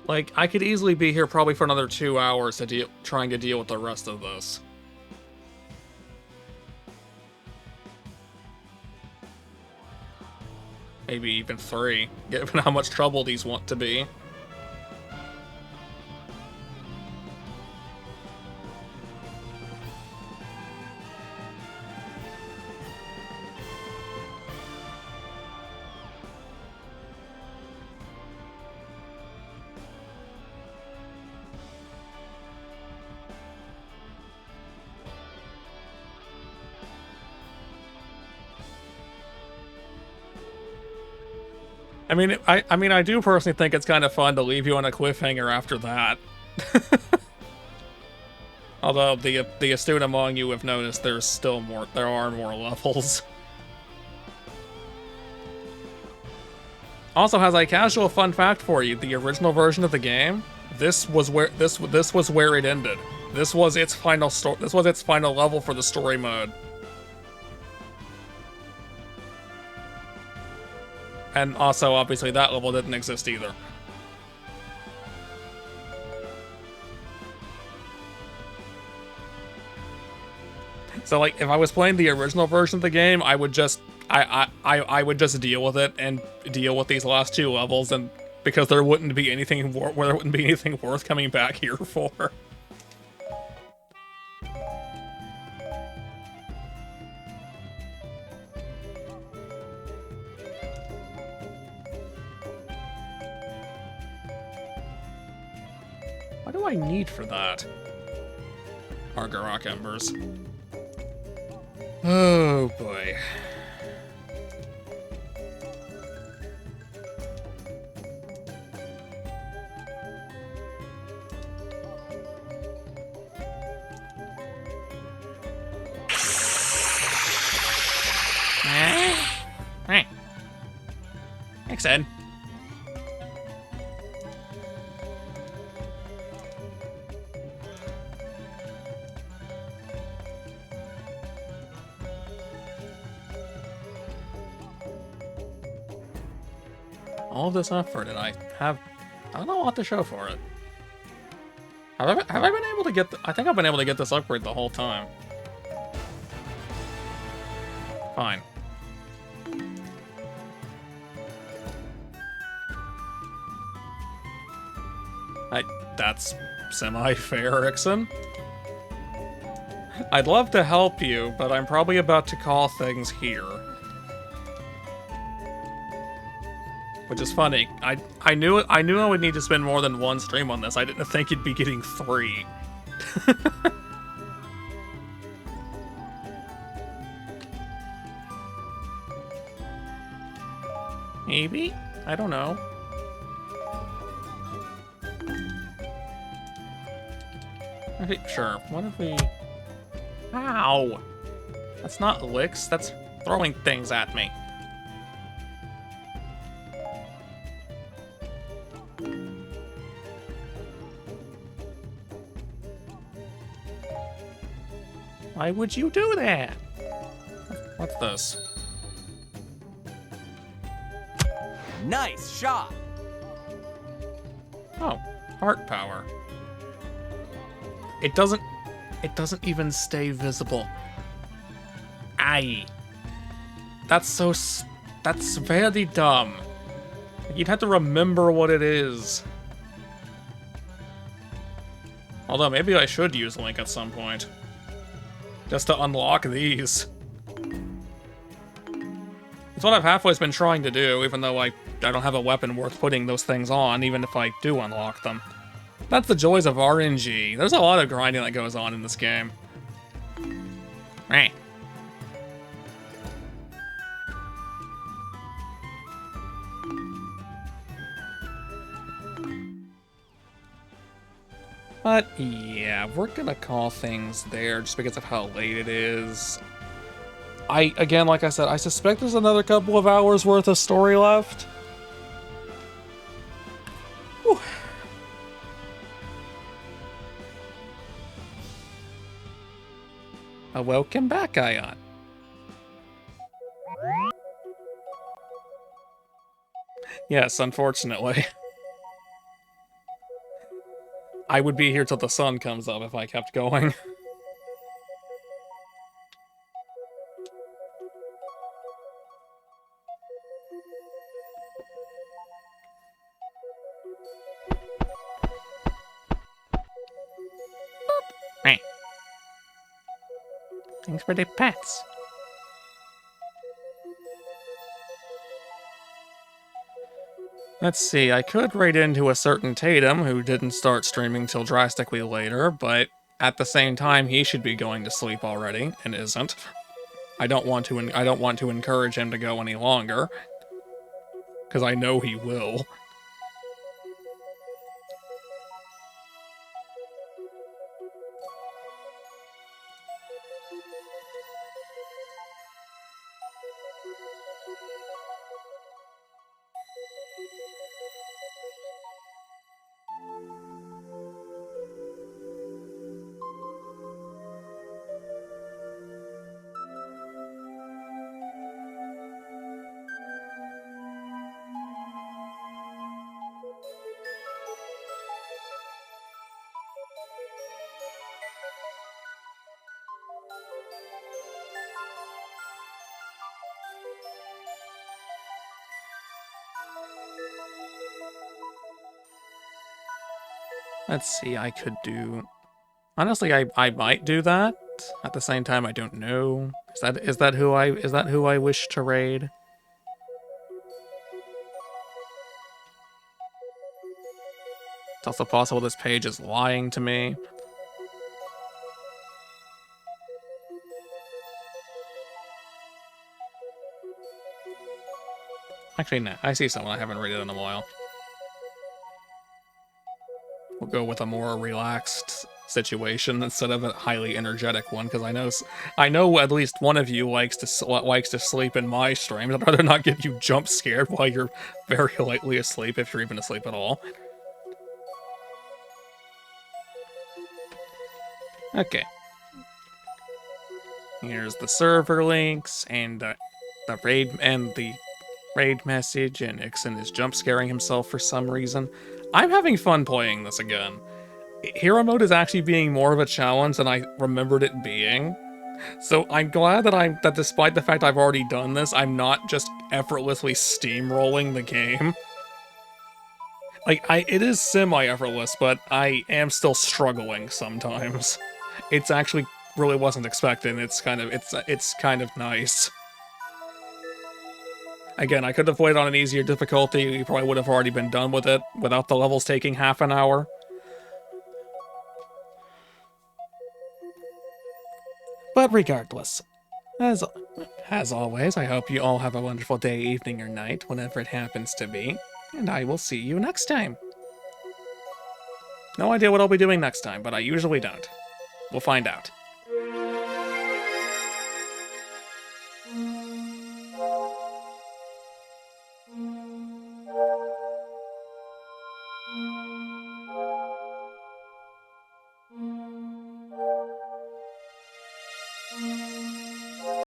Like, I could easily be here probably for another 2 hours trying to deal with the rest of this. Maybe even 3, given how much trouble these want to be. I do personally think it's kind of fun to leave you on a cliffhanger after that. Although the astute among you have noticed there are more levels. Also, as a casual fun fact for you, the original version of the game, this was where it ended. This was its final level for the story mode. And also, obviously, that level didn't exist either. So, like, if I was playing the original version of the game, I would just deal with it and deal with these last 2 levels, and because there wouldn't be anything worth coming back here for. What do I need for that? Argarok Embers. Oh boy. Hey. Thanks, Ed. All this effort, and I don't know what to show for it. Have I been able to get I think I've been able to get this upgrade the whole time. Fine. That's semi-fair, Ixon. I'd love to help you, but I'm probably about to call things here. Which is funny. I knew I would need to spend more than 1 stream on this. I didn't think you'd be getting 3. Maybe? I don't know. Okay, sure. What if we... Ow! That's not licks, that's throwing things at me. Why would you do that? What's this? Nice shot! Oh, heart power. It doesn't even stay visible. Aye. That's very dumb. You'd have to remember what it is. Although maybe I should use Link at some point. Just to unlock these. It's what I've halfway been trying to do, even though I don't have a weapon worth putting those things on, even if I do unlock them. That's the joys of RNG. There's a lot of grinding that goes on in this game. Right. But yeah, we're gonna call things there just because of how late it is. Again, like I said, I suspect there's another couple of hours worth of story left. Whew. Welcome back, Ion. Yes, unfortunately. I would be here till the sun comes up if I kept going. Boop. Thanks for the pets. Let's see, I could raid into a certain Tatum who didn't start streaming till drastically later, but at the same time he should be going to sleep already, and isn't. I don't want to encourage him to go any longer, because I know he will. Let's see, I could do... Honestly, I might do that. At the same time, I don't know. Is that who I wish to raid? It's also possible this page is lying to me. Actually, no. I see someone I haven't raided in a while. We'll go with a more relaxed situation instead of a highly energetic one, because I know at least one of you likes to sleep in my streams. I'd rather not get you jump scared while you're very lightly asleep, if you're even asleep at all. Okay. Here's the server links and the raid message, and Ixon is jump scaring himself for some reason. I'm having fun playing this again. Hero mode is actually being more of a challenge than I remembered it being. So I'm glad that despite the fact I've already done this, I'm not just effortlessly steamrolling the game. Like, it is semi-effortless, but I am still struggling sometimes. It's actually really wasn't expected. It's kind of nice. Again, I could have played on an easier difficulty. You probably would have already been done with it without the levels taking half an hour. But regardless, as always, I hope you all have a wonderful day, evening, or night, whenever it happens to be, and I will see you next time. No idea what I'll be doing next time, but I usually don't. We'll find out.